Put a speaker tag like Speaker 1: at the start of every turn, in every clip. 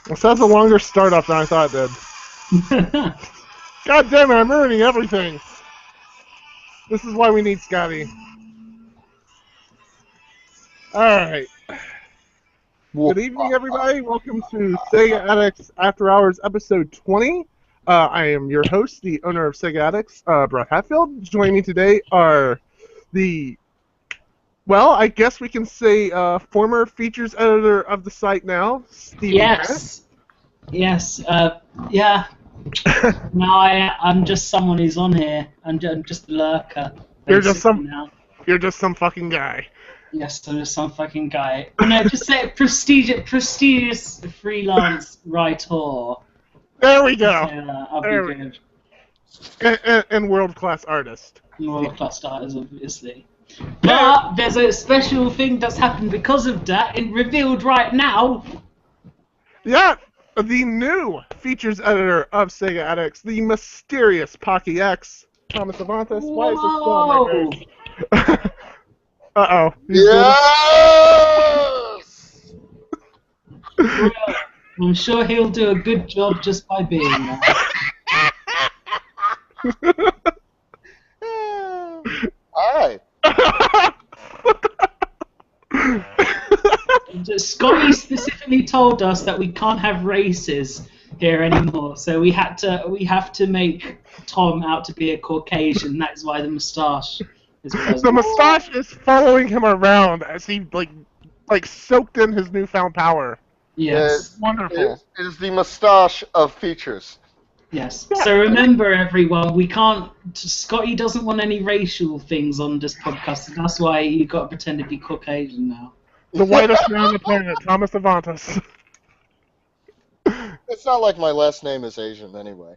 Speaker 1: This has a longer startup than I thought it did. God damn it, I'm ruining everything. This is why we need Scotty. Alright. Good evening, everybody. Welcome to Sega Addicts After Hours Episode 20. I am your host, the owner of Sega Addicts, Brett Hatfield. Joining me today are the, well, I guess we can say former features editor of the site now, Stevie.
Speaker 2: Yes. Yes. Yeah. No, I'm just someone who's on here. I'm just a lurker.
Speaker 1: You're just some fucking guy.
Speaker 2: Yes, I'm just some fucking guy. No, just say prestigious freelance writer.
Speaker 1: There we go.
Speaker 2: I'll be good.
Speaker 1: And world-class artist.
Speaker 2: World-class artist, obviously. But there's a special thing that's happened because of that, and revealed right now.
Speaker 1: Yeah, the new features editor of Sega Addicts, the mysterious Pocky X, Thomas Avantis. Why is this still on my page? Uh-oh.
Speaker 3: Yes!
Speaker 2: I'm sure he'll do a good job just by being there.
Speaker 3: Alright.
Speaker 2: Scotty specifically told us that we can't have races here anymore, so we have to make Tom out to be a Caucasian. That's why the moustache is present.
Speaker 1: The moustache is following him around as he like soaked in his newfound power.
Speaker 2: Yes.
Speaker 1: Wonderful.
Speaker 3: It is the moustache of features.
Speaker 2: Yes. So remember, everyone, we can't. Scotty doesn't want any racial things on this podcast, and that's why you got to pretend to be Caucasian now.
Speaker 1: The whitest man on the planet, Thomas Avantis.
Speaker 3: It's not like my last name is Asian anyway.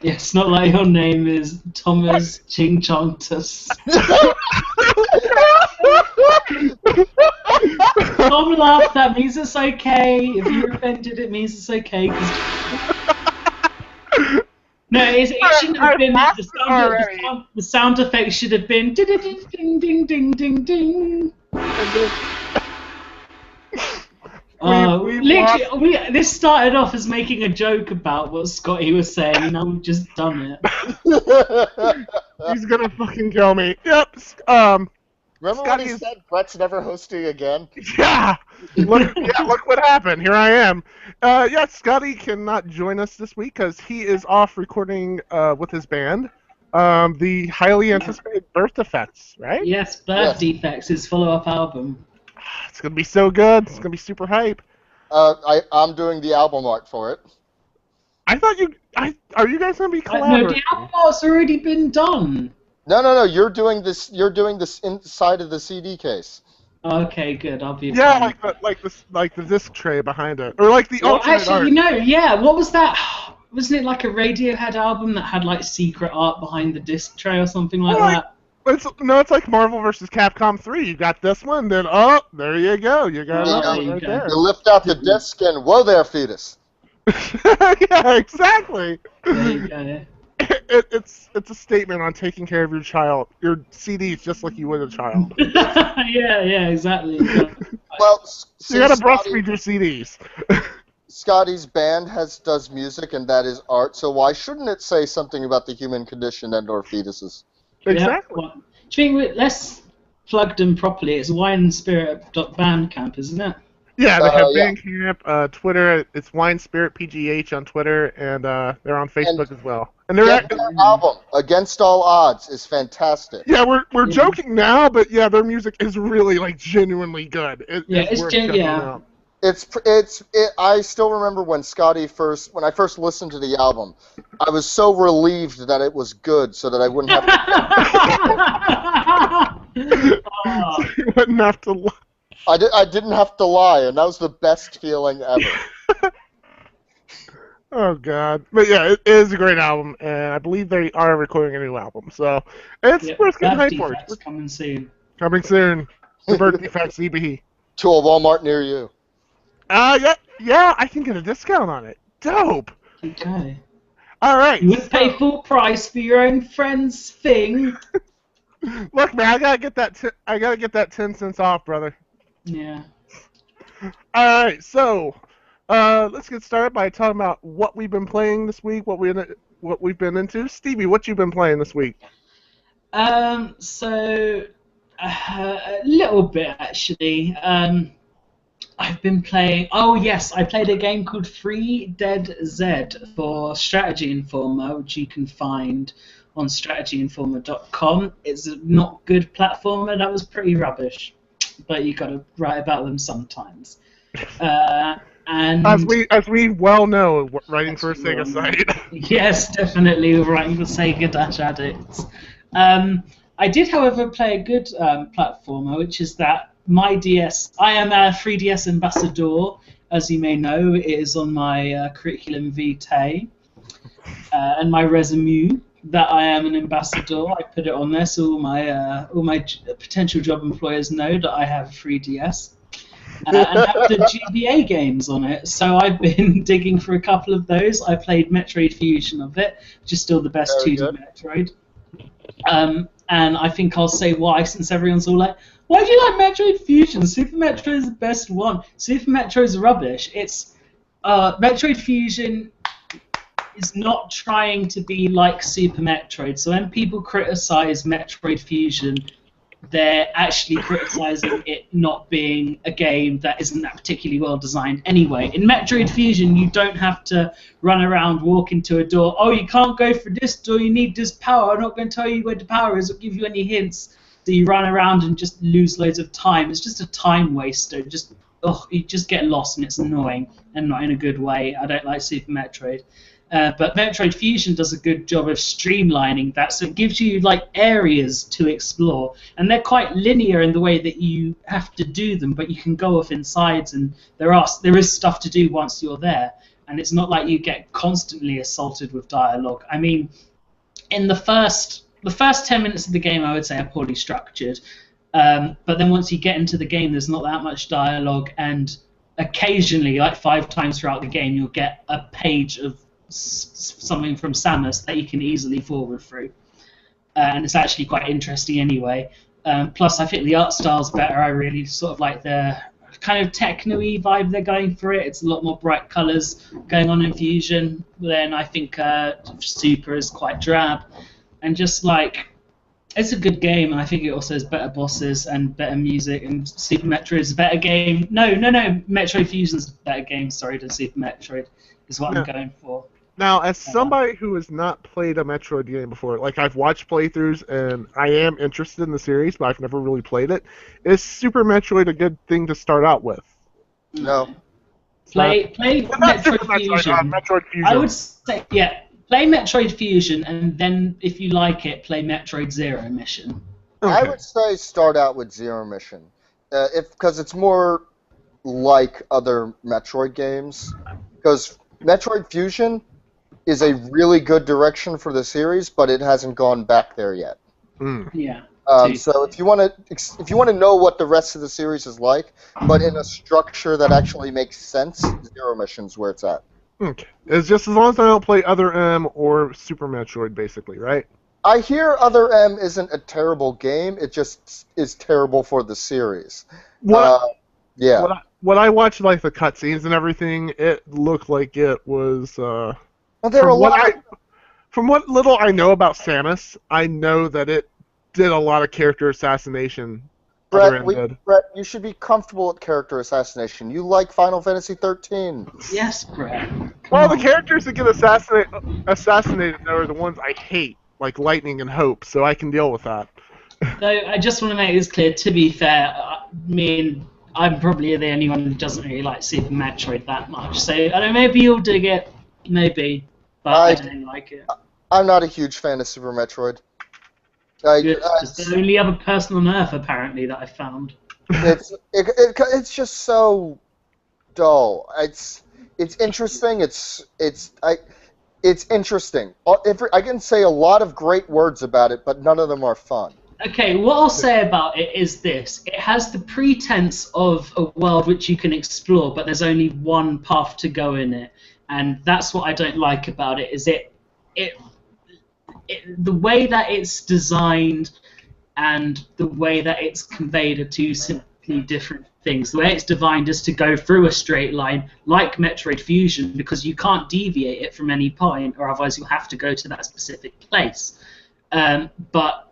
Speaker 2: Yeah, it's not like your name is Thomas Ching Chongtus. Tom laughed. That means it's okay. If you're offended, it means it's okay. No, it shouldn't have been. The sound effect should have been ding ding ding ding ding ding. This started off as making a joke about what Scotty was saying, and now we've just done it.
Speaker 1: He's gonna fucking kill me. Yep.
Speaker 3: Remember when he said Brett's never hosting again?
Speaker 1: Yeah. Look what happened. Here I am. Yeah, Scotty cannot join us this week because he is off recording with his band. The highly anticipated Birth Defects, right?
Speaker 2: Yes, Birth Defects, his follow-up album.
Speaker 1: It's gonna be so good. It's gonna be super hype.
Speaker 3: I'm doing the album art for it.
Speaker 1: I thought are you guys gonna be collaborating?
Speaker 2: No, the album art's already been done.
Speaker 3: No. You're doing this inside of the CD case.
Speaker 2: Okay, good. I'll be.
Speaker 1: Yeah, like the disc tray behind it, or like the alternate art.
Speaker 2: What was that? Wasn't it like a Radiohead album that had like secret art behind the disc tray or something like that?
Speaker 1: It's like Marvel vs. Capcom 3. You got this one, then there you go. You got it right there.
Speaker 3: You lift out the disc and whoa there, fetus.
Speaker 1: Yeah, exactly.
Speaker 2: There you go.
Speaker 1: It's a statement on taking care of your child, your CDs, just like you would a child.
Speaker 2: yeah, exactly.
Speaker 3: Well,
Speaker 1: you gotta breastfeed your CDs.
Speaker 3: Scotty's band does music, and that is art. So why shouldn't it say something about the human condition and/or fetuses?
Speaker 1: Exactly.
Speaker 2: Yeah. Do you think let's plug them properly? It's winespirit.bandcamp, isn't it?
Speaker 1: Yeah, they have Bandcamp, Twitter. It's Wine Spirit PGH on Twitter, and they're on Facebook as well. And their
Speaker 3: album, Against All Odds, is fantastic.
Speaker 1: Yeah, we're joking now, but yeah, their music is really like genuinely good. It's worth checking out.
Speaker 3: I still remember when when I first listened to the album, I was so relieved that it was good, so that I wouldn't have to.
Speaker 1: So you wouldn't have to lie.
Speaker 3: I didn't have to lie, and that was the best feeling ever.
Speaker 1: Oh God! But yeah, it is a great album, and I believe they are recording a new album, so it's worth getting hype for.
Speaker 2: Coming soon.
Speaker 1: Coming soon. The Birth Defects EP.
Speaker 3: To a Walmart near you.
Speaker 1: Yeah, I can get a discount on it. Dope.
Speaker 2: Okay.
Speaker 1: All right.
Speaker 2: You would pay full price for your own friend's thing.
Speaker 1: Look, man, I gotta get that 10 cents off, brother.
Speaker 2: Yeah.
Speaker 1: All right, so Let's get started by talking about what we've been playing this week, what we've been into. Stevie, what you been playing this week?
Speaker 2: So a little bit actually. I've been playing. Oh yes, I played a game called Free Dead Z for Strategy Informer, which you can find on strategyinformer.com. It's a not good platformer. That was pretty rubbish, but you got to write about them sometimes. And
Speaker 1: as we well know, writing for a Sega site.
Speaker 2: Yes, definitely writing for Sega Addicts. I did, however, play a good platformer, which is that My DS. I am a 3DS ambassador, as you may know. It is on my curriculum vitae and my resume that I am an ambassador. I put it on there so all my potential job employers know that I have a 3DS. And have the GBA games on it. So I've been digging for a couple of those. I played Metroid Fusion of it, which is still the best 2D Metroid. And I think I'll say why, since everyone's all like, why do you like Metroid Fusion? Super Metroid is the best one. Super Metroid's rubbish. It's Metroid Fusion is not trying to be like Super Metroid. So when people criticize Metroid Fusion, they're actually criticizing it not being a game that isn't that particularly well designed anyway. In Metroid Fusion, you don't have to run around, walk into a door. Oh, you can't go for this door, you need this power. I'm not going to tell you where the power is or give you any hints. So you run around and just lose loads of time. It's just a time waster. You just get lost and it's annoying and not in a good way. I don't like Super Metroid. But Metroid Fusion does a good job of streamlining that, so it gives you like areas to explore, and they're quite linear in the way that you have to do them, but you can go off in sides, and there is stuff to do once you're there, and it's not like you get constantly assaulted with dialogue. I mean, in the first 10 minutes of the game, I would say are poorly structured, but then once you get into the game, there's not that much dialogue, and occasionally, like 5 times throughout the game, you'll get a page of something from Samus that you can easily forward through, and it's actually quite interesting anyway. Plus, I think the art style's better. I really sort of like the kind of techno-y vibe they're going for it. It's a lot more bright colours going on in Fusion. Then I think Super is quite drab, and just like it's a good game. And I think it also has better bosses and better music. And Super Metroid is a better game. No, Metroid Fusion's a better game. Sorry, than Super Metroid is what I'm going for.
Speaker 1: Now, as somebody who has not played a Metroid game before, like I've watched playthroughs and I am interested in the series, but I've never really played it. Is Super Metroid a good thing to start out with?
Speaker 3: No.
Speaker 2: Play Metroid Fusion.
Speaker 1: Metroid Fusion.
Speaker 2: I would say, yeah, play Metroid Fusion, and then if you like it, play Metroid Zero Mission.
Speaker 1: Okay.
Speaker 3: I would say start out with Zero Mission, because it's more like other Metroid games. Because Metroid Fusion is a really good direction for the series, but it hasn't gone back there yet.
Speaker 2: Yeah.
Speaker 3: So if you want to know what the rest of the series is like, but in a structure that actually makes sense, Zero Mission's where it's at.
Speaker 1: Okay. It's just as long as I don't play Other M or Super Metroid, basically, right?
Speaker 3: I hear Other M isn't a terrible game. It just is terrible for the series. Yeah.
Speaker 1: When I watched like the cutscenes and everything, it looked like it was. From what little I know about Samus, I know that it did a lot of character assassination.
Speaker 3: Brett, you should be comfortable with character assassination. You like Final Fantasy 13.
Speaker 2: Yes, Brett.
Speaker 1: The characters that get assassinated are the ones I hate, like Lightning and Hope, so I can deal with that.
Speaker 2: So I just want to make this clear. To be fair, I'm probably the only one who doesn't really like Super Metroid that much. So I don't know, maybe you'll dig it, maybe, but I don't like it.
Speaker 3: I'm not a huge fan of Super Metroid.
Speaker 2: It's the only other person on Earth apparently that I found.
Speaker 3: It's just so dull. It's interesting. It's interesting. I can say a lot of great words about it, but none of them are fun.
Speaker 2: Okay, what I'll say about it is this. It has the pretense of a world which you can explore, but there's only one path to go in it. And that's what I don't like about it, is the way that it's designed and the way that it's conveyed are two completely different things. The way it's designed is to go through a straight line, like Metroid Fusion, because you can't deviate it from any point, or otherwise you'll have to go to that specific place. But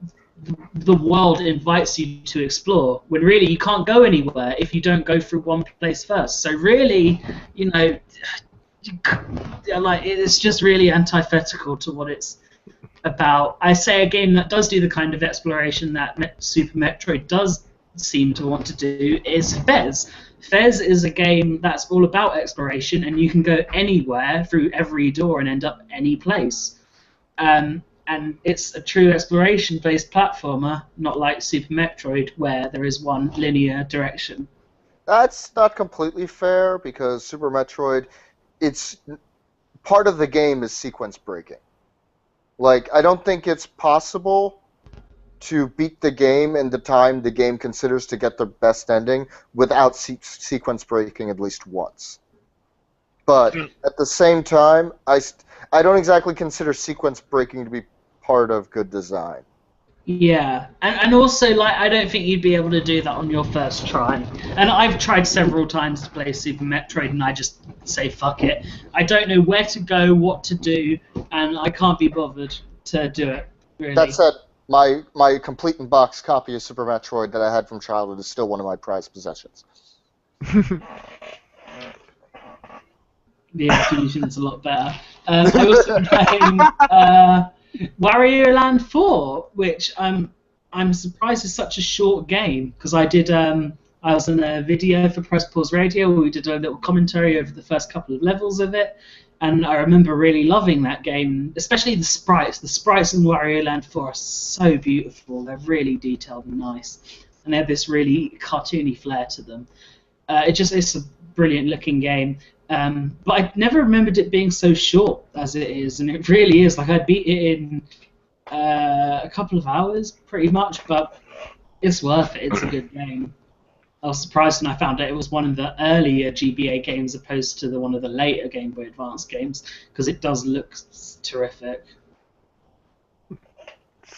Speaker 2: the world invites you to explore, when really you can't go anywhere if you don't go through one place first. So really, you know, like it's just really antithetical to what it's about. I say a game that does do the kind of exploration that Super Metroid does seem to want to do is Fez. Fez is a game that's all about exploration, and you can go anywhere through every door and end up any place. And it's a true exploration-based platformer, not like Super Metroid, where there is one linear direction.
Speaker 3: That's not completely fair, because Super Metroid, it's part of the game is sequence breaking. Like, I don't think it's possible to beat the game in the time the game considers to get the best ending without sequence breaking at least once. But at the same time, I don't exactly consider sequence breaking to be part of good design.
Speaker 2: Yeah, and also, like, I don't think you'd be able to do that on your first try. And I've tried several times to play Super Metroid, and I just say, fuck it. I don't know where to go, what to do, and I can't be bothered to do it, really.
Speaker 3: That said, my complete in box copy of Super Metroid that I had from childhood is still one of my prized possessions.
Speaker 2: The Fusion's a lot better. I was playing Wario Land 4, which I'm surprised is such a short game, because I was in a video for Press Pause Radio where we did a little commentary over the first couple of levels of it, and I remember really loving that game, especially the sprites. The sprites in Wario Land 4 are so beautiful. They're really detailed and nice, and they have this really cartoony flair to them. It's a brilliant looking game. But I never remembered it being so short as it is, and it really is. Like, I beat it in a couple of hours, pretty much, but it's worth it. It's a good game. I was surprised when I found out it was one of the earlier GBA games opposed to one of the later Game Boy Advance games, because it does look terrific.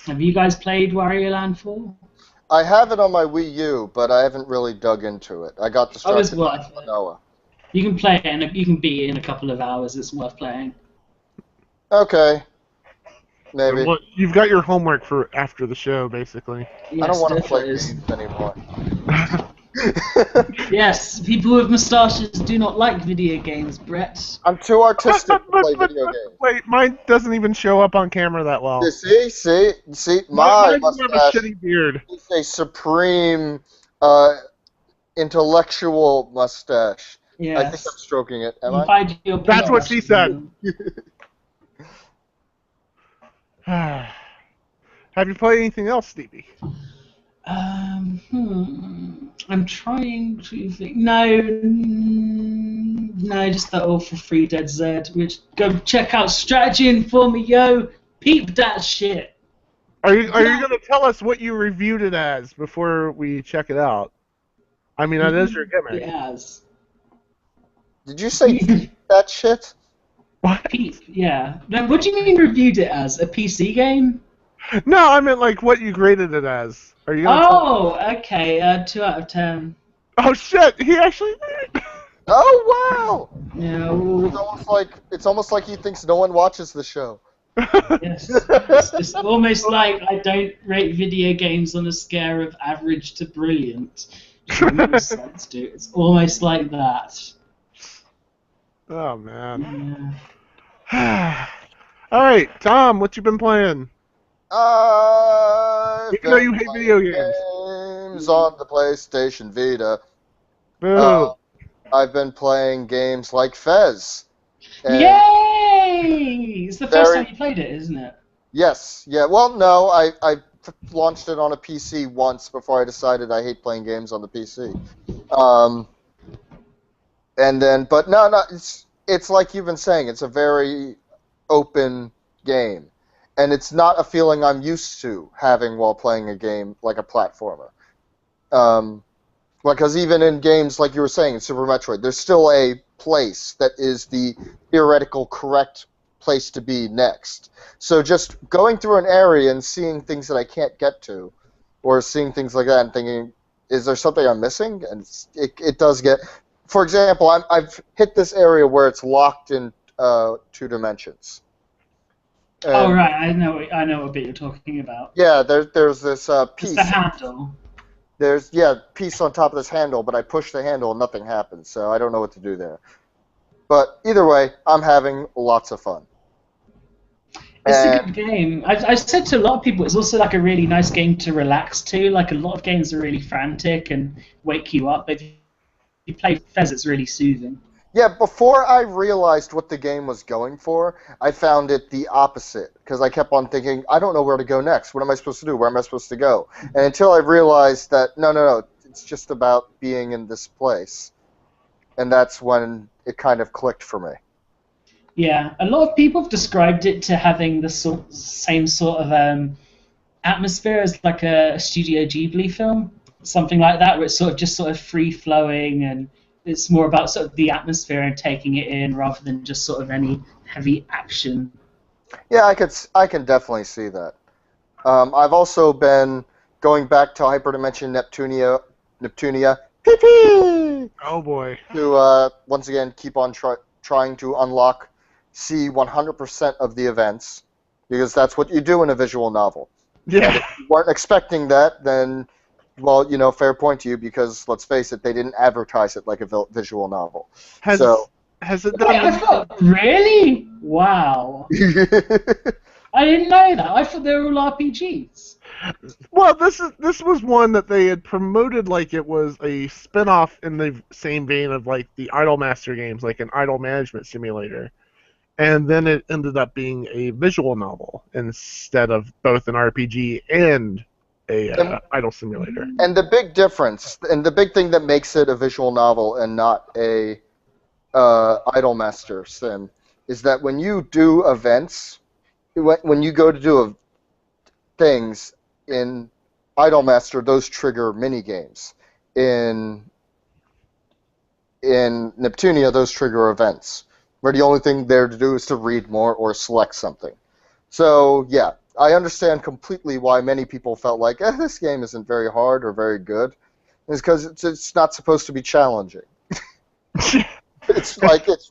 Speaker 2: Have you guys played Wario Land 4?
Speaker 3: I have it on my Wii U, but I haven't really dug into it. I got distracted by Noah.
Speaker 2: You can play it, and you can beat it in a couple of hours. It's worth playing.
Speaker 3: Okay. Maybe.
Speaker 1: Well, you've got your homework for after the show, basically.
Speaker 2: Yes,
Speaker 3: I don't want to play
Speaker 2: games
Speaker 3: anymore.
Speaker 2: Yes, people with moustaches do not like video games, Brett.
Speaker 3: I'm too artistic to play video games.
Speaker 1: Wait, mine doesn't even show up on camera that well.
Speaker 3: You see, my mustache
Speaker 1: have a shitty beard.
Speaker 3: is a supreme intellectual mustache.
Speaker 2: Yes.
Speaker 3: I think I'm stroking it. Am I?
Speaker 1: That's what she said. Have you played anything else, Stevie?
Speaker 2: I'm trying to think. No, just that awful Free Dead Z. Which go check out Strategy Informer, yo. Peep that shit.
Speaker 1: Are you going to tell us what you reviewed it as before we check it out? I mean, that is your gimmick.
Speaker 2: It has.
Speaker 3: Did you say that shit?
Speaker 1: What?
Speaker 2: Peep, yeah. Now, what do you mean reviewed it as? A PC game?
Speaker 1: No, I meant like what you graded it as. Are you gonna
Speaker 2: okay. 2 out of 10.
Speaker 1: Oh shit! He actually did.
Speaker 3: Oh wow!
Speaker 2: Yeah.
Speaker 3: It's almost like he thinks no one watches the show.
Speaker 2: Yes. It's almost like I don't rate video games on a scale of average to brilliant. It's almost like that.
Speaker 1: Oh man.
Speaker 2: Yeah.
Speaker 1: All right, Tom, what you been playing? Even though you hate video games
Speaker 3: on the PlayStation Vita.
Speaker 1: Boo.
Speaker 3: I've been playing games like Fez.
Speaker 2: Yay! It's the first time you played it, isn't it?
Speaker 3: Yes. Yeah. Well, no, I launched it on a PC once before I decided I hate playing games on the PC. And then, but no, it's like you've been saying. It's a very open game. And it's not a feeling I'm used to having while playing a game like a platformer. Because even in games like you were saying, in Super Metroid, there's still a place that is the theoretical correct place to be next. So just going through an area and seeing things that I can't get to, or seeing things like that and thinking, is there something I'm missing? And it does get. For example, I've hit this area where it's locked in 2 dimensions.
Speaker 2: Oh right, I know what bit you're talking about.
Speaker 3: Yeah, there's this piece.
Speaker 2: It's the handle.
Speaker 3: There's piece on top of this handle, but I push the handle and nothing happens, so I don't know what to do there. But either way, I'm having lots of fun.
Speaker 2: It's a good game. I've said to a lot of people, it's also like a really nice game to relax to. Like a lot of games are really frantic and wake you up. But if you play Fez, it's really soothing.
Speaker 3: Yeah, before I realized what the game was going for, I found it the opposite, because I kept on thinking, I don't know where to go next. What am I supposed to do? Where am I supposed to go? And until I realized that, no, it's just about being in this place. And that's when it kind of clicked for me.
Speaker 2: Yeah, a lot of people have described it to having the same sort of atmosphere as like a Studio Ghibli film, something like that, where it's sort of free-flowing and it's more about sort of the atmosphere and taking it in rather than just sort of any heavy action.
Speaker 3: Yeah, I can definitely see that. I've also been going back to Hyperdimension Neptunia, pee-pee!
Speaker 1: Oh boy.
Speaker 3: To once again keep on trying to unlock, see 100% of the events, because that's what you do in a visual novel.
Speaker 1: Yeah.
Speaker 3: And if you weren't expecting that, then, well, fair point to you, because let's face it, they didn't advertise it like a visual novel.
Speaker 1: Has it done?
Speaker 2: Really? Wow. I didn't know that. I thought they were all RPGs.
Speaker 1: Well, this was one that they had promoted like it was a spin-off in the same vein of like the Idolmaster games, like an idol management simulator. And then it ended up being a visual novel instead of both an RPG and a idol simulator.
Speaker 3: And the big difference, and the big thing that makes it a visual novel and not a Idolmaster sim, is that when you do events, when you go to do things in Idolmaster, those trigger mini games. In Neptunia, those trigger events, where the only thing there to do is to read more or select something. So yeah, I understand completely why many people felt like this game isn't very hard or very good. It's because it's not supposed to be challenging. It's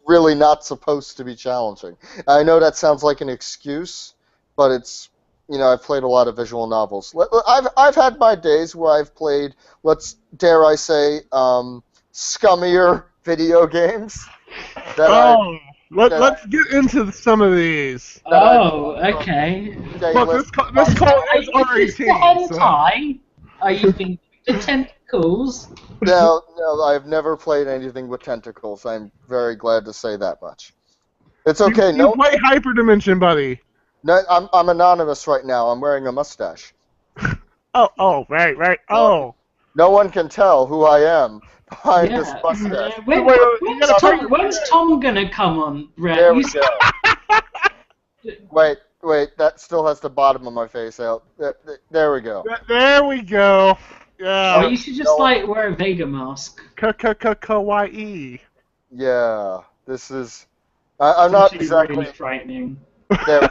Speaker 3: really not supposed to be challenging. I know that sounds like an excuse, but it's, I've played a lot of visual novels. I've had my days where I've played, dare I say, scummier video games.
Speaker 1: Let's get into some of these.
Speaker 2: Okay.
Speaker 1: Look, this call is R18.
Speaker 2: Hentai? Are you thinking the tentacles?
Speaker 3: No, I've never played anything with tentacles. I'm very glad to say that much. It's okay.
Speaker 1: You play Hyperdimension, buddy.
Speaker 3: No, I'm anonymous right now. I'm wearing a mustache.
Speaker 1: Right. Oh.
Speaker 3: No one can tell who I am behind this mustache.
Speaker 2: When's Tom gonna come on, Red?
Speaker 3: There we go. Wait, that still has the bottom of my face out. There we go.
Speaker 1: There we go. Yeah.
Speaker 2: Oh, you should just wear a Vega mask.
Speaker 1: Kawaii.
Speaker 3: Yeah, this is. I'm not exactly
Speaker 2: really frightening.
Speaker 3: There.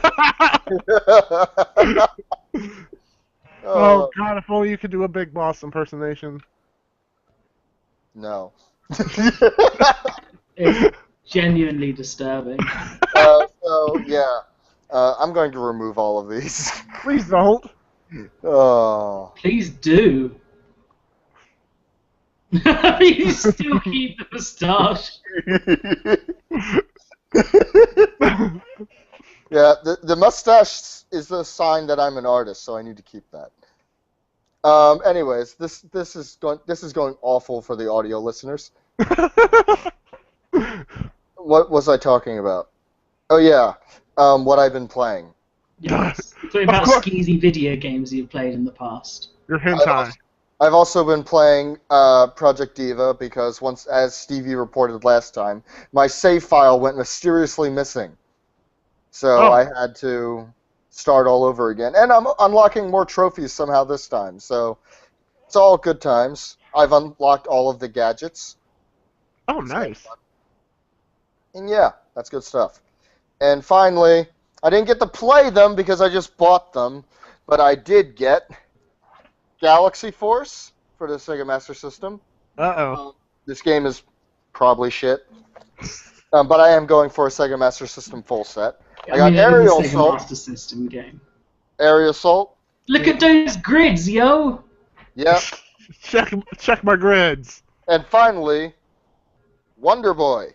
Speaker 1: Oh God! If only you could do a Big Boss impersonation.
Speaker 3: No.
Speaker 2: It's genuinely disturbing.
Speaker 3: So yeah, I'm going to remove all of these.
Speaker 1: Please don't.
Speaker 3: Oh.
Speaker 2: Please do. You still keep the moustache.
Speaker 3: Yeah, the mustache is the sign that I'm an artist, so I need to keep that. Anyways, this is going awful for the audio listeners. What was I talking about? Oh yeah, what I've been playing.
Speaker 2: Yes, talking about skeezy video games you've played in the past.
Speaker 1: Your hentai.
Speaker 3: I've also been playing Project Diva because as Stevie reported last time, my save file went mysteriously missing. So I had to start all over again. And I'm unlocking more trophies somehow this time. So it's all good times. I've unlocked all of the gadgets.
Speaker 1: Oh, nice.
Speaker 3: And yeah, that's good stuff. And finally, I didn't get to play them because I just bought them, but I did get Galaxy Force for the Sega Master System.
Speaker 1: Uh-oh.
Speaker 3: This game is probably shit. But I am going for a Sega Master System full set. I got Aerial
Speaker 2: Sega
Speaker 3: Assault.
Speaker 2: Master System game.
Speaker 3: Aerial Assault.
Speaker 2: Look at those grids, yo!
Speaker 3: Yep.
Speaker 1: Check my grids.
Speaker 3: And finally, Wonder Boy.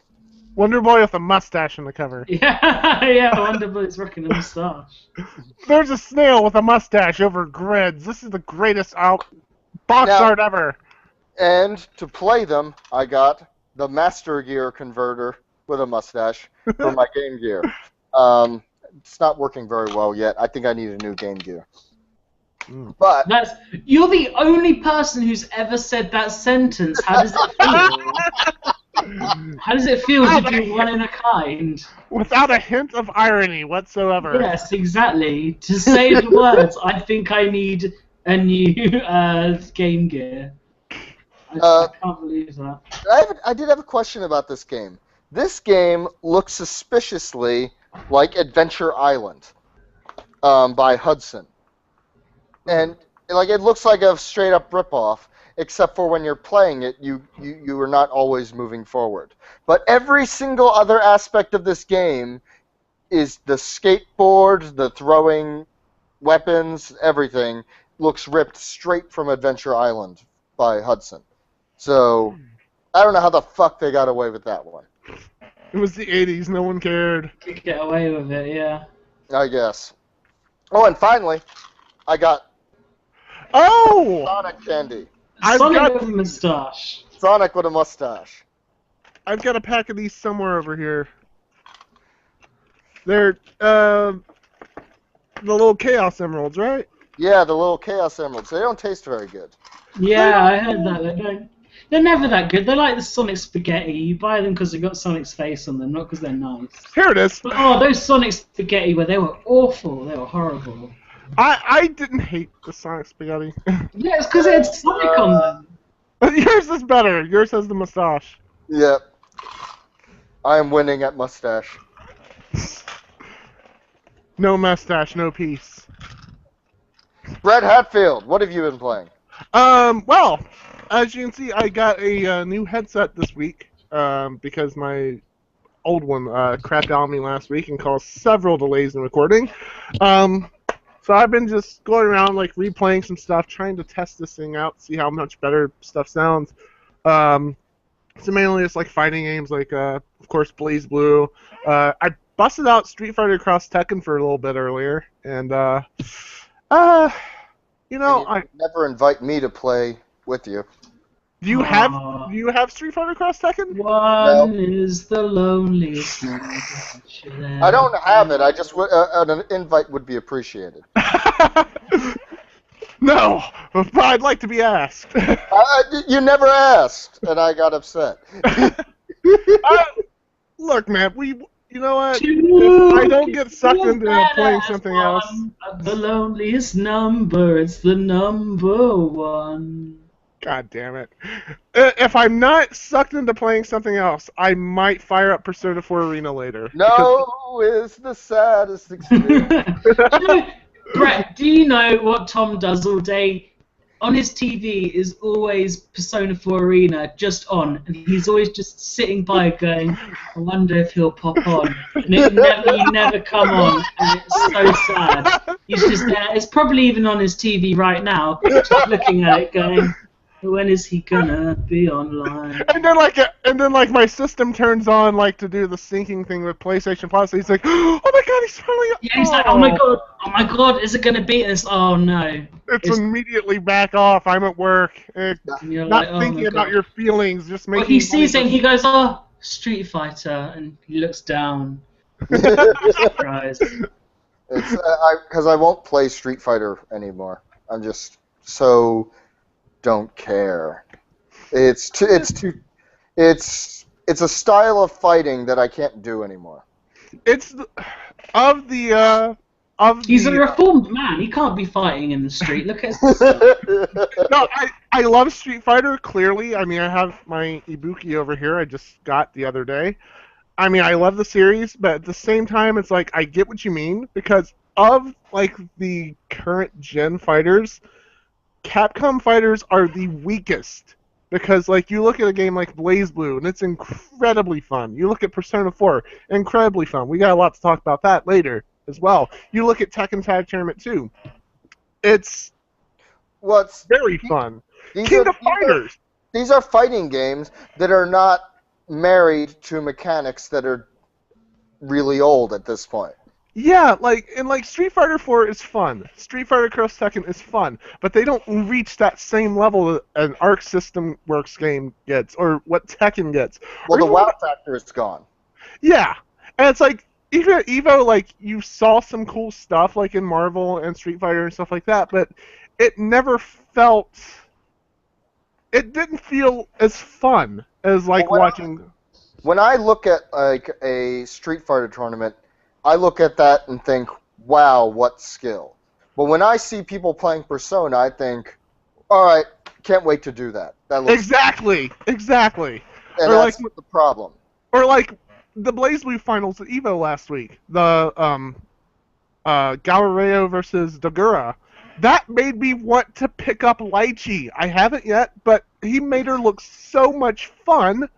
Speaker 1: Wonder Boy with a mustache on the cover.
Speaker 2: Yeah, Wonder Boy's rocking a moustache.
Speaker 1: There's a snail with a mustache over grids. This is the greatest box art ever.
Speaker 3: And to play them, I got the Master Gear converter with a mustache for my Game Gear. It's not working very well yet. I think I need a new Game Gear. But
Speaker 2: you're the only person who's ever said that sentence. How does it feel? How does it feel to be one in a kind?
Speaker 1: Without a hint of irony whatsoever.
Speaker 2: Yes, exactly. To say the words, I think I need a new Game Gear. I can't believe that.
Speaker 3: I did have a question about this game. This game looks suspiciously like Adventure Island by Hudson. And it looks like a straight-up ripoff, except for when you're playing it, you are not always moving forward. But every single other aspect of this game is the skateboard, the throwing weapons, everything looks ripped straight from Adventure Island by Hudson. So, I don't know how the fuck they got away with that one.
Speaker 1: It was the 80s, no one cared.
Speaker 2: Could get away with it, yeah.
Speaker 3: I guess. Oh, and finally, I got Sonic candy.
Speaker 2: Sonic with a moustache.
Speaker 3: Sonic with a mustache.
Speaker 1: I've got a pack of these somewhere over here. They're the little Chaos Emeralds, right?
Speaker 3: Yeah, the little Chaos Emeralds. They don't taste very good.
Speaker 2: Yeah, I heard that. They're never that good. They're like the Sonic Spaghetti. You buy them because they've got Sonic's face on them, not because they're nice.
Speaker 1: Here it is.
Speaker 2: But, those Sonic Spaghetti, they were awful. They were horrible.
Speaker 1: I didn't hate the Sonic Spaghetti.
Speaker 2: Yeah, it's because it had Sonic on them.
Speaker 1: Yours is better. Yours has the mustache.
Speaker 3: Yep. I am winning at mustache.
Speaker 1: No mustache, no peace.
Speaker 3: Brett Hatfield, what have you been playing?
Speaker 1: Well, as you can see, I got a new headset this week because my old one crapped out on me last week and caused several delays in recording. So I've been just going around replaying some stuff, trying to test this thing out, see how much better stuff sounds. So mainly it's fighting games, of course Blaze Blue. I busted out Street Fighter Cross Tekken for a little bit earlier, and you
Speaker 3: never invite me to play with you.
Speaker 1: Do you have Street Fighter Cross Tekken?
Speaker 2: One is the loneliest.
Speaker 3: I don't have it. I just an invite would be appreciated.
Speaker 1: No, but I'd like to be asked.
Speaker 3: You never asked, and I got upset.
Speaker 1: Look, man, you know what? If I don't get sucked into playing something else.
Speaker 2: The loneliest number, it's the number one.
Speaker 1: God damn it. If I'm not sucked into playing something else, I might fire up Persona 4 Arena later.
Speaker 3: No is the saddest experience.
Speaker 2: Brett, do you know what Tom does all day? On his TV is always Persona 4 Arena just on, and he's always just sitting by going, I wonder if he'll pop on. And you never come on, and it's so sad. He's just there. It's probably even on his TV right now, just looking at it going, when is he gonna be online?
Speaker 1: And then my system turns on to do the syncing thing with PlayStation Plus. He's like, oh my god, he's finally.
Speaker 2: Yeah, he's like, oh my god, is it gonna be this? Oh no.
Speaker 1: It's immediately back off. I'm at work. Not thinking about your feelings, just making.
Speaker 2: Well, he sees it. He goes, oh, Street Fighter, and he looks down. Surprised.
Speaker 3: It's because I won't play Street Fighter anymore. I'm just so. Don't care. It's a style of fighting that I can't do anymore.
Speaker 2: He's a reformed man. He can't be fighting in the street. Look at his
Speaker 1: No, I love Street Fighter, clearly. I mean, I have my Ibuki over here I just got the other day. I mean, I love the series, but at the same time, it's I get what you mean, because of, the current gen fighters, Capcom fighters are the weakest. Because, like, you look at a game like BlazBlue, and it's incredibly fun. You look at Persona 4, incredibly fun. We got a lot to talk about that later as well. You look at Tekken Tag Tournament 2. It's very fun. King of Fighters!
Speaker 3: These are fighting games that are not married to mechanics that are really old at this point.
Speaker 1: Yeah, like Street Fighter 4 is fun. Street Fighter Cross Tekken is fun, but they don't reach that same level that an Arc System Works game gets, or what Tekken gets.
Speaker 3: Well, the wow factor is gone.
Speaker 1: Yeah, and it's like even at Evo, like you saw some cool stuff like in Marvel and Street Fighter and stuff like that, but it never felt. It didn't feel as fun as like watching.
Speaker 3: When I look at like a Street Fighter tournament, I look at that and think, wow, what skill. But when I see people playing Persona, I think, all right, can't wait to do that. That looks
Speaker 1: exactly. And
Speaker 3: or that's like, the problem.
Speaker 1: Or like the BlazBlue finals at Evo last week, the Galileo versus Dagura. That made me want to pick up Lychee. I haven't yet, but he made her look so much fun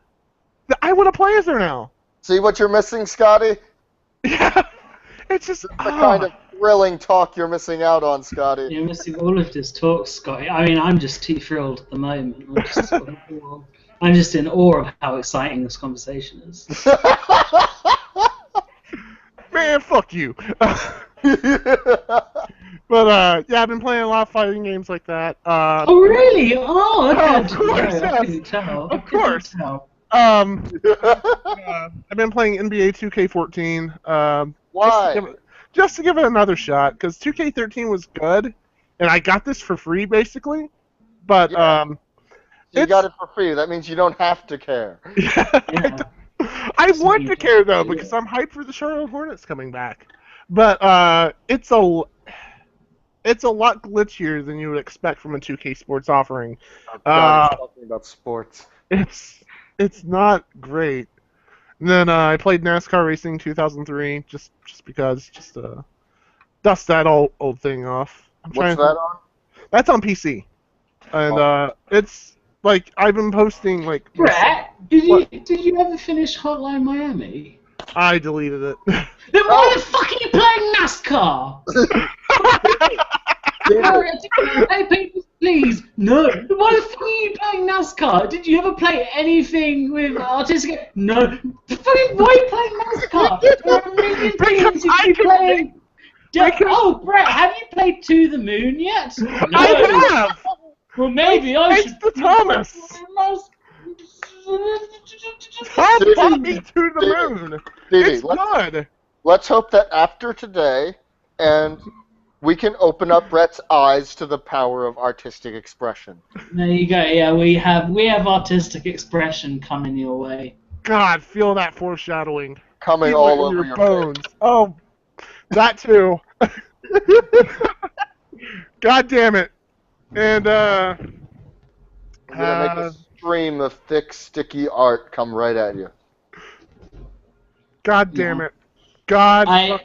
Speaker 1: that I want to play as her now.
Speaker 3: See what you're missing, Scotty?
Speaker 1: Yeah, it's just
Speaker 3: the kind of thrilling talk you're missing out on, Scotty.
Speaker 2: You're missing all of this talk, Scotty. I mean, I'm just too thrilled at the moment. I'm just in awe of how exciting this conversation is.
Speaker 1: Man, fuck you. But yeah, I've been playing a lot of fighting games like that.
Speaker 2: Oh really? Oh, okay.
Speaker 1: Of course,
Speaker 2: I couldn't tell.
Speaker 1: Of course. I've been playing NBA 2K14.
Speaker 3: Why?
Speaker 1: Just to give it another shot, because 2K13 was good, and I got this for free, basically. But,
Speaker 3: you got it for free. That means you don't have to care.
Speaker 1: Yeah. I want to care, though, because I'm hyped for the Charlotte Hornets coming back. But, it's a lot glitchier than you would expect from a 2K Sports offering.
Speaker 3: Oh, God, talking about sports.
Speaker 1: It's not great. And then I played NASCAR Racing 2003 just because, just to dust that old thing off.
Speaker 3: What's that on?
Speaker 1: That's on PC, and it's like I've been posting like.
Speaker 2: Brett, did you ever finish Hotline Miami?
Speaker 1: I deleted it.
Speaker 2: Then why the fuck are you playing NASCAR? Hey, please, no. Why the fuck are you playing NASCAR? Did you ever play anything with artistic? No. Fucking, why are you playing NASCAR? There are a million things you keep playing. Oh, Brett, have you played To the Moon yet? No.
Speaker 1: I have.
Speaker 2: Well, maybe I should.
Speaker 1: The Thomas. Pocky To the Moon.
Speaker 3: Stevie,
Speaker 1: it's good.
Speaker 3: Let's hope that after today, and we can open up Brett's eyes to the power of artistic expression.
Speaker 2: There you go. Yeah, we have artistic expression coming your way.
Speaker 1: God, feel that foreshadowing.
Speaker 3: Coming
Speaker 1: feel
Speaker 3: all over
Speaker 1: your bones. Face. Oh, that too. God damn it. And
Speaker 3: I'm gonna make a stream of thick, sticky art come right at you.
Speaker 1: God damn it. God.
Speaker 2: I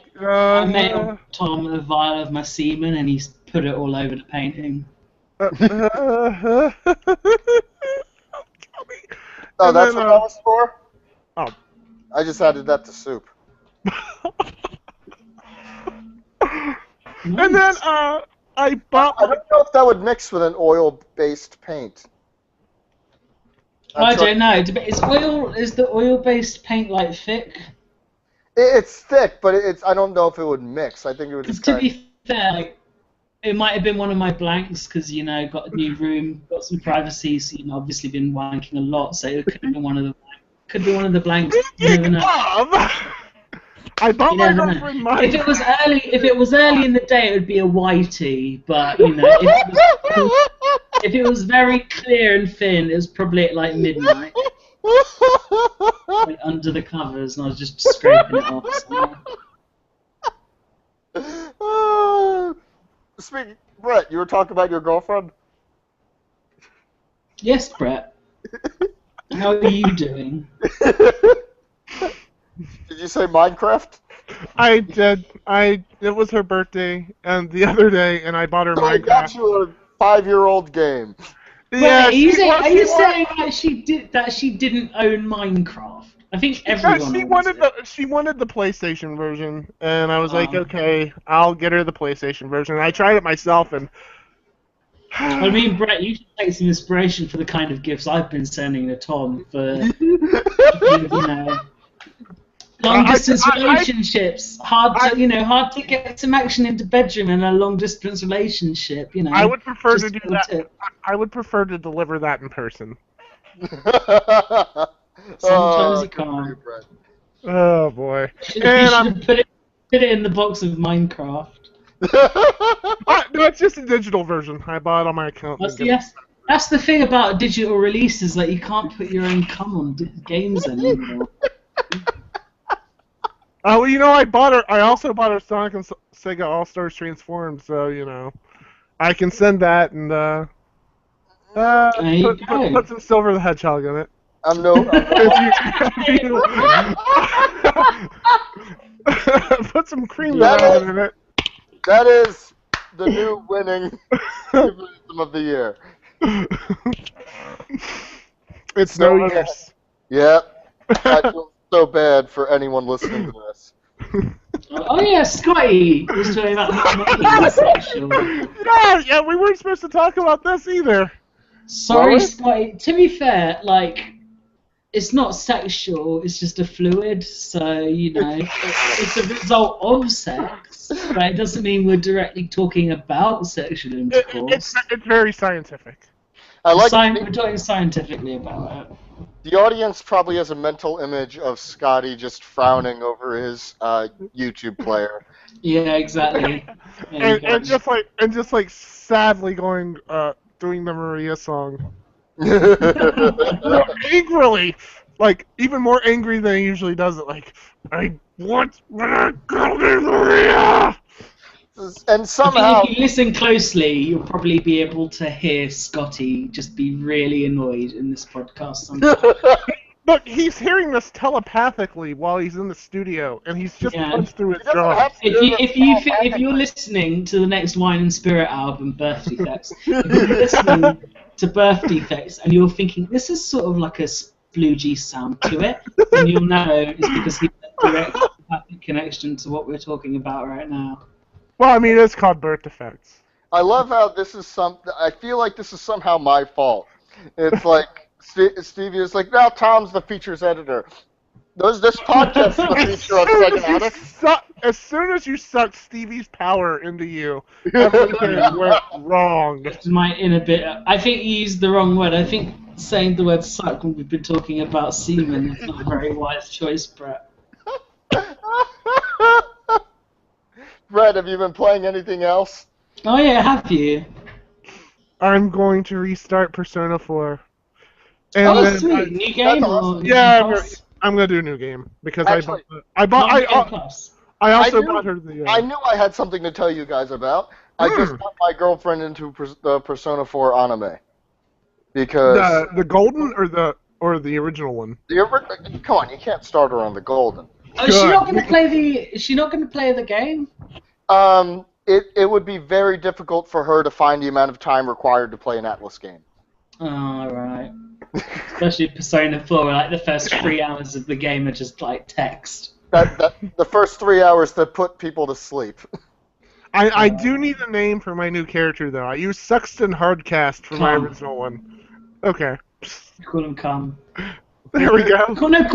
Speaker 2: made Tom a vial of my semen and he's put it all over the painting.
Speaker 3: Oh, that's what that was for?
Speaker 1: Oh.
Speaker 3: I just added that to soup.
Speaker 1: Nice. And then I bought.
Speaker 3: I don't know if that would mix with an oil-based paint.
Speaker 2: I don't know. Is the oil-based paint like thick?
Speaker 3: It's thick, but I don't know if it would mix. I think it would just
Speaker 2: To be fair, like, it might have been one of my blanks because, you know, got a new room, got some privacy, so, you know, obviously been wanking a lot, so it could have been one of the blanks. You never know.
Speaker 1: I bought my girlfriend mine.
Speaker 2: If it was early in the day, it would be a whitey, but, you know, if it was very clear and thin, it was probably at like midnight. Like under the covers, and I was just scraping it off.
Speaker 3: Speaking, Brett, you were talking about your girlfriend?
Speaker 2: Yes, Brett. How are you doing?
Speaker 3: Did you say Minecraft?
Speaker 1: I did. It was her birthday, and the other day, and I bought her Minecraft.
Speaker 3: I got you 5-year-old game.
Speaker 1: Yeah,
Speaker 2: Wait, are you saying that she didn't own Minecraft? I think everyone
Speaker 1: she wanted the PlayStation version, and I was like,
Speaker 2: Oh.
Speaker 1: okay, I'll get her the PlayStation version. I tried it myself, and
Speaker 2: I mean, Brett, you should take some inspiration for the kind of gifts I've been sending to Tom for, long distance relationships. Hard to get some action into bedroom in a long distance relationship.
Speaker 1: I would prefer
Speaker 2: Just
Speaker 1: to do
Speaker 2: a
Speaker 1: that.
Speaker 2: tip.
Speaker 1: I would prefer to deliver that in person.
Speaker 2: Sometimes you can't.
Speaker 1: Oh boy!
Speaker 2: You should have put it in the box of Minecraft.
Speaker 1: No, it's just a digital version. I bought it on my account.
Speaker 2: That's the thing about digital releases, that you can't put your own cum on games anymore.
Speaker 1: Oh, I also bought her Sonic and Sega All Stars Transformed, so I can send that and put some Silver the Hedgehog in it. Put some cream in it.
Speaker 3: That is the new winning euphemism of the year.
Speaker 1: It's no use.
Speaker 3: Yep. I feel so bad for anyone listening to this.
Speaker 2: Oh yeah, Scotty was talking about sexual.
Speaker 1: Yeah, we weren't supposed to talk about this either.
Speaker 2: Sorry, Scotty. To be fair, it's not sexual, it's just a fluid, so, it's a result of sex, but it doesn't mean we're directly talking about sexual intercourse.
Speaker 1: It's very scientific.
Speaker 2: We're talking scientifically about it.
Speaker 3: The audience probably has a mental image of Scotty just frowning over his YouTube player.
Speaker 2: Yeah, exactly.
Speaker 1: And just sadly doing the Maria song. Angrily, even more angry than he usually does it. I want my girl named Maria.
Speaker 3: And somehow,
Speaker 2: if you listen closely, you'll probably be able to hear Scotty just be really annoyed in this podcast sometimes.
Speaker 1: Look, he's hearing this telepathically while he's in the studio, and he's just punched through his jaw.
Speaker 2: If you're listening to the next Wine and Spirit album, Birth Defects, if you're listening to Birth Defects and you're thinking, this is sort of like a sploogey sound to it, then you'll know it's because he's a direct telepathic connection to what we're talking about right now.
Speaker 1: Well, I mean, it's called Birth Defects.
Speaker 3: I love how this is I feel like this is somehow my fault. It's like Stevie is like, now Tom's the features editor. This podcast is the feature of Sega Addicts.
Speaker 1: As soon as you suck Stevie's power into you, everything went wrong.
Speaker 2: I think you used the wrong word. I think saying the word suck when we've been talking about semen is not a very wise choice, Brett.
Speaker 3: Brett, have you been playing anything else?
Speaker 2: Oh yeah, have you?
Speaker 1: I'm going to restart Persona 4. And
Speaker 2: sweet. New game?
Speaker 1: I'm going to do a new game because
Speaker 3: Actually,
Speaker 1: I also bought her the.
Speaker 3: I knew I had something to tell you guys about. I just got my girlfriend into the Persona 4 anime because
Speaker 1: the golden or the original one.
Speaker 3: Come on, you can't start her on the golden.
Speaker 2: Oh, is she not going to play the game?
Speaker 3: It would be very difficult for her to find the amount of time required to play an Atlas game.
Speaker 2: Oh, right. Especially Persona 4, where the first 3 hours of the game are just text.
Speaker 3: The first 3 hours that put people to sleep.
Speaker 1: I do need a name for my new character though. I use Sexton Hardcast for my original one. Okay.
Speaker 2: Call him Cum.
Speaker 1: There we go.
Speaker 2: Call him.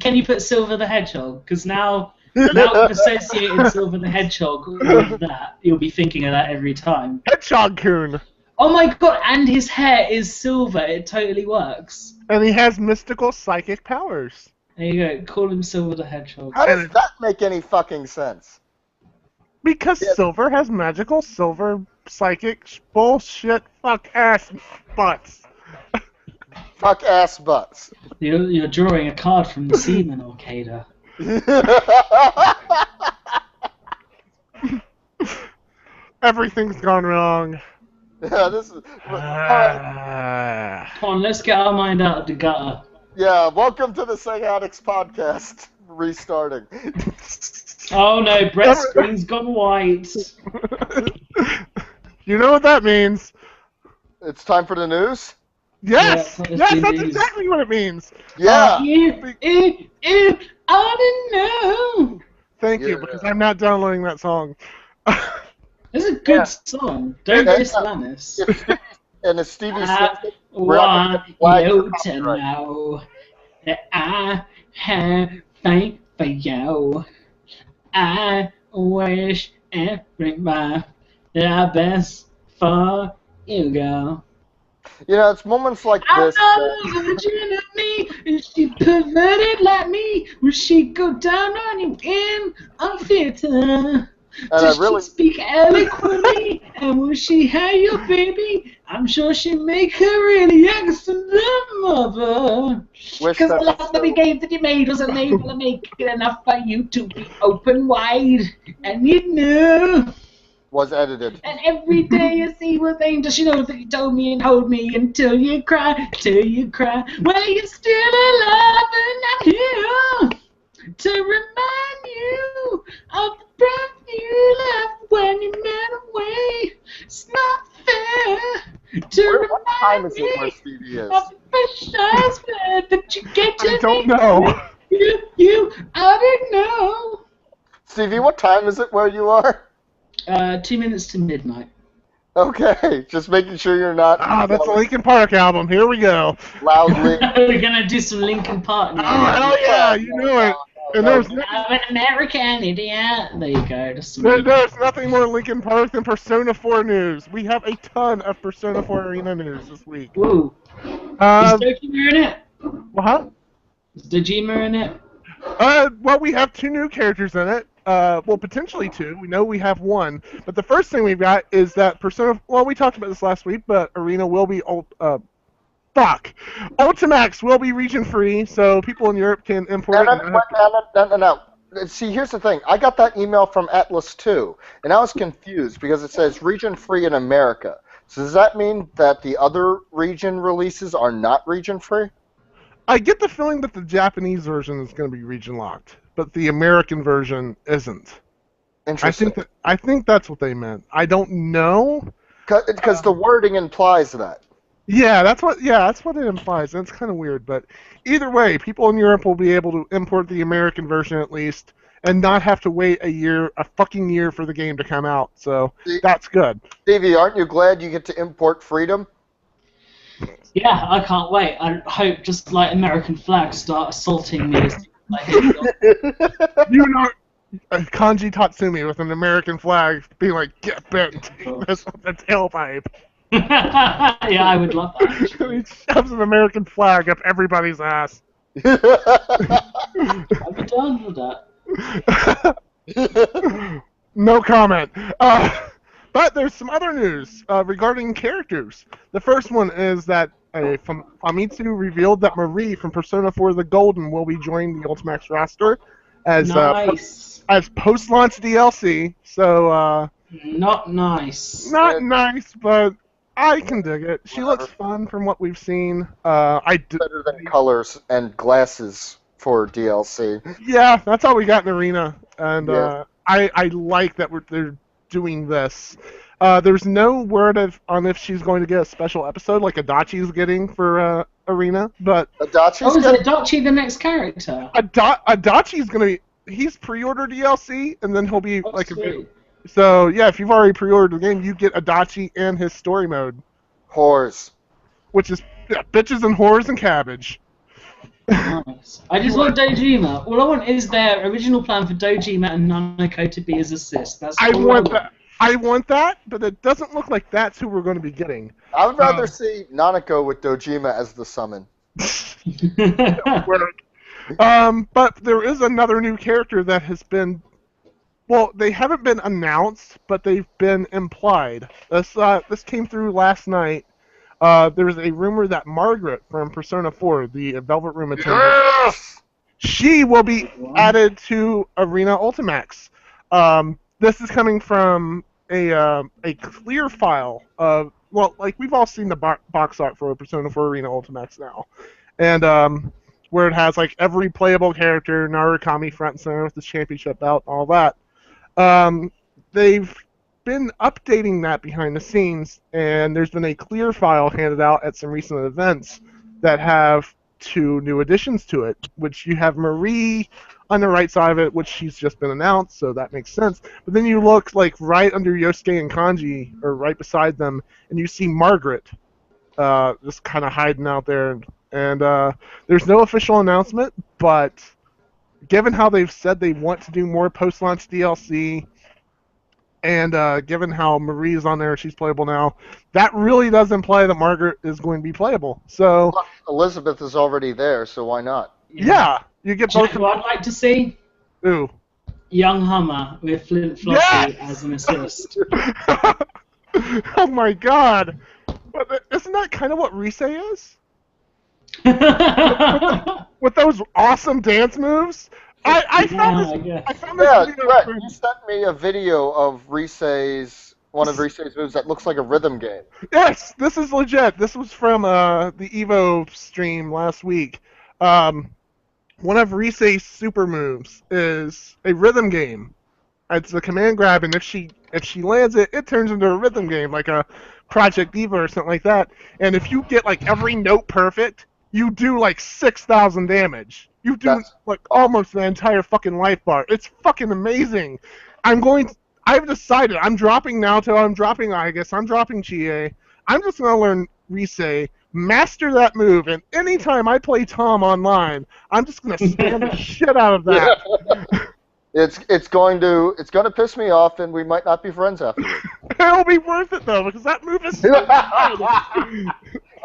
Speaker 2: Can you put Silver the Hedgehog? Because now we've associated Silver the Hedgehog with that. You'll be thinking of that every time.
Speaker 1: Hedgehog-kun.
Speaker 2: Oh my god! And his hair is silver. It totally works.
Speaker 1: And he has mystical psychic powers.
Speaker 2: There you go. Call him Silver the Hedgehog.
Speaker 3: How does that make any fucking sense?
Speaker 1: Because Silver has magical silver psychic bullshit fuck ass butts.
Speaker 3: Fuck ass butts.
Speaker 2: You're drawing a card from the Seaman Arcada.
Speaker 1: Everything's gone wrong.
Speaker 3: Yeah, this is.
Speaker 2: Come on, let's get our mind out of the gutter.
Speaker 3: Yeah, welcome to the Sega Addicts podcast. Restarting.
Speaker 2: Oh no, Brett's screen's gone white.
Speaker 1: You know what that means.
Speaker 3: It's time for the news?
Speaker 1: Yes!
Speaker 2: Yeah,
Speaker 1: Yes, that's
Speaker 2: news.
Speaker 1: exactly what it means.
Speaker 3: Yeah.
Speaker 2: I don't know.
Speaker 1: Thank you, because I'm not downloading that song.
Speaker 2: It's a good song. Don't diss Lannis.
Speaker 3: And as Stevie says,
Speaker 2: I
Speaker 3: we're not
Speaker 2: want
Speaker 3: gonna
Speaker 2: you to know that I have faith for you. I wish everybody the best for you, girl.
Speaker 3: You know, it's moments like this.
Speaker 2: I'm not a virgin of me. Is she perverted like me? Will she go down on you in a theater? Does she speak eloquently? And will she have your baby? I'm sure she'll make her really excellent mother. Because the love that we gave that you made wasn't able to make it enough for you to be open wide. And you know.
Speaker 3: Was edited.
Speaker 2: And every day you see one thing, does she know that you told me and hold me until you cry, till you cry. Well, you're still alive and I'm here to remind you of the breath you left when you went away. It's not fair to remind me of the precious word that you gave to me.
Speaker 1: I don't know.
Speaker 2: I don't know.
Speaker 3: Stevie, what time is it where you are?
Speaker 2: 2 minutes to midnight.
Speaker 3: Okay, just making sure you're not.
Speaker 1: That's a Linkin Park album. Here we go.
Speaker 3: Loudly.
Speaker 2: We're gonna do some Linkin Park now.
Speaker 1: Oh, hell yeah, you know it. And there's
Speaker 2: I'm an American idiot. There you go.
Speaker 1: There's nothing more Linkin Park than Persona 4 news. We have a ton of Persona 4 Arena news this week.
Speaker 2: Woo. Is Dojima in it?
Speaker 1: What?
Speaker 2: Is Dojima in it?
Speaker 1: Well, we have 2 new characters in it. Well, potentially 2. We know we have 1. But the first thing we've got is that Persona... Well, we talked about this last week, but Arena will be... Ultimax will be region-free, so people in Europe can import it.
Speaker 3: No. See, here's the thing. I got that email from Atlas, too, and I was confused because it says region-free in America. So does that mean that the other region releases are not region-free?
Speaker 1: I get the feeling that the Japanese version is going to be region-locked, but the American version isn't.
Speaker 3: Interesting.
Speaker 1: I think that's what they meant. I don't know.
Speaker 3: Because the wording implies that.
Speaker 1: Yeah, that's what it implies. That's kind of weird, but either way, people in Europe will be able to import the American version at least, and not have to wait a fucking year for the game to come out. So that's good.
Speaker 3: Stevie, aren't you glad you get to import freedom?
Speaker 2: Yeah, I can't wait. I hope just like American flags start assaulting me.
Speaker 1: You know, Kanji Tatsumi with an American flag being like, "Get bent, this with the tailpipe."
Speaker 2: Yeah, I would love that.
Speaker 1: He shoves an American flag up everybody's ass.
Speaker 2: I'd be done with that.
Speaker 1: No comment. But there's some other news regarding characters. The first one is that Famitsu revealed that Marie from Persona 4 The Golden will be joining the Ultimax roster as post-launch DLC. So
Speaker 2: not nice.
Speaker 1: Not nice, but I can dig it. She looks fun from what we've seen.
Speaker 3: Better than colors and glasses for DLC.
Speaker 1: Yeah, that's all we got in Arena, and I like that they're doing this. There's no word on if she's going to get a special episode like Adachi's getting for Arena, but
Speaker 2: is Adachi the next character?
Speaker 1: Adachi's gonna be. He's pre-ordered DLC, and then he'll be So yeah, if you've already pre-ordered the game, you get Adachi and his story mode.
Speaker 3: Whores.
Speaker 1: Which is bitches and whores and cabbage.
Speaker 2: Nice. I just want Dojima. All I want is their original plan for Dojima and Nanako to be his assist.
Speaker 1: I want that, but it doesn't look like that's who we're going to be getting.
Speaker 3: I would rather see Nanako with Dojima as the summon.
Speaker 1: But there is another new character that has been... Well, they haven't been announced, but they've been implied. This came through last night. There's a rumor that Margaret from Persona 4, the Velvet Room attendant, she will be added to Arena Ultimax. This is coming from a clear file of, well, like we've all seen the box art for Persona 4 Arena Ultimax now, and where it has like every playable character, Narukami front and center with the championship belt, all that. They've been updating that behind the scenes, and there's been a clear file handed out at some recent events that have 2 new additions to it, which you have Marie on the right side of it, which she's just been announced, so that makes sense. But then you look like right under Yosuke and Kanji, or right beside them, and you see Margaret just kind of hiding out there. And there's no official announcement, but given how they've said they want to do more post-launch DLC, and given how Marie's on there, she's playable now, that really does imply that Margaret is going to be playable. So
Speaker 3: Elizabeth is already there, so why not?
Speaker 1: Yeah, you get
Speaker 2: Do you
Speaker 1: both.
Speaker 2: know who I'd like to see?
Speaker 1: Ooh.
Speaker 2: Young Hummer with Flint Flossie as an assist.
Speaker 1: Oh my god! But isn't that kind of what Rise is? With those awesome dance moves? I found this
Speaker 3: Yeah,
Speaker 1: video.
Speaker 3: Brett, you sent me a video of one of Rise's moves that looks like a rhythm game.
Speaker 1: Yes, this is legit. This was from the Evo stream last week. One of Rise's super moves is a rhythm game. It's a command grab, and if she lands it, it turns into a rhythm game, like a Project Diva or something like that. And if you get like every note perfect, you do like 6,000 damage. You do like almost the entire fucking life bar. It's fucking amazing. I've decided I'm dropping Naoto. I'm dropping Igus. I'm dropping Chie. I'm just gonna learn Rise, master that move, and anytime I play Tom online, I'm just gonna spam the shit out of that.
Speaker 3: It's going to piss me off, and we might not be friends afterwards.
Speaker 1: It'll be worth it though, because that move is so good.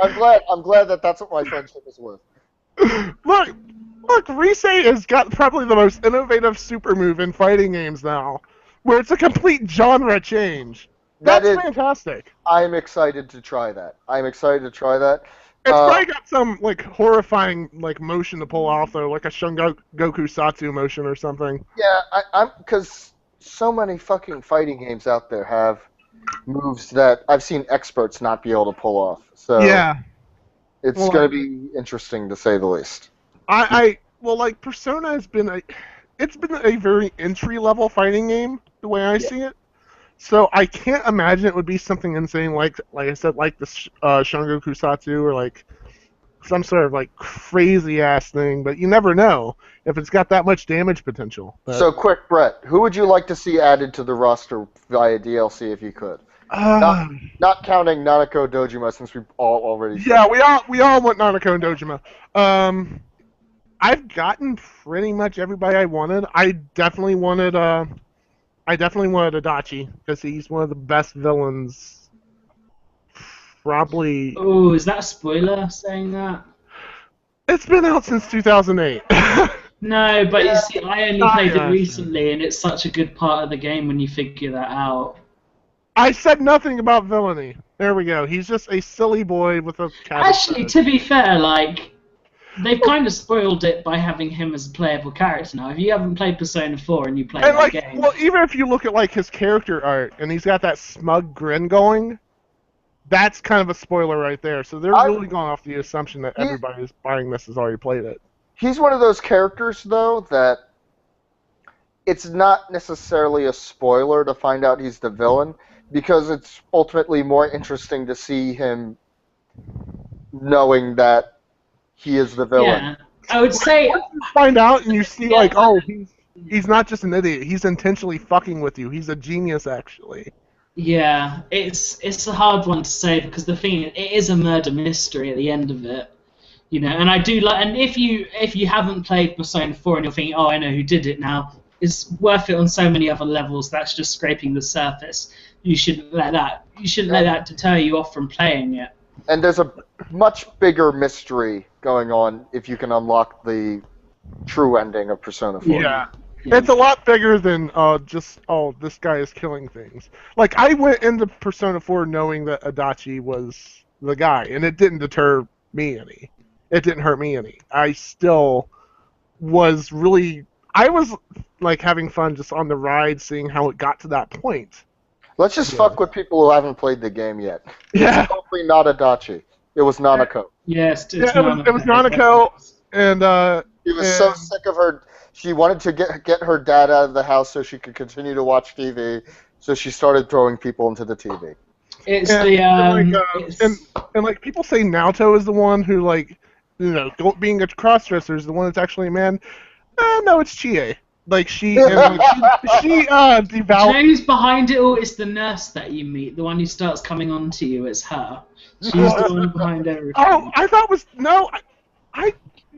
Speaker 3: I'm glad that that's what my friendship is worth.
Speaker 1: Look, Rise has got probably the most innovative super move in fighting games now, where it's a complete genre change. That's fantastic.
Speaker 3: I'm excited to try that.
Speaker 1: It's probably got some like horrifying like motion to pull off though, like a Goku Satsu motion or something.
Speaker 3: Yeah, because so many fucking fighting games out there have moves that I've seen experts not be able to pull off. So
Speaker 1: yeah,
Speaker 3: it's going to be interesting to say the least.
Speaker 1: Like Persona has been a very entry level fighting game the way I see it. So I can't imagine it would be something insane like I said, like the Shungoku Satsu or like some sort of like crazy ass thing. But you never know if it's got that much damage potential. But,
Speaker 3: so quick, Brett, who would you like to see added to the roster via DLC if you could? Not counting Nanako Dojima, since we've all already.
Speaker 1: Yeah, we all want Nanako and Dojima. I've gotten pretty much everybody I wanted. I definitely wanted Adachi, because he's one of the best villains. Probably.
Speaker 2: Oh, is that a spoiler saying that?
Speaker 1: It's been out since 2008.
Speaker 2: No, but you see, I only played it recently, and it's such a good part of the game when you figure that out.
Speaker 1: I said nothing about villainy. There we go. He's just a silly boy with a cat.
Speaker 2: Actually, to be fair, like, they've kind of spoiled it by having him as a playable character now. If you haven't played Persona 4 and you play that game...
Speaker 1: Well, even if you look at like his character art, and he's got that smug grin going, that's kind of a spoiler right there. So they're really going off the assumption that everybody who's buying this has already played it.
Speaker 3: He's one of those characters, though, that it's not necessarily a spoiler to find out he's the villain, because it's ultimately more interesting to see him knowing that he is the villain.
Speaker 2: Yeah, I would say...
Speaker 1: Once you find out and you see, like, oh, he's not just an idiot. He's intentionally fucking with you. He's a genius, actually.
Speaker 2: Yeah, it's a hard one to say, because the thing is, it is a murder mystery at the end of it. You know, and I do like, and if you haven't played Persona 4 and you're thinking, oh, I know who did it now, it's worth it on so many other levels. That's just scraping the surface. You shouldn't let that deter you off from playing it.
Speaker 3: And there's a much bigger mystery going on if you can unlock the true ending of Persona 4.
Speaker 1: Yeah. It's a lot bigger than this guy is killing things. Like, I went into Persona 4 knowing that Adachi was the guy, and it didn't deter me any. It didn't hurt me any. I still was really... I was, like, having fun just on the ride, seeing how it got to that point.
Speaker 3: Let's just fuck with people who haven't played the game yet.
Speaker 1: Yeah.
Speaker 3: It's totally not Adachi. It was Nanako.
Speaker 2: Yes,
Speaker 1: it was Nanako, and
Speaker 3: he was so sick of her. She wanted to get her dad out of the house so she could continue to watch TV. so she started throwing people into the TV.
Speaker 2: It's
Speaker 1: and like people say Naoto is the one who like being a crossdresser is the one that's actually a man. No, it's Chie. Like she devout.
Speaker 2: Who's behind it all? It's the nurse that you meet, the one who starts coming on to you. It's her. She's the one behind everything.
Speaker 1: Oh, I thought was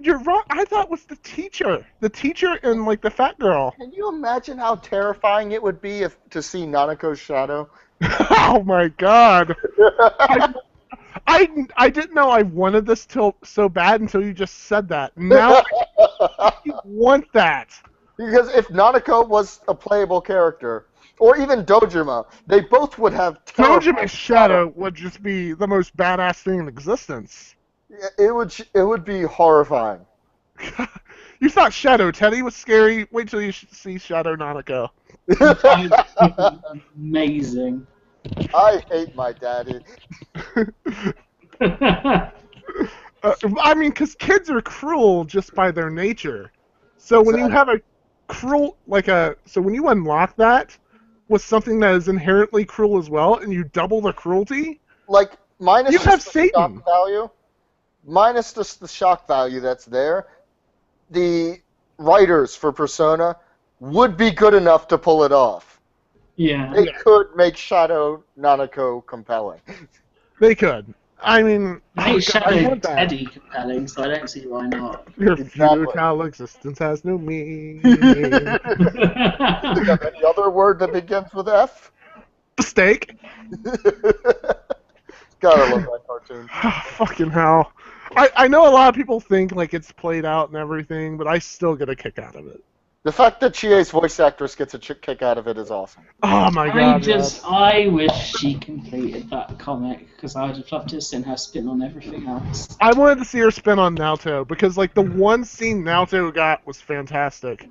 Speaker 1: you're wrong. I thought it was the teacher. The teacher and like the fat girl.
Speaker 3: Can you imagine how terrifying it would be to see Nanako's shadow?
Speaker 1: Oh my god. I didn't know I wanted this so bad until you just said that. Now I want that.
Speaker 3: Because if Nanako was a playable character, or even Dojima, they both would have
Speaker 1: Dojima's shadow would just be the most badass thing in existence.
Speaker 3: It would be horrifying.
Speaker 1: You thought Shadow Teddy was scary? Wait till you see Shadow Nanako.
Speaker 2: Amazing.
Speaker 3: I hate my daddy.
Speaker 1: I mean, because kids are cruel just by their nature. So when you have a cruel, so when you unlock that with something that is inherently cruel as well, and you double the cruelty,
Speaker 3: like minus
Speaker 1: you have
Speaker 3: the
Speaker 1: Satan.
Speaker 3: shock value, minus the shock value that's there, the writers for Persona would be good enough to pull it off.
Speaker 2: Yeah.
Speaker 3: They could make Shadow Nanako compelling.
Speaker 1: They could. I mean,
Speaker 2: make Shadow Teddy compelling, so I don't see why not.
Speaker 1: Your futile existence has no meaning.
Speaker 3: Do you have any other word that begins with F?
Speaker 1: Steak.
Speaker 3: God, I love that cartoon.
Speaker 1: Fucking hell. I know a lot of people think like it's played out and everything, but I still get a kick out of it.
Speaker 3: The fact that Chie's voice actress gets a kick out of it is awesome.
Speaker 1: Oh my god.
Speaker 2: I wish she completed that comic, because I would have loved to have seen her spin on everything else.
Speaker 1: I wanted to see her spin on Naoto, because like the one scene Naoto got was fantastic.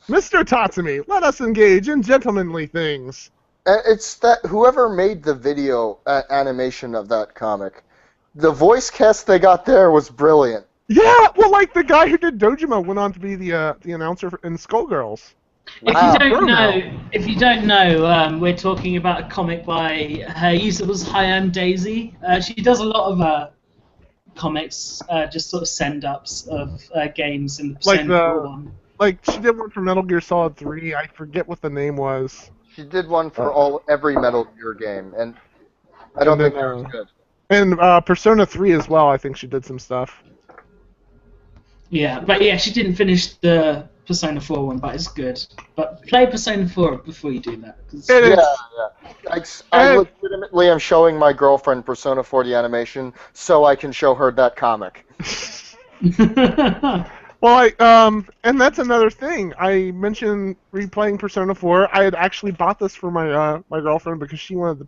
Speaker 1: Mr. Tatsumi, let us engage in gentlemanly things.
Speaker 3: It's that whoever made the video animation of that comic, the voice cast they got there was brilliant.
Speaker 1: Yeah, well, like the guy who did Dojima went on to be the announcer in Skullgirls.
Speaker 2: If you don't know, we're talking about a comic by her user was Hyam Daisy. She does a lot of comics, just sort of send-ups of games in the Persona one.
Speaker 1: Like she did one for Metal Gear Solid 3. I forget what the name was.
Speaker 3: She did one for every Metal Gear game, and I don't think that was good.
Speaker 1: And Persona 3 as well. I think she did some stuff.
Speaker 2: Yeah, but yeah, she didn't finish the Persona 4 one, but it's good. But play Persona 4 before you do that.
Speaker 3: I legitimately am showing my girlfriend Persona 4 the animation so I can show her that comic.
Speaker 1: Well, and that's another thing. I mentioned replaying Persona 4. I had actually bought this for my my girlfriend because she wanted the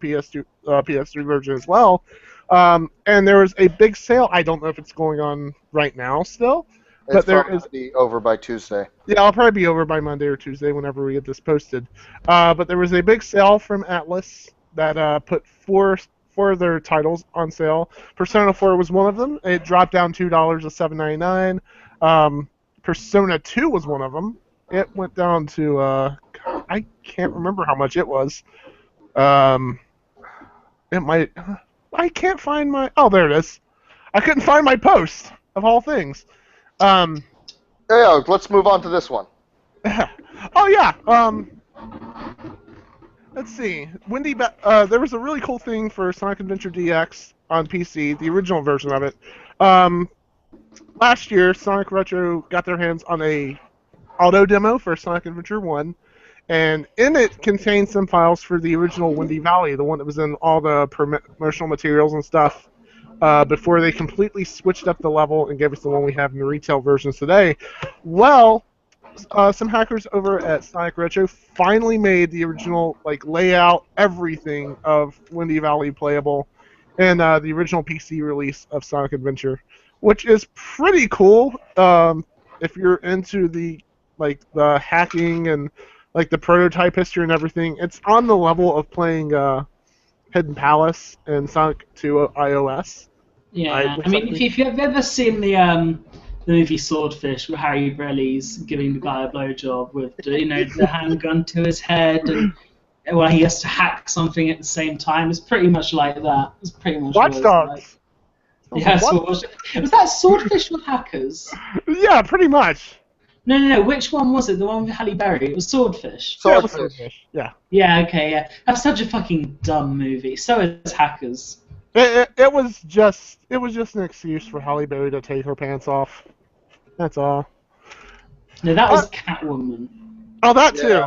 Speaker 1: PS3 version as well. And there was a big sale. I don't know if it's going on right now still.
Speaker 3: It's probably be over by Tuesday.
Speaker 1: Yeah, I'll probably be over by Monday or Tuesday whenever we get this posted. But there was a big sale from Atlas that put four of their titles on sale. Persona 4 was one of them. It dropped down $2 to $7.99. Persona 2 was one of them. It went down to I can't remember how much it was. It might. I can't find my. Oh, there it is. I couldn't find my post of all things.
Speaker 3: Yeah, let's move on to this one.
Speaker 1: Oh yeah. Let's see. There was a really cool thing for Sonic Adventure DX on PC, the original version of it. Last year, Sonic Retro got their hands on a auto demo for Sonic Adventure 1, and in it contained some files for the original Windy Valley, the one that was in all the promotional materials and stuff. Before they completely switched up the level and gave us the one we have in the retail versions today. Well, some hackers over at Sonic Retro finally made the original layout, everything of Windy Valley playable in the original PC release of Sonic Adventure, which is pretty cool if you're into the hacking and the prototype history and everything. It's on the level of playing Hidden Palace and Sonic 2 iOS.
Speaker 2: Yeah, I mean, if you've ever seen the movie Swordfish, where Harry Brelly's giving the guy a blowjob with the handgun to his head, and Well, he has to hack something at the same time. It's pretty much like that. It's pretty much
Speaker 1: Watch
Speaker 2: what
Speaker 1: Dogs.
Speaker 2: it's like. Yeah, was that Swordfish with hackers?
Speaker 1: Yeah, pretty much.
Speaker 2: No. Which one was it? The one with Halle Berry? It was Swordfish.
Speaker 1: Yeah, it was Swordfish. Yeah.
Speaker 2: Yeah. Okay. Yeah. That's such a fucking dumb movie. So is Hackers.
Speaker 1: It was just an excuse for Halle Berry to take her pants off. That's all.
Speaker 2: No, that was Catwoman.
Speaker 1: Oh, that too.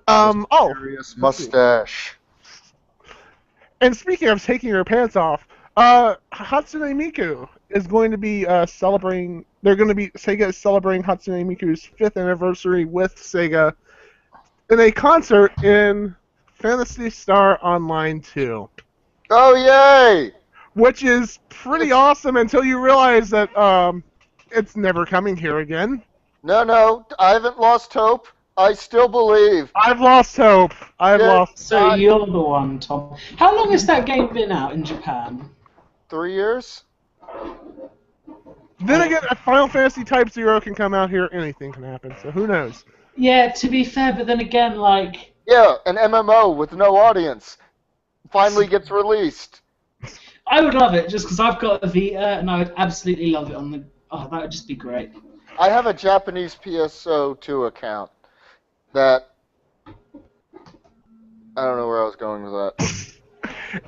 Speaker 3: Mysterious mustache.
Speaker 1: And speaking of taking her pants off, Hatsune Miku is going to be celebrating. Sega is celebrating Hatsune Miku's 5th anniversary with Sega in a concert in Phantasy Star Online 2.
Speaker 3: Oh, yay!
Speaker 1: Which is pretty awesome until you realize that it's never coming here again.
Speaker 3: No, I haven't lost hope. I still believe.
Speaker 1: I've lost hope.
Speaker 2: So you're the one, Tom. How long has that game been out in Japan?
Speaker 3: 3 years?
Speaker 1: Then again, a Final Fantasy Type 0 can come out here, anything can happen, so who knows?
Speaker 2: Yeah, to be fair, but then again, like...
Speaker 3: Yeah, an MMO with no audience finally gets released.
Speaker 2: I would love it, just because I've got a Vita, and I would absolutely love it on the... Oh, that would just be great.
Speaker 3: I have a Japanese PSO2 account that... I don't know where I was going with that.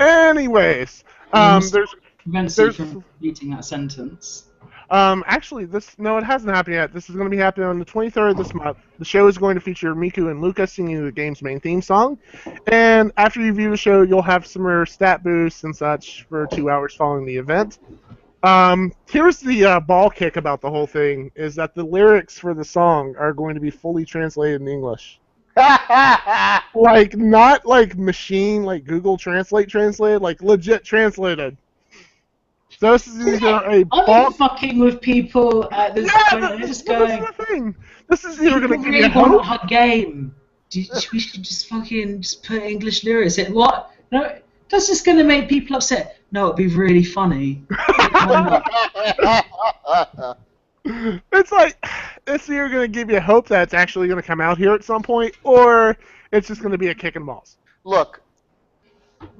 Speaker 1: Anyways,
Speaker 2: Prevents you from completing that sentence.
Speaker 1: Actually, it hasn't happened yet. This is going to be happening on the 23rd of this month. The show is going to feature Miku and Luca singing the game's main theme song. And after you view the show, you'll have some rare stat boosts and such for 2 hours following the event. Here's the ball kick about the whole thing, is that the lyrics for the song are going to be fully translated in English. Like, not like machine, like Google translated, like legit translated. So this is either a ball...
Speaker 2: fucking with people at this point. They're just going...
Speaker 1: This is the thing. This is either going to give you
Speaker 2: hope. A game. We should just fucking put English lyrics in. What? No, that's just going to make people upset. No, it'd be really funny.
Speaker 1: It's like, it's either going to give you hope that it's actually going to come out here at some point, or it's just going to be a kick in the balls.
Speaker 3: Look,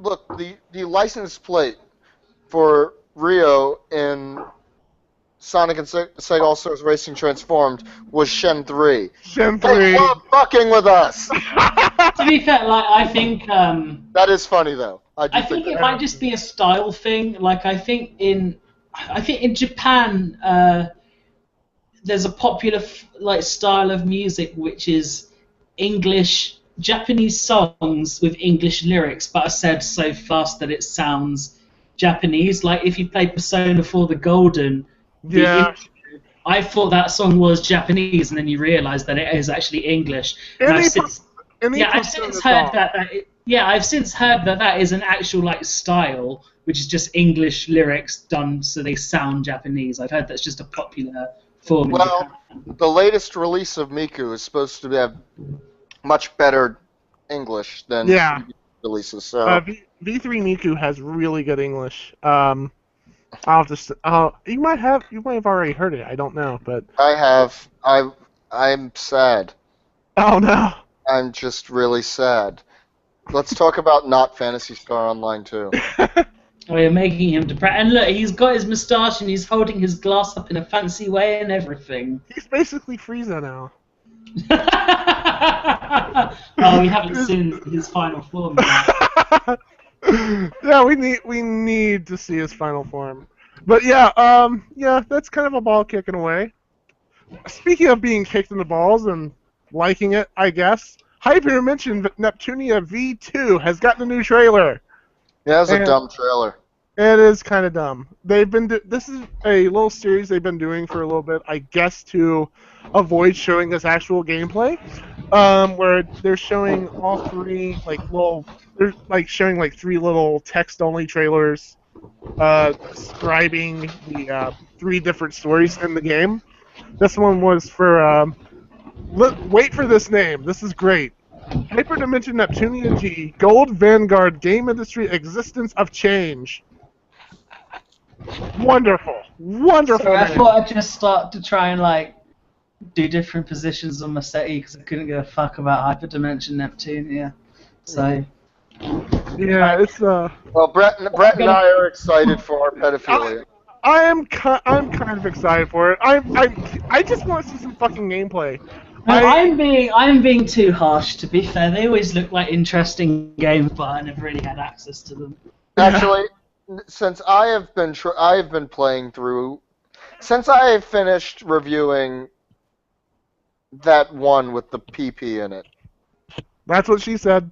Speaker 3: the license plate for Rio in Sonic and Sega All-Stars Racing Transformed was Shen 3.
Speaker 1: Shen 3.
Speaker 3: They love fucking with us!
Speaker 2: To be fair, like, I think...
Speaker 3: that is funny, though. I
Speaker 2: think it might just be a style thing. Like, I think in Japan, there's a popular style of music which is Japanese songs with English lyrics, but are said so fast that it sounds Japanese. Like if you play Persona 4 The Golden, I thought that song was Japanese, and then you realise that it is actually English. And I've since heard that is an actual style, which is just English lyrics done so they sound Japanese. I've heard that's just a popular form.
Speaker 3: Well, the latest release of Miku is supposed to have much better English than previous releases. So
Speaker 1: V3 Miku has really good English. You might have already heard it. I don't know, but
Speaker 3: I have. I'm sad.
Speaker 1: Oh no.
Speaker 3: I'm just really sad. Let's talk about not Phantasy Star Online 2.
Speaker 2: Oh, you're making him depressed. And look, he's got his moustache and he's holding his glass up in a fancy way and everything.
Speaker 1: He's basically Frieza now.
Speaker 2: Oh, we haven't seen his final form yet.
Speaker 1: Yeah, we need to see his final form. But yeah, that's kind of a ball kick in a way. Speaking of being kicked in the balls and liking it, I guess, Hyper mentioned that Neptunia V2 has gotten a new trailer.
Speaker 3: Yeah, it's a dumb trailer.
Speaker 1: It is kind of dumb. This is a little series they've been doing for a little bit, I guess, to avoid showing us actual gameplay, where they're showing all three showing three little text-only trailers, describing the 3 different stories in the game. This one was for wait for this name. This is great. Hyperdimension Neptunia G Gold Vanguard Game Industry Existence of Change. Wonderful.
Speaker 2: So I thought I'd just start to try and do different positions on my settee because I couldn't give a fuck about Hyperdimension Neptunia. So.
Speaker 1: Yeah, it's
Speaker 3: Well, Brett and I are excited for our pedophilia.
Speaker 1: I'm kind of excited for it. I just want to see some fucking gameplay.
Speaker 2: No, I'm being too harsh. To be fair, they always look like interesting games, but I never really had access to them.
Speaker 3: Actually, since I have been playing through, since I have finished reviewing that one with the PP in it.
Speaker 1: That's what she said.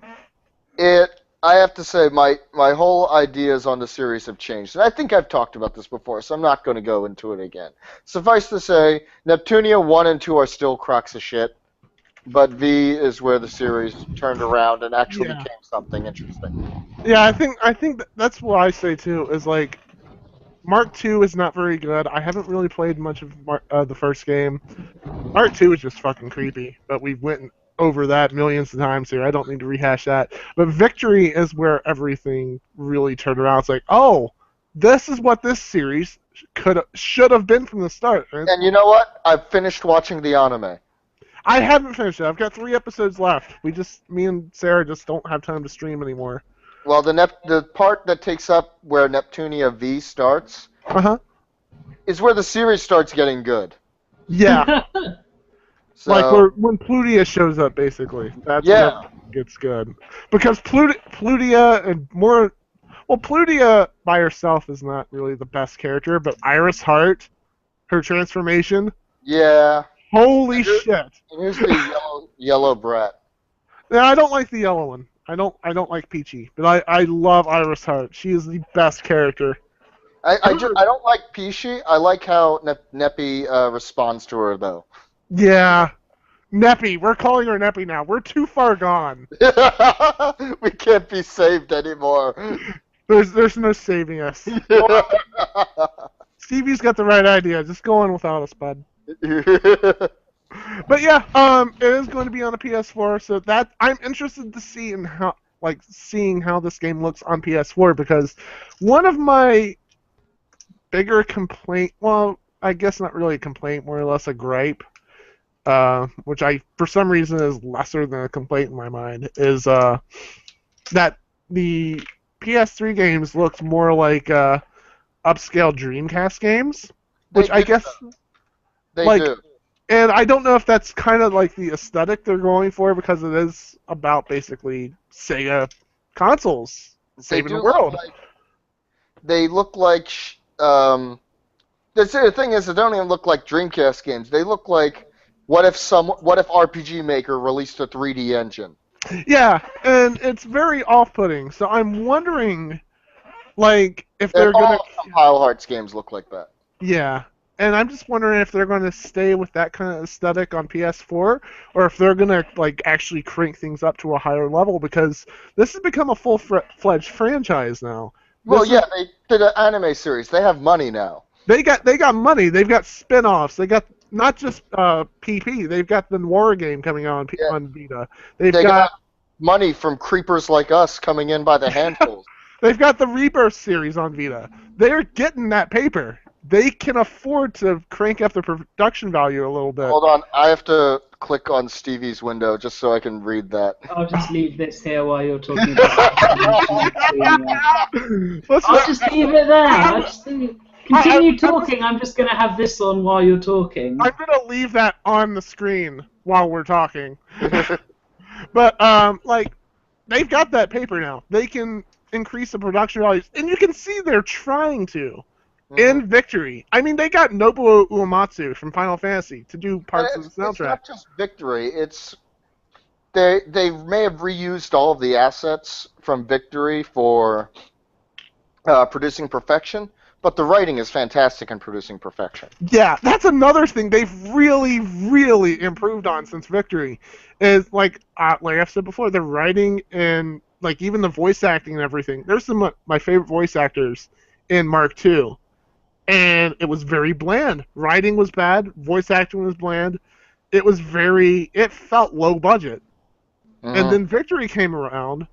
Speaker 3: I have to say, my whole ideas on the series have changed. And I think I've talked about this before, so I'm not going to go into it again. Suffice to say, Neptunia 1 and 2 are still cracks of shit, but V is where the series turned around and actually became something interesting.
Speaker 1: Yeah, I think that's what I say too, is like, Mark 2 is not very good. I haven't really played much of the first game. Mark 2 is just fucking creepy, but we went over that millions of times here. I don't need to rehash that. But Victory is where everything really turned around. It's like, oh, this is what this series should have been from the start. Right?
Speaker 3: And you know what? I've finished watching the anime.
Speaker 1: I haven't finished it. I've got 3 episodes left. Me and Sarah just don't have time to stream anymore.
Speaker 3: Well, the part that takes up where Neptunia V starts is where the series starts getting good.
Speaker 1: Yeah.
Speaker 3: So,
Speaker 1: like when Plutia shows up, basically. That's when it gets good. Because Plutia and more... Well, Plutia by herself is not really the best character, but Iris Heart, her transformation...
Speaker 3: Yeah.
Speaker 1: Holy shit!
Speaker 3: And here's the yellow Brett.
Speaker 1: Yeah, I don't like the yellow one. I don't like Peachy, but I love Iris Heart. She is the best character.
Speaker 3: I don't like Peachy. I like how Neppy responds to her though.
Speaker 1: Yeah, Neppy. We're calling her Neppy now. We're too far gone.
Speaker 3: We can't be saved anymore.
Speaker 1: There's no saving us. Stevie's got the right idea. Just go on without us, bud. But yeah, it is going to be on the PS4, so that I'm interested to see seeing how this game looks on PS4, because one of my bigger well, I guess not really a complaint, more or less a gripe, which for some reason is lesser than a complaint in my mind, is that the PS3 games look more like upscale Dreamcast games, which I guess
Speaker 3: they do.
Speaker 1: And I don't know if that's kind of like the aesthetic they're going for, because it is about basically Sega consoles saving the world.
Speaker 3: They look like the thing is, they don't even look like Dreamcast games. They look like what if RPG Maker released a 3D engine.
Speaker 1: Yeah, and it's very off-putting. So I'm wondering, like, if they're going to...
Speaker 3: Compile Hearts games look like that.
Speaker 1: Yeah. And I'm just wondering if they're going to stay with that kind of aesthetic on PS4, or if they're going to like actually crank things up to a higher level, because this has become a full-fledged franchise now.
Speaker 3: Well, they did an anime series. They have money now.
Speaker 1: They got money. They've got spin-offs. They got not just PP. They've got the War game coming out on Vita. They got
Speaker 3: money from creepers like us coming in by the handfuls.
Speaker 1: They've got the Rebirth series on Vita. They're getting that paper. They can afford to crank up the production value a little bit.
Speaker 3: Hold on, I have to click on Stevie's window just so I can read that.
Speaker 2: I'll just leave this here while you're talking about I'll just leave it there. Continue talking, I'm just going to have this on while you're talking.
Speaker 1: I'm going to leave that on the screen while we're talking. But, they've got that paper now. They can increase the production values, and you can see they're trying to. In Victory. I mean, they got Nobuo Uematsu from Final Fantasy to do parts of the soundtrack. It's
Speaker 3: not just Victory. They may have reused all of the assets from Victory for producing Perfection, but the writing is fantastic in producing Perfection.
Speaker 1: Yeah, that's another thing they've really, really improved on since Victory. Is like I've said before, the writing and like even the voice acting and everything. There's some of my favorite voice actors in Mark II. And it was very bland. Writing was bad. Voice acting was bland. It felt low budget. And then Victory came around,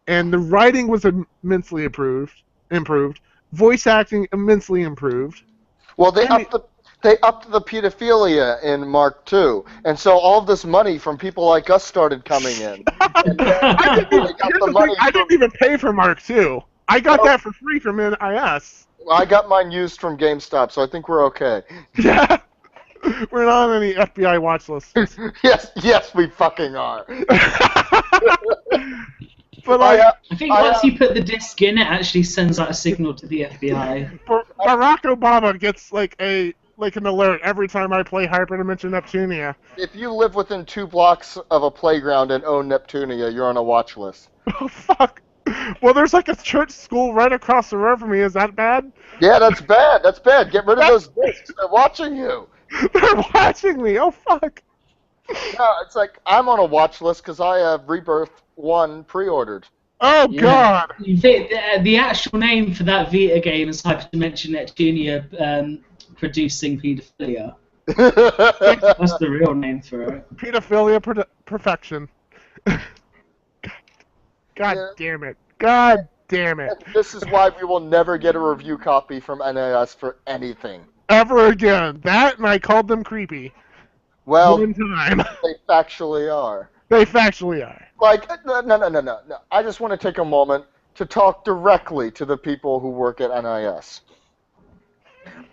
Speaker 1: and the writing was immensely improved. Voice acting immensely improved.
Speaker 3: Well, they they upped the pedophilia in Mark II, and so all of this money from people like us started coming in. And
Speaker 1: I didn't even pay for Mark II. I got that for free from NIS.
Speaker 3: I got mine used from GameStop, so I think we're okay.
Speaker 1: Yeah. We're not on any FBI watch lists.
Speaker 3: yes, we fucking are.
Speaker 1: But like,
Speaker 2: I think once you put the disc in, it actually sends out a signal to the FBI.
Speaker 1: Barack Obama gets like an alert every time I play Hyperdimension Neptunia.
Speaker 3: If you live within 2 blocks of a playground and own Neptunia, you're on a watch list.
Speaker 1: Oh fuck! Well, there's like a church school right across the road from me. Is that bad?
Speaker 3: Yeah, that's bad. That's bad. Get rid of those discs. They're watching you.
Speaker 1: They're watching me. Oh fuck!
Speaker 3: No, it's like I'm on a watch list because I have Rebirth 1 pre-ordered.
Speaker 1: Oh god!
Speaker 2: The actual name for that Vita game is Hyperdimension Neptunia producing pedophilia. That's the real name for it.
Speaker 1: Pedophilia perfection. God damn it. God damn it.
Speaker 3: And this is why we will never get a review copy from NIS for anything.
Speaker 1: Ever again. That and I called them creepy.
Speaker 3: Well,
Speaker 1: one time.
Speaker 3: They factually are.
Speaker 1: They factually are.
Speaker 3: Like, no. I just want to take a moment to talk directly to the people who work at NIS.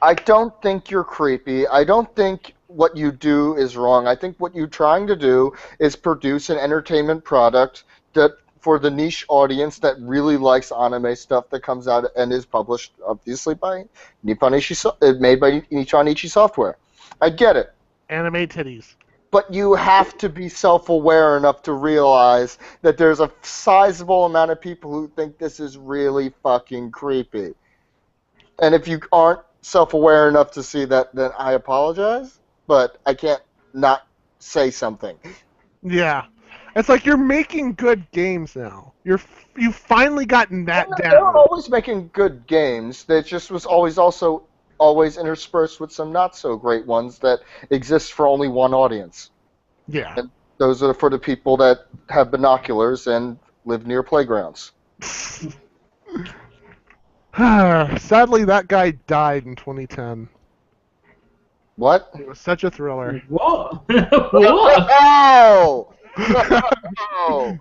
Speaker 3: I don't think you're creepy. I don't think what you do is wrong. I think what you're trying to do is produce an entertainment product that for the niche audience that really likes anime stuff that comes out and is published, obviously, by made by Nippon Ichi Software. I get it.
Speaker 1: Anime titties.
Speaker 3: But you have to be self-aware enough to realize that there's a sizable amount of people who think this is really fucking creepy. And if you aren't self-aware enough to see that, then I apologize, but I can't not say something.
Speaker 1: Yeah. It's like you're making good games now. You've finally gotten that down.
Speaker 3: They were always making good games. That just was always interspersed with some not-so-great ones that exist for only one audience.
Speaker 1: Yeah.
Speaker 3: And those are for the people that have binoculars and live near playgrounds.
Speaker 1: Sadly, that guy died in 2010.
Speaker 3: What?
Speaker 1: It was such a thriller.
Speaker 2: What? What?
Speaker 3: Oh! Oh!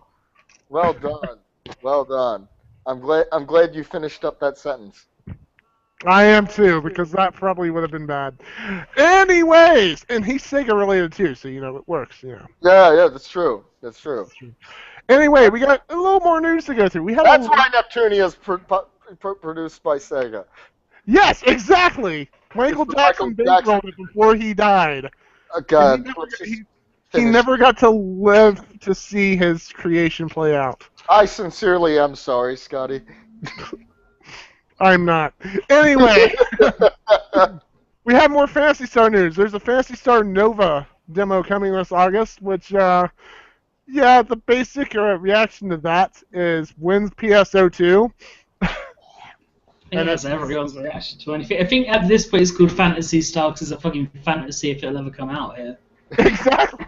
Speaker 3: Well done. Well done. I'm glad you finished up that sentence.
Speaker 1: I am too, because that probably would have been bad. Anyways, and he's Sega related too, so it works.
Speaker 3: Yeah, that's true. That's true.
Speaker 1: Anyway, we got a little more news to go through.
Speaker 3: That's why Neptunia is produced by Sega.
Speaker 1: Yes, exactly. Michael Jackson bankrolled it before he died.
Speaker 3: God,
Speaker 1: he never got to live to see his creation play out.
Speaker 3: I sincerely am sorry, Scotty.
Speaker 1: I'm not. Anyway, we have more Phantasy Star news. There's a Phantasy Star Nova demo coming this August, which, the basic reaction to that is when's PSO2?
Speaker 2: And that's everyone's reaction to anything. I think at this point it's called Phantasy Star because it's a fucking fantasy if it'll ever come out here.
Speaker 1: Exactly.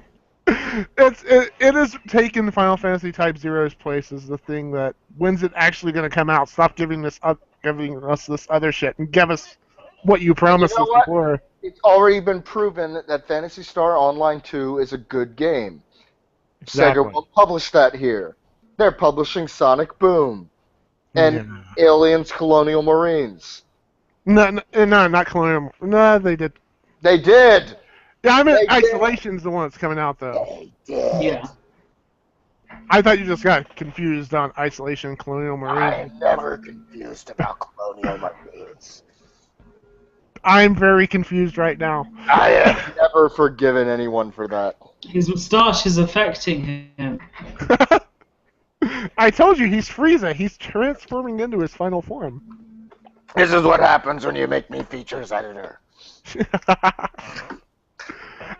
Speaker 1: It has taken Final Fantasy Type Zero's place as the thing that when's it actually going to come out? Stop giving us this other shit and give us what you promised us before.
Speaker 3: It's already been proven that Phantasy Star Online 2 is a good game.
Speaker 1: Exactly.
Speaker 3: Sega will publish that here. They're publishing Sonic Boom and Aliens Colonial Marines.
Speaker 1: No, not Colonial. No, they did.
Speaker 3: They did.
Speaker 1: Yeah, I mean, Isolation's the one that's coming out, though.
Speaker 3: They did.
Speaker 2: Yeah.
Speaker 1: I thought you just got confused on Isolation and Colonial Marines.
Speaker 3: I'm never confused about Colonial Marines.
Speaker 1: I'm very confused right now.
Speaker 3: I have never forgiven anyone for that.
Speaker 2: His moustache is affecting him.
Speaker 1: I told you, he's Frieza. He's transforming into his final form.
Speaker 3: This is what happens when you make me features editor.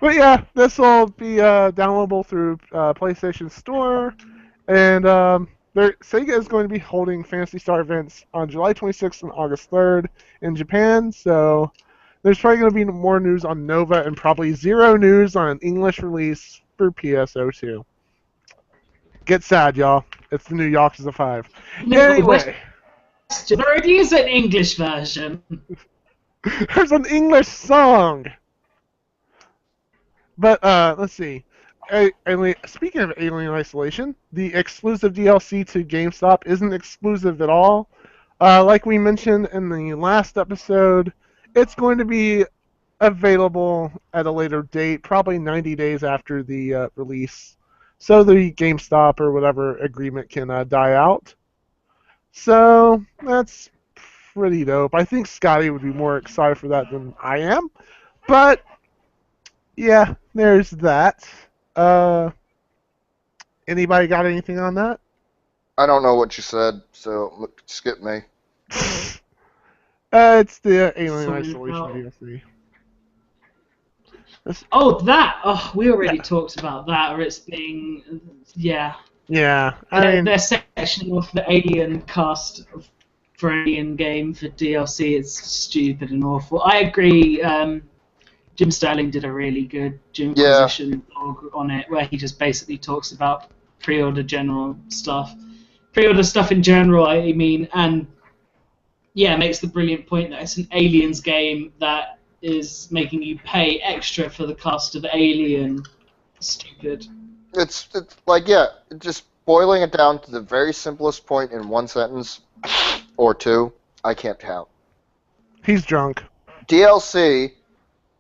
Speaker 1: But yeah, this will be downloadable through PlayStation Store, and Sega is going to be holding Phantasy Star events on July 26th and August 3rd in Japan, so there's probably going to be more news on Nova and probably zero news on an English release for PSO2. Get sad, y'all. It's the new Yakuza 5. Anyway.
Speaker 2: There already is an English version.
Speaker 1: There's an English song. But let's see. Speaking of Alien Isolation, the exclusive DLC to GameStop isn't exclusive at all. Like we mentioned in the last episode, it's going to be available at a later date, probably 90 days after the release, so the GameStop or whatever agreement can die out. So that's pretty dope. I think Scotty would be more excited for that than I am, but yeah, there's that. Anybody got anything on that?
Speaker 3: I don't know what you said, so skip me.
Speaker 1: It's the Alien
Speaker 2: Something
Speaker 1: Isolation DLC.
Speaker 2: Oh, that! Oh, we already talked about that, or it's being... Yeah.
Speaker 1: Yeah.
Speaker 2: They're sectioning off the Alien cast for Alien game for DLC. It's stupid and awful. I agree. Jim Sterling did a really good Jimquisition blog on it, where he just basically talks about pre-order stuff in general. I mean, and yeah, makes the brilliant point that it's an Aliens game that is making you pay extra for the cast of Alien. Stupid.
Speaker 3: It's like, yeah, just boiling it down to the very simplest point in one sentence or two. I can't count.
Speaker 1: He's drunk.
Speaker 3: DLC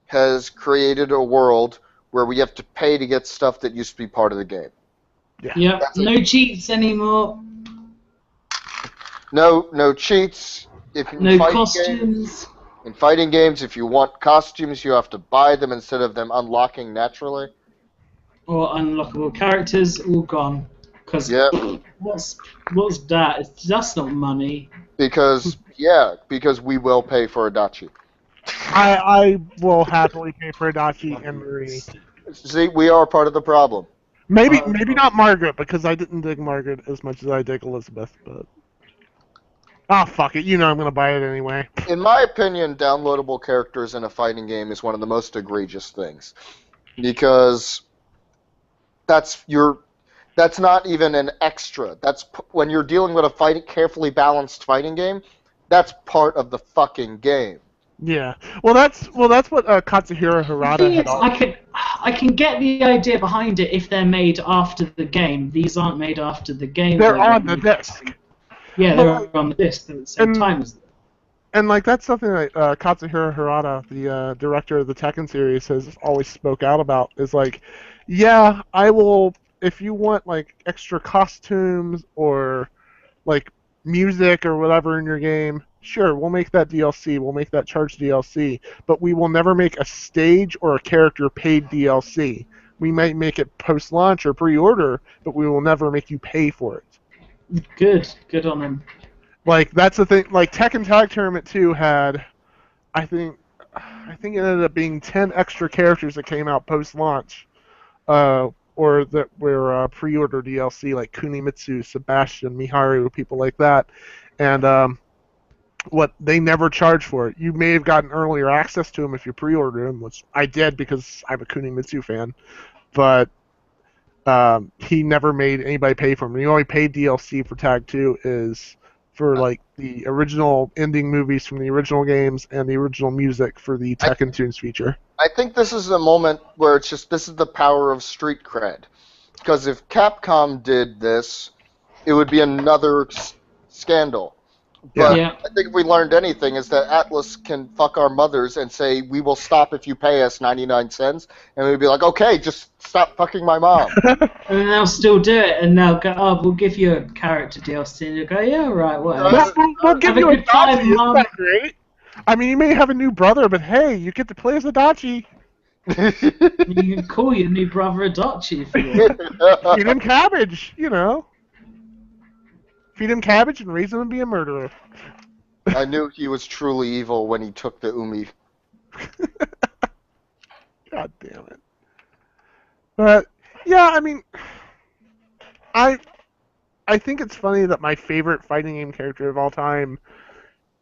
Speaker 3: has created a world where we have to pay to get stuff that used to be part of the game.
Speaker 1: Yeah.
Speaker 2: Yep. No cheats anymore.
Speaker 3: No cheats.
Speaker 2: No costumes.
Speaker 3: In fighting games, if you want costumes, you have to buy them instead of them unlocking naturally.
Speaker 2: Or unlockable characters, all gone. Because what's that? That's not money.
Speaker 3: Because we will pay for Adachi.
Speaker 1: I will happily pay for Adachi and Marie.
Speaker 3: See, we are part of the problem.
Speaker 1: Maybe not Margaret, because I didn't dig Margaret as much as I dig Elizabeth, but... Ah, fuck it. You know I'm going to buy it anyway.
Speaker 3: In my opinion, downloadable characters in a fighting game is one of the most egregious things. Because that's not even an extra. That's when you're dealing with a carefully balanced fighting game, that's part of the fucking game.
Speaker 1: Yeah. Well, that's what Katsuhiro Harada had.
Speaker 2: I can get the idea behind it if they're made after the game. These aren't made after the game.
Speaker 1: They're on the disc.
Speaker 2: Yeah, they're on the disc at the same time as them.
Speaker 1: And like that's something that Katsuhiro Harada, the director of the Tekken series, has always spoke out about. Is like, yeah, I will if you want like extra costumes or like music or whatever in your game. Sure, we'll make that DLC. We'll make that charged DLC, but we will never make a stage or a character paid DLC. We might make it post-launch or pre-order, but we will never make you pay for it.
Speaker 2: Good on them.
Speaker 1: Like that's the thing. Like Tekken Tag Tournament 2 had, I think it ended up being 10 extra characters that came out post-launch, or that were pre-order DLC, like Kunimitsu, Sebastian, Miharu, people like that, and what they never charge for it. You may have gotten earlier access to them if you pre-ordered them, which I did because I'm a Kunimitsu fan, but he never made anybody pay for them. The only paid DLC for Tag 2 is for like the original ending movies from the original games and the original music for the Tekken Tunes feature.
Speaker 3: I think this is a moment where this is the power of street cred. Because if Capcom did this, it would be another scandal. But
Speaker 2: yeah.
Speaker 3: I think if we learned anything is that Atlas can fuck our mothers and say, we will stop if you pay us 99 cents. And we'd be like, okay, just stop fucking my mom.
Speaker 2: And they'll still do it, and they'll go, oh, we'll give you a character DLC. And you'll go, yeah, right, whatever.
Speaker 1: We'll give you a Adachi, isn't that great? I mean, you may have a new brother, but hey, you get to play as Adachi.
Speaker 2: You can call your new brother Adachi if you want.
Speaker 1: Feed him cabbage, you know. Feed him cabbage and raise him to be a murderer.
Speaker 3: I knew he was truly evil when he took the Umi.
Speaker 1: God damn it. But, yeah, I mean, I think it's funny that my favorite fighting game character of all time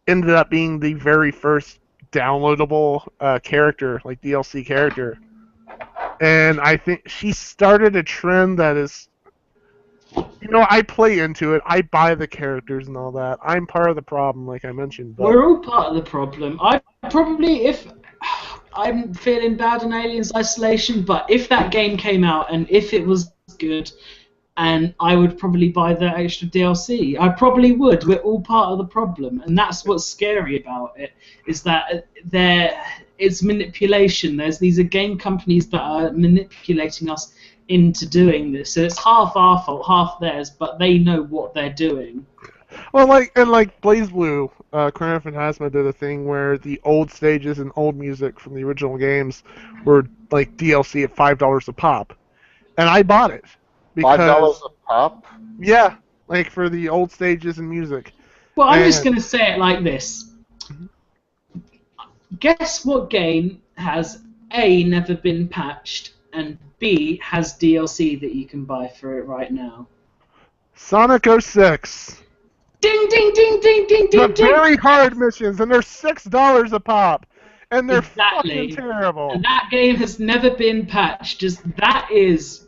Speaker 1: ended up being the very first downloadable character, like DLC character. And I think she started a trend that is You know, I play into it. I buy the characters and all that. I'm part of the problem, like I mentioned. But
Speaker 2: We're all part of the problem. I probably, if I'm feeling bad on Aliens Isolation, but if that game came out and if it was good, and I would probably buy the extra DLC. I probably would. We're all part of the problem, and that's what's scary about it. Is that it's manipulation. These are game companies that are manipulating us into doing this. So it's half our fault, half theirs, but they know what they're doing.
Speaker 1: well, like BlazBlue, Chrono Phantasma did a thing where the old stages and old music from the original games were like DLC at $5 a pop, and I bought it because
Speaker 3: $5 a pop.
Speaker 1: Yeah, like for the old stages and music.
Speaker 2: Well, I'm just going to say it like this. Guess what game has A, never been patched, and B, has DLC that you can buy for it right now?
Speaker 1: Sonic 06.
Speaker 2: Ding, ding, ding, ding, ding, ding,
Speaker 1: The
Speaker 2: ding.
Speaker 1: very hard missions, and they're $6 a pop, and they're fucking terrible.
Speaker 2: And that game has never been patched. That is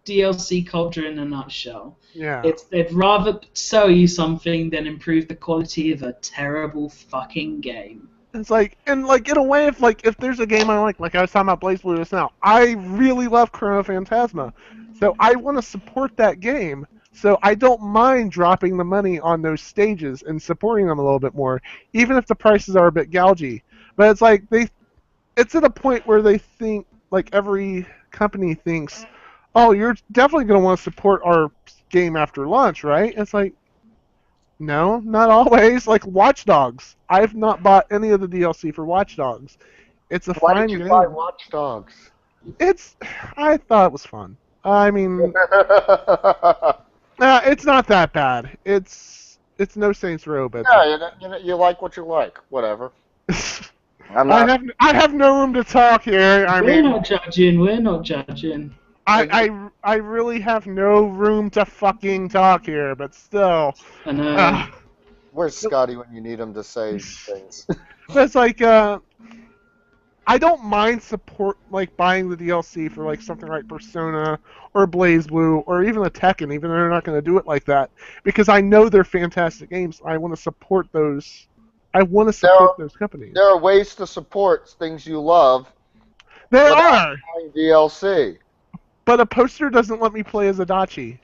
Speaker 2: DLC culture in a nutshell.
Speaker 1: Yeah.
Speaker 2: They'd rather sell you something than improve the quality of a terrible fucking game.
Speaker 1: It's like, and like in a way, if there's a game I like I was talking about BlazBlue just now, I really love Chrono Phantasma, so I want to support that game. So I don't mind dropping the money on those stages and supporting them a little bit more, even if the prices are a bit gougy. But it's like it's at a point where they think, like every company thinks, oh, you're definitely going to want to support our game after launch, right? It's like, no, not always. Like Watch Dogs. I've not bought any of the DLC for Watch Dogs. It's a
Speaker 3: Why
Speaker 1: fine
Speaker 3: did you
Speaker 1: game.
Speaker 3: buy Watch Dogs?
Speaker 1: I thought it was fun. I mean, it's not that bad. It's No Saints Row, but
Speaker 3: yeah, you like what you like. Whatever.
Speaker 1: I have no room to talk here.
Speaker 2: We're not judging.
Speaker 1: I really have no room to fucking talk here, but still.
Speaker 2: I know.
Speaker 3: Where's Scotty when you need him to say things?
Speaker 1: But it's like, I don't mind buying the DLC for like something like Persona or BlazBlue or even a Tekken, even though they're not going to do it like that, because I know they're fantastic games. I want to support those. I want to support those companies.
Speaker 3: There are ways to support things you love.
Speaker 1: There are.
Speaker 3: Buying DLC.
Speaker 1: But a poster doesn't let me play as Adachi.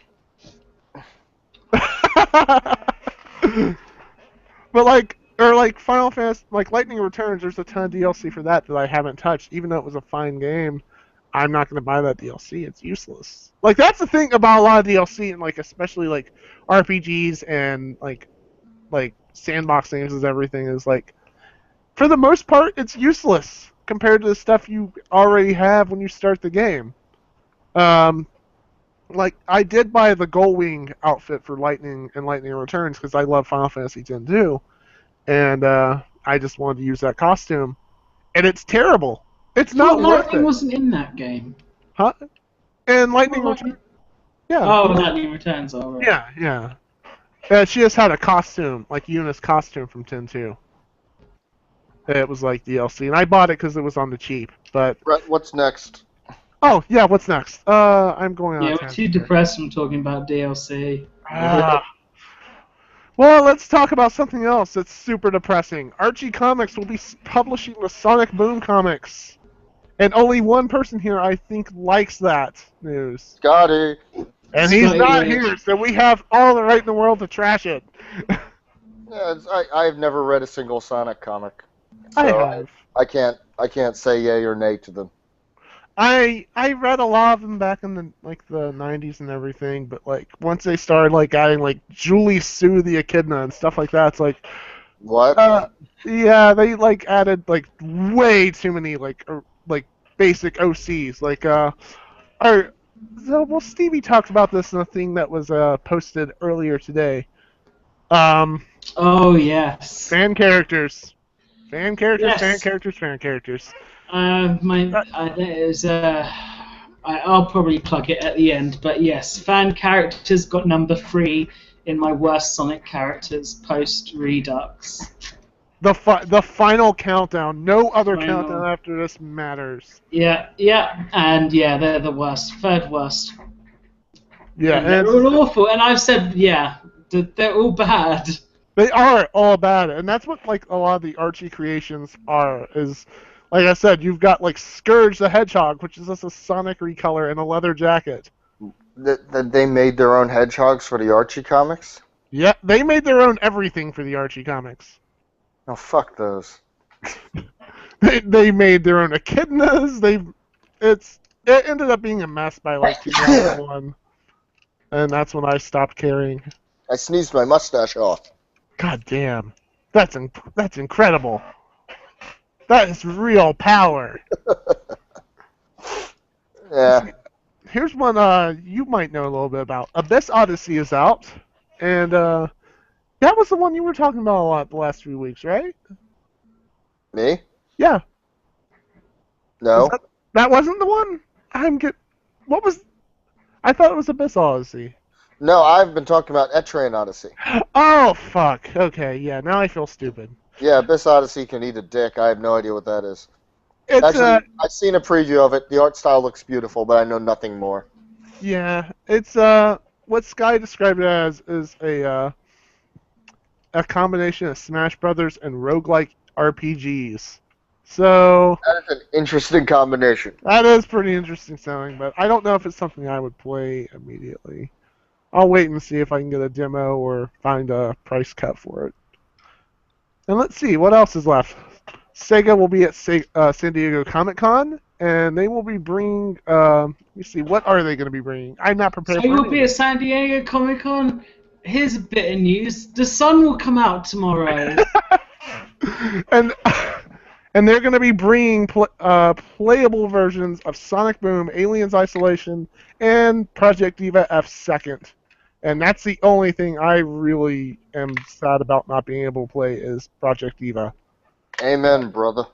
Speaker 1: But like Final Fantasy, like Lightning Returns, there's a ton of DLC for that I haven't touched, even though it was a fine game. I'm not going to buy that DLC. It's useless. Like that's the thing about a lot of DLC, and like especially like RPGs and like sandbox games is everything is like, for the most part, it's useless compared to the stuff you already have when you start the game. Like I did buy the Gullwing outfit for Lightning and Lightning Returns because I love Final Fantasy X too, and I just wanted to use that costume, and it's terrible. It's not worth it.
Speaker 2: Lightning wasn't in that game.
Speaker 1: Huh? And Lightning Returns. Yeah.
Speaker 2: Oh, Lightning Returns. All right.
Speaker 1: Yeah. She just had a costume, like Yuna's costume from 10-2. It was like DLC, and I bought it because it was on the cheap. But
Speaker 3: Brett, what's next?
Speaker 1: Oh yeah, what's next? I'm going on.
Speaker 2: Yeah, we're too depressed from talking about DLC.
Speaker 1: Well, let's talk about something else that's super depressing. Archie Comics will be publishing the Sonic Boom comics, and only one person here, I think, likes that news.
Speaker 3: Scotty.
Speaker 1: And he's not here, so we have all the right in the world to trash it.
Speaker 3: Yeah, I've never read a single Sonic comic. So
Speaker 1: I have.
Speaker 3: I can't say yay or nay to them.
Speaker 1: I read a lot of them back in the 90s and everything, but like once they started like adding like Julie Sue the Echidna and stuff like that, it's like
Speaker 3: what?
Speaker 1: Yeah, they like added like way too many like basic OCs well, Stevie talked about this in a thing that was posted earlier today.
Speaker 2: Oh yes.
Speaker 1: Fan characters.
Speaker 2: I'll probably plug it at the end, but yes, fan characters got number 3 in my worst Sonic characters post Redux.
Speaker 1: The final countdown. No other countdown after this matters.
Speaker 2: Yeah, and they're the worst, third worst.
Speaker 1: Yeah,
Speaker 2: and they're all awful. And I've said, yeah, they're all bad.
Speaker 1: They are all bad, and that's what like a lot of the Archie creations are. Is like I said, you've got like Scourge the Hedgehog, which is just a Sonic recolor and a leather jacket.
Speaker 3: They made their own hedgehogs for the Archie comics?
Speaker 1: Yeah, they made their own everything for the Archie comics.
Speaker 3: Oh, fuck those.
Speaker 1: They made their own echidnas. It ended up being a mess by like 2001, and that's when I stopped caring.
Speaker 3: I sneezed my mustache off.
Speaker 1: God damn, that's incredible. That is real power.
Speaker 3: Yeah.
Speaker 1: Here's one you might know a little bit about. Abyss Odyssey is out, and that was the one you were talking about a lot the last few weeks, right?
Speaker 3: Me?
Speaker 1: Yeah.
Speaker 3: No.
Speaker 1: That wasn't the one? What was... I thought it was Abyss Odyssey.
Speaker 3: No, I've been talking about Etrian Odyssey.
Speaker 1: Oh, fuck. Okay, yeah, now I feel stupid.
Speaker 3: Yeah, Abyss Odyssey can eat a dick. I have no idea what that is.
Speaker 1: It's,
Speaker 3: actually, I've seen a preview of it. The art style looks beautiful, but I know nothing more.
Speaker 1: Yeah, it's, what Sky described it as is a combination of Smash Brothers and roguelike RPGs. So...
Speaker 3: That is an interesting combination.
Speaker 1: That is pretty interesting sounding, but I don't know if it's something I would play immediately. I'll wait and see if I can get a demo or find a price cut for it. And let's see, what else is left? Sega will be at San Diego Comic-Con, and they will be bringing... let me see, what are they going to be bringing? I'm not prepared for
Speaker 2: Sega will be at San Diego Comic-Con. Here's a bit of news. The sun will come out tomorrow.
Speaker 1: And they're going to be bringing playable versions of Sonic Boom, Aliens Isolation, and Project Diva F2. And that's the only thing I really am sad about not being able to play is Project Diva.
Speaker 3: Amen, brother.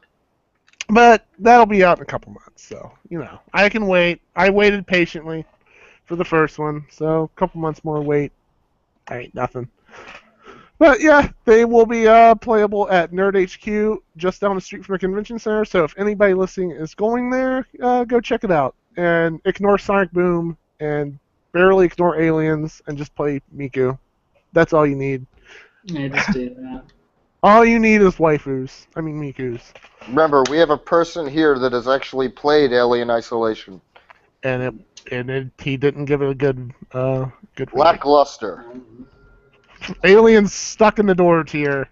Speaker 1: But that'll be out in a couple months, so, you know, I can wait. I waited patiently for the first one, so a couple months more wait. Ain't nothing. But yeah, they will be playable at Nerd HQ, just down the street from the convention center. So if anybody listening is going there, go check it out and ignore Sonic Boom and barely ignore Aliens and just play Miku. That's all you need.
Speaker 2: Yeah, just do that.
Speaker 1: All you need is waifus. I mean Mikus.
Speaker 3: Remember, we have a person here that has actually played Alien Isolation.
Speaker 1: And he didn't give it a good
Speaker 3: Lackluster.
Speaker 1: Aliens stuck in the door tier.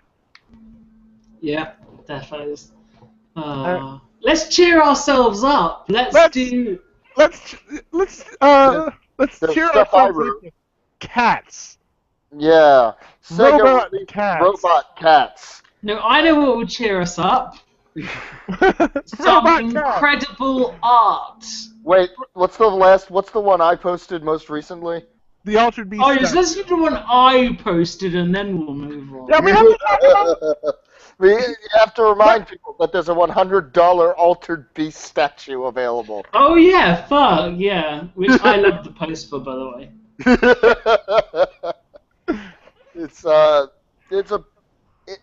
Speaker 2: Yeah, definitely. Let's cheer ourselves up. Let's cheer ourselves
Speaker 1: up with cats.
Speaker 3: Yeah.
Speaker 1: Robot cats.
Speaker 3: Robot cats.
Speaker 2: No, I know what will cheer us up. Some incredible art.
Speaker 3: Wait, what's the one I posted most recently?
Speaker 1: The Altered Beast.
Speaker 2: Oh, just let's do the one I posted and then we'll move on.
Speaker 1: Yeah, we have to talk about...
Speaker 3: We have to remind people that there's a $100 Altered Beast statue available.
Speaker 2: Oh yeah, fuck, yeah. Which I love the post for, by the
Speaker 3: way.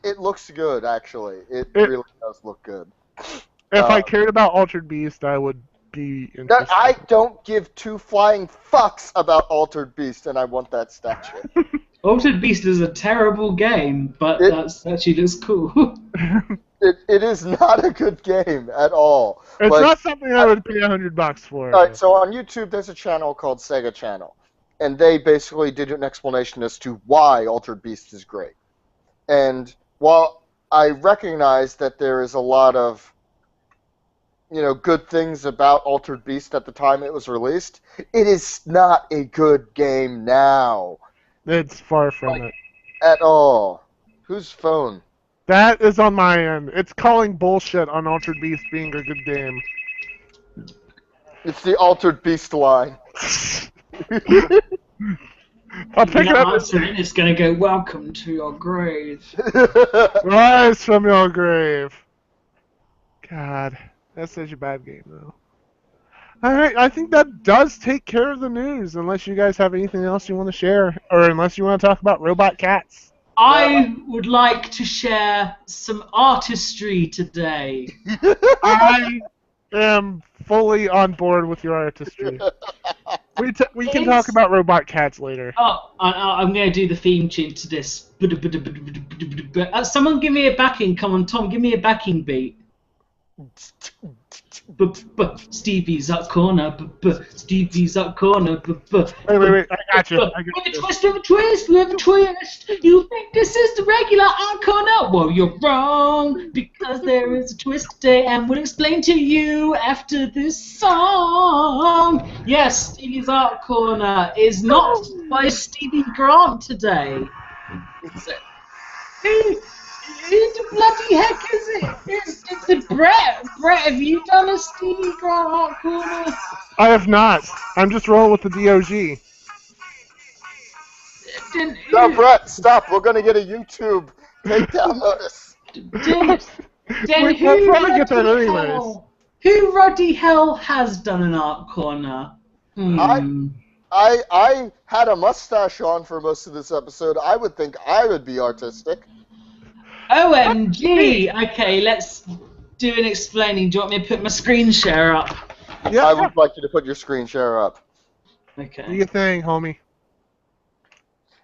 Speaker 3: It looks good, actually. It really does look good.
Speaker 1: If I cared about Altered Beast, I would be interested.
Speaker 3: I don't give two flying fucks about Altered Beast, and I want that statue.
Speaker 2: Altered Beast is a terrible game, but that statue looks cool.
Speaker 3: It is not a good game at all.
Speaker 1: It's not something I would pay $100 for.
Speaker 3: Alright, so on YouTube there's a channel called Sega Channel, and they basically did an explanation as to why Altered Beast is great. And while I recognize that there is a lot of good things about Altered Beast at the time it was released, it is not a good game now.
Speaker 1: It's far from it.
Speaker 3: At all. Whose phone?
Speaker 1: That is on my end. It's calling bullshit on Altered Beast being a good game.
Speaker 3: It's the Altered Beast line.
Speaker 1: I'll pick it up.
Speaker 2: It's gonna go, welcome to your grave.
Speaker 1: Rise from your grave. God, that's such a bad game, though. Alright, I think that does take care of the news, unless you guys have anything else you want to share, or unless you want to talk about robot cats.
Speaker 2: I would like to share some artistry today.
Speaker 1: I am fully on board with your artistry. We can talk about robot cats later.
Speaker 2: Oh, I'm going to do the theme tune to this. Someone give me a backing. Come on, Tom, give me a backing beat. Stevie's up corner. Stevie's up corner.
Speaker 1: Wait. I got you.
Speaker 2: With a twist. You think this is the regular art corner? Well, you're wrong, because there is a twist today, and we'll explain to you after this song. Yes, Stevie's art corner is not by Stevie Grant today. Who the bloody heck is it? It's it Brett. Brett, have you done a Stevie Grant art corner?
Speaker 1: I have not. I'm just rolling with the DOG.
Speaker 3: No, Brett, stop. We're going to get a YouTube takedown notice.
Speaker 1: We'll probably get that anyways.
Speaker 2: Who Ruddy hell has done an art corner?
Speaker 3: I had a mustache on for most of this episode. I would think I would be artistic.
Speaker 2: OMG! Okay, let's do an explaining. Do you want me to put my screen share up?
Speaker 1: Yeah.
Speaker 3: I would like you to put your screen share up.
Speaker 2: Okay.
Speaker 1: Do your thing, homie.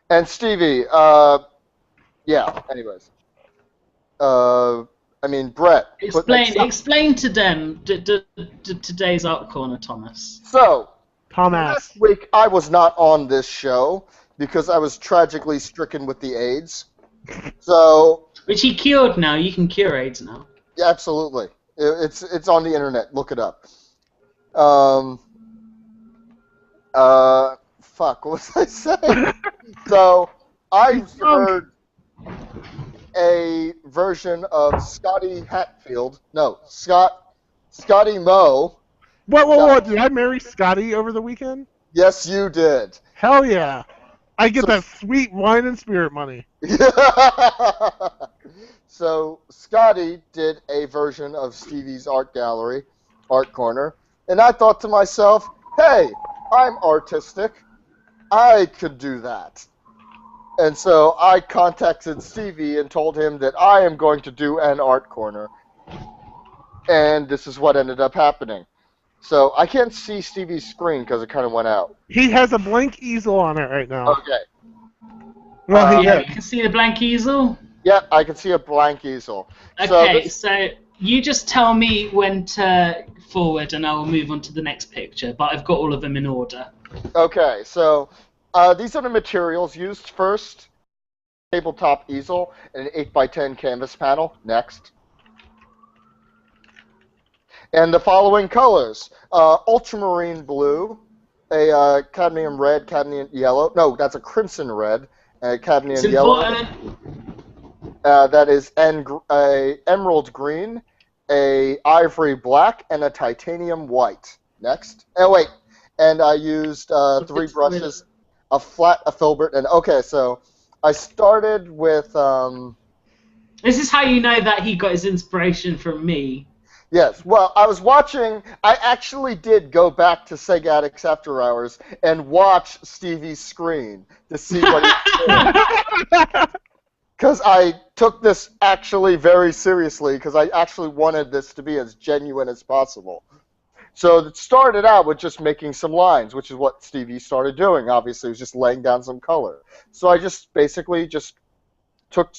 Speaker 3: And Stevie, yeah, anyways. Brett.
Speaker 2: Explain to them today's art corner, Thomas.
Speaker 3: So,
Speaker 1: Thomas.
Speaker 3: last week I was not on this show because I was tragically stricken with the AIDS. So...
Speaker 2: Which he cured now. You can cure AIDS now.
Speaker 3: Yeah, absolutely. It's on the internet. Look it up. Fuck, what was I saying? So, I heard a version of Scotty Hatfield. No, Scotty Moe.
Speaker 1: What? Did I marry Scotty over the weekend?
Speaker 3: Yes, you did.
Speaker 1: Hell yeah. I get that sweet wine and spirit money.
Speaker 3: So, Scotty did a version of Stevie's art corner, and I thought to myself, hey, I'm artistic. I could do that. And so I contacted Stevie and told him that I am going to do an art corner. And this is what ended up happening. So I can't see Stevie's screen because it kind of went out.
Speaker 1: He has a blank easel on it right now.
Speaker 3: Okay.
Speaker 1: Well,
Speaker 2: you can see the blank easel?
Speaker 3: Yeah, I can see a blank easel.
Speaker 2: Okay, so you just tell me when to forward and I will move on to the next picture, but I've got all of them in order.
Speaker 3: Okay, so these are the materials used first. Tabletop easel and an 8x10 canvas panel. Next. And the following colors. Ultramarine blue, a cadmium red, cadmium yellow. No, that's a crimson red, a cadmium yellow. That is a emerald green, a ivory black, and a titanium white. Next. Oh, wait. And I used 3 brushes, a flat, a filbert, and... Okay, so I started with...
Speaker 2: This is how you know that he got his inspiration from me.
Speaker 3: Yes, well, I was watching... I actually did go back to Sega Addicts After Hours and watch Stevie's screen to see what he did. Because I took this actually very seriously, because I actually wanted this to be as genuine as possible. So it started out with just making some lines, which is what Stevie started doing. Obviously, it was just laying down some color. So I just basically just took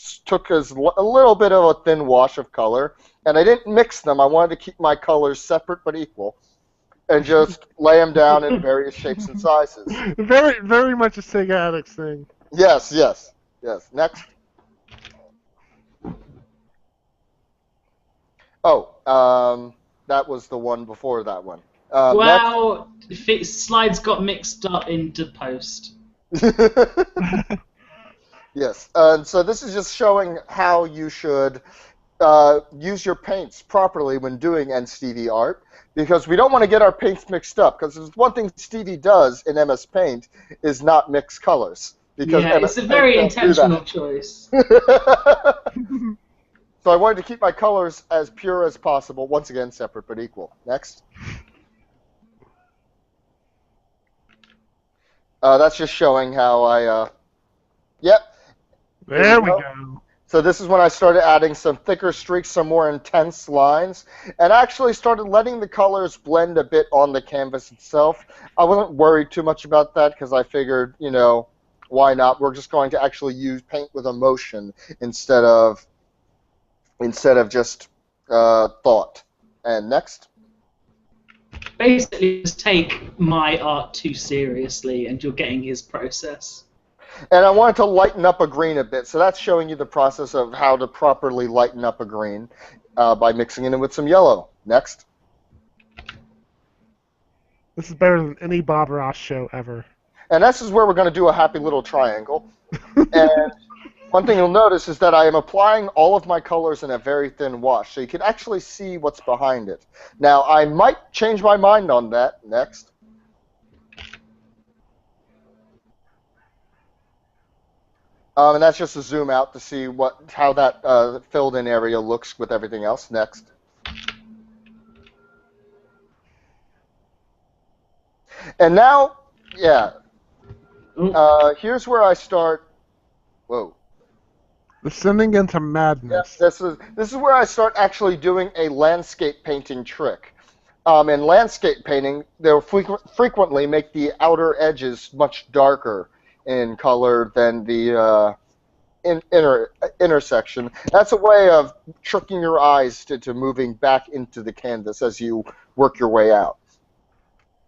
Speaker 3: a little bit of a thin wash of color, and I didn't mix them. I wanted to keep my colors separate but equal, and just lay them down in various shapes and sizes.
Speaker 1: Very, very much a Sega Addicts thing.
Speaker 3: Yes. Next. Oh, that was the one before that one.
Speaker 2: Wow, slides got mixed up into post.
Speaker 3: Yes, and so this is just showing how you should use your paints properly when doing NStevie art, because we don't want to get our paints mixed up, because there's one thing Stevie does in MS Paint is not mix colors. Because
Speaker 2: yeah,
Speaker 3: MS
Speaker 2: it's a
Speaker 3: Paint
Speaker 2: very
Speaker 3: don't
Speaker 2: intentional choice.
Speaker 3: So I wanted to keep my colors as pure as possible. Once again, separate but equal. Next. That's just showing how I... Yep.
Speaker 1: There we go.
Speaker 3: So this is when I started adding some thicker streaks, some more intense lines, and actually started letting the colors blend a bit on the canvas itself. I wasn't worried too much about that because I figured, you know, why not? We're just going to actually use paint with emotion instead of just thought. And next.
Speaker 2: Basically, just take my art too seriously, and you're getting his process.
Speaker 3: And I wanted to lighten up a green a bit, so that's showing you the process of how to properly lighten up a green by mixing it in with some yellow. Next.
Speaker 1: This is better than any Bob Ross show ever.
Speaker 3: And this is where we're going to do a happy little triangle. And one thing you'll notice is that I am applying all of my colors in a very thin wash, so you can actually see what's behind it. Now, I might change my mind on that. Next. And that's just a zoom out to see how that filled-in area looks with everything else. Next. And now, yeah, here's where I start. Whoa.
Speaker 1: Descending into madness.
Speaker 3: Yeah, this is where I start actually doing a landscape painting trick. In landscape painting, they'll frequently make the outer edges much darker in color than the intersection. That's a way of tricking your eyes to moving back into the canvas as you work your way out.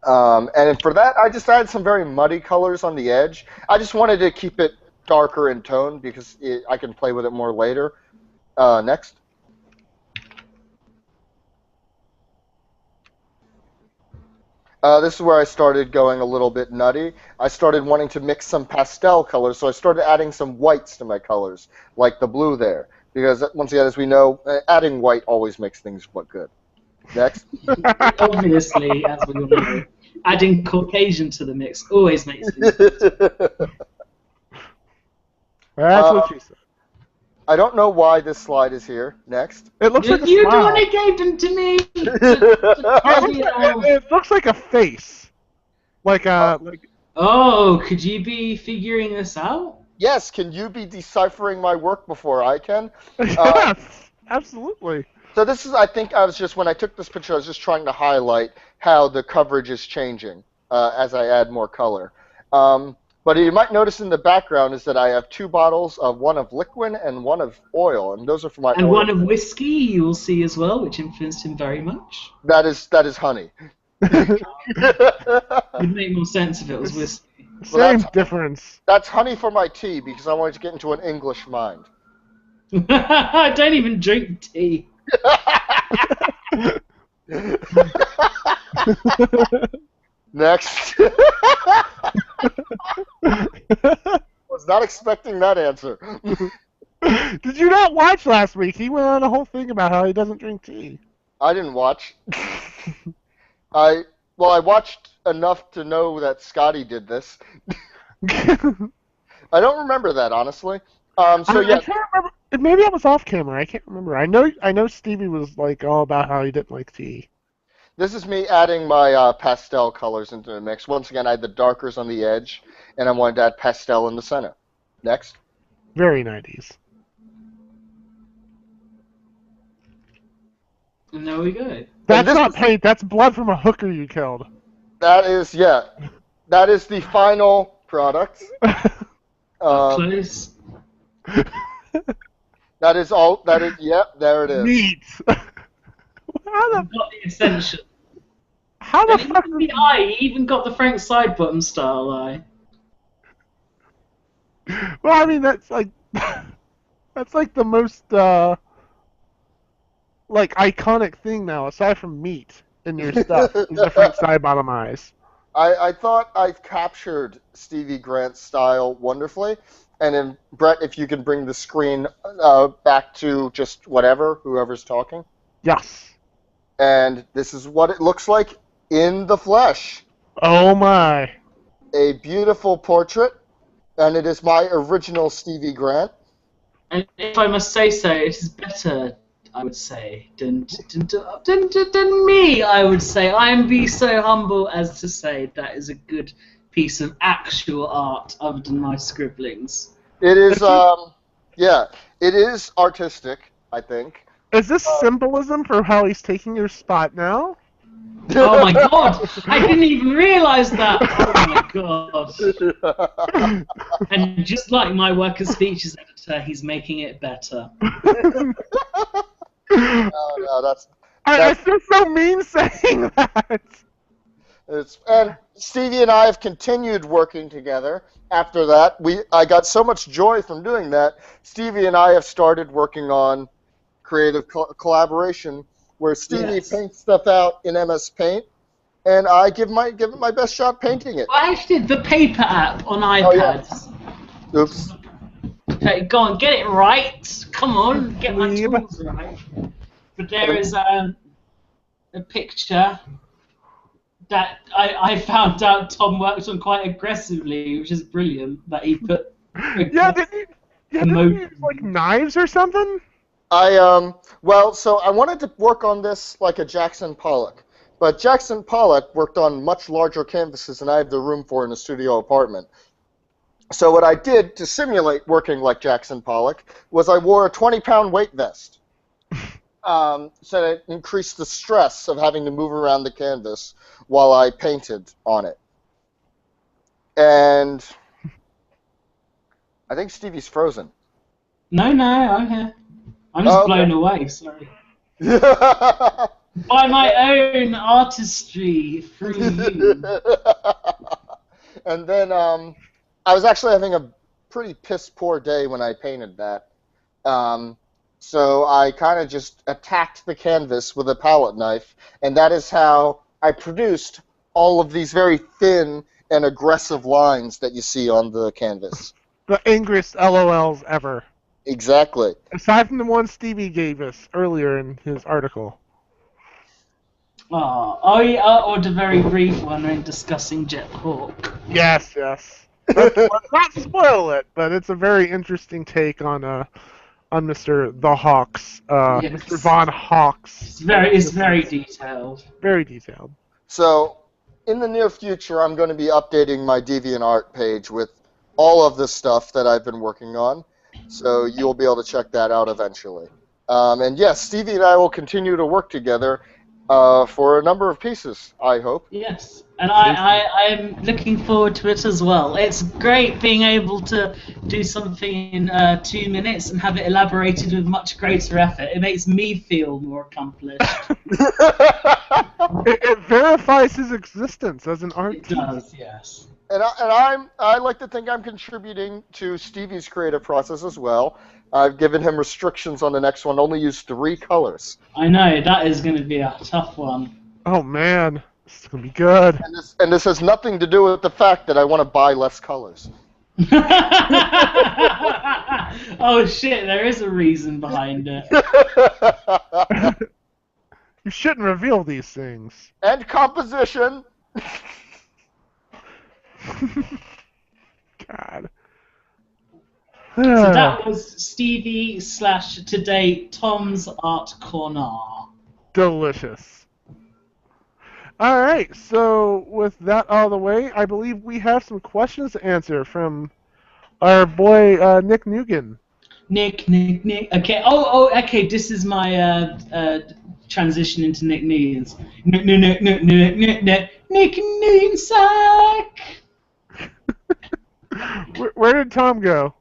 Speaker 3: And for that, I just added some very muddy colors on the edge. I just wanted to keep it darker in tone because I can play with it more later. Next. This is where I started going a little bit nutty. I started wanting to mix some pastel colors, so I started adding some whites to my colors, like the blue there. Because, once again, as we know, adding white always makes things look good. Next.
Speaker 2: Obviously, as we all know, adding Caucasian to the mix always makes things good.
Speaker 1: That's what she said.
Speaker 3: I don't know why this slide is here. Next.
Speaker 1: It looks like a
Speaker 2: You're the
Speaker 1: smile.
Speaker 2: one who gave them to me!
Speaker 1: It looks like a face. Like a...
Speaker 2: Oh, could you be figuring this out?
Speaker 3: Yes, can you be deciphering my work before I can?
Speaker 1: Yes, absolutely.
Speaker 3: So this is, I think, when I took this picture, I was just trying to highlight how the coverage is changing as I add more color. But you might notice in the background is that I have 2 bottles of one of liquid and one of oil, and those are for my
Speaker 2: And
Speaker 3: oil.
Speaker 2: one of whiskey you will see as well, which influenced him very much.
Speaker 3: That is honey.
Speaker 2: It'd make more sense if it was whiskey.
Speaker 1: Same difference.
Speaker 3: That's honey for my tea because I wanted to get into an English mind.
Speaker 2: I don't even drink tea.
Speaker 3: Next. Was not expecting that answer.
Speaker 1: Did you not watch last week? He went on a whole thing about how he doesn't drink tea.
Speaker 3: I didn't watch. I watched enough to know that Scotty did this. I don't remember that, honestly. I can't
Speaker 1: remember. Maybe I was off camera. I can't remember. I know Stevie was like all about how he didn't like tea.
Speaker 3: This is me adding my pastel colors into the mix. Once again, I had the darkers on the edge, and I wanted to add pastel in the center. Next.
Speaker 1: Very 90s.
Speaker 2: And there we go.
Speaker 1: That's not paint. That's blood from a hooker you killed.
Speaker 3: That is, yeah. That is the final product.
Speaker 2: Close.
Speaker 3: That is all. That is, yep, there it is.
Speaker 1: Neat. How the?
Speaker 2: Got the essential.
Speaker 1: How the
Speaker 2: And
Speaker 1: fuck?
Speaker 2: even the eye. He even got the Frank Sidebottom style eye.
Speaker 1: Well, I mean that's like the most like iconic thing now, aside from meat in your stuff, is the Frank Sidebottom eyes.
Speaker 3: I thought I captured Stevie Grant's style wonderfully. And then, Brett, if you can bring the screen back to just whoever's talking.
Speaker 1: Yes.
Speaker 3: And this is what it looks like in the flesh.
Speaker 1: Oh my.
Speaker 3: A beautiful portrait, and it is my original Stevie Grant.
Speaker 2: And if I must say so, it is better, I would say, than me, I would say. I am be so humble as to say that is a good piece of actual art other than my scribblings.
Speaker 3: It is, Yeah, it is artistic, I think.
Speaker 1: Is this symbolism for how he's taking your spot now?
Speaker 2: Oh my god! I didn't even realize that! Oh my god. And just like my work as features editor, he's making it better.
Speaker 3: No, that's
Speaker 1: I feel so mean saying that.
Speaker 3: and Stevie and I have continued working together. After that, I got so much joy from doing that. Stevie and I have started working on creative collaboration, where Stevie paints stuff out in MS Paint, and I give it my best shot painting it.
Speaker 2: Well, actually, the paper app on iPads.
Speaker 3: Oh, yeah. Oops.
Speaker 2: Okay, go on, get it right. Come on, get my tools right. But there is a picture that I found out Tom worked on quite aggressively, which is brilliant. That he put.
Speaker 1: Didn't you use, like, knives or something?
Speaker 3: So I wanted to work on this like a Jackson Pollock, but Jackson Pollock worked on much larger canvases than I have the room for in a studio apartment. So what I did to simulate working like Jackson Pollock was I wore a 20-pound weight vest. So it increased the stress of having to move around the canvas while I painted on it. And I think Stevie's frozen.
Speaker 2: No, I'm here. I'm just blown away, sorry. By my own artistry through you.
Speaker 3: And then I was actually having a pretty piss-poor day when I painted that. So I kind of just attacked the canvas with a palette knife, and that is how I produced all of these very thin and aggressive lines that you see on the canvas.
Speaker 1: The angriest LOLs ever.
Speaker 3: Exactly.
Speaker 1: Aside from the one Stevie gave us earlier in his article.
Speaker 2: Oh yeah, or the very brief one when discussing Jet Hawk.
Speaker 1: Yes. Let's not spoil it, but it's a very interesting take on Mr. The Hawks, Mr. Von Hawks.
Speaker 2: It's very detailed.
Speaker 1: Very detailed.
Speaker 3: So, in the near future, I'm going to be updating my DeviantArt page with all of this stuff that I've been working on. So you'll be able to check that out eventually. And yes, Stevie and I will continue to work together for a number of pieces, I hope.
Speaker 2: Yes, and I'm looking forward to it as well. It's great being able to do something in 2 minutes and have it elaborated with much greater effort. It makes me feel more accomplished.
Speaker 1: It verifies his existence as an artist.
Speaker 2: It does, yes.
Speaker 3: And I like to think I'm contributing to Stevie's creative process as well. I've given him restrictions on the next one. Only use 3 colors.
Speaker 2: I know, that is going to be a tough one.
Speaker 1: Oh, man. This is going to be good.
Speaker 3: And this has nothing to do with the fact that I want to buy less colors.
Speaker 2: Oh, shit, there is a reason behind it.
Speaker 1: You shouldn't reveal these things.
Speaker 3: And composition.
Speaker 1: God.
Speaker 2: So that was Stevie / today Tom's Art Corner.
Speaker 1: Delicious. Alright, so with that out of the way, I believe we have some questions to answer from our boy Nick Nugan.
Speaker 2: Nick. Okay. Okay. This is my transition into Nick Nugan's. Nick Nugansack.
Speaker 1: Where did Tom go?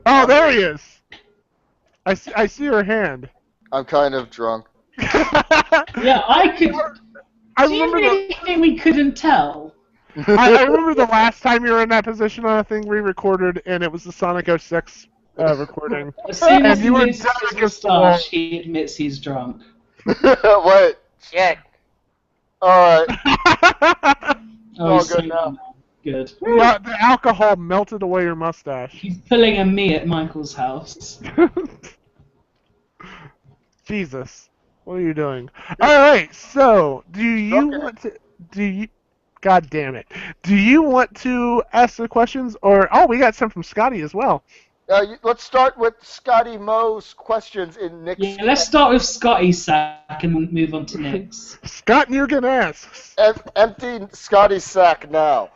Speaker 1: Oh, there he is. I see your hand.
Speaker 3: I'm kind of drunk.
Speaker 2: Yeah, I could. Do you really think we couldn't tell?
Speaker 1: I remember the last time you were in that position on a thing we recorded, and it was the Sonic 06 recording.
Speaker 2: As soon as
Speaker 1: you were
Speaker 2: his moustache, he admits he's drunk.
Speaker 3: Wait. Shit. Alright.
Speaker 2: Oh,
Speaker 3: good now.
Speaker 2: Good.
Speaker 1: The alcohol melted away your mustache.
Speaker 2: He's pulling a me at Michael's house.
Speaker 1: Jesus. What are you doing? Alright, so, God damn it. Do you want to ask the questions, or... Oh, we got some from Scotty as well.
Speaker 3: Let's start with Scotty Moe's questions in Nick's...
Speaker 2: Yeah, let's start with Scotty's sack and then move on to Nick's.
Speaker 1: Scott Nugan asks.
Speaker 3: Empty Scotty's sack now.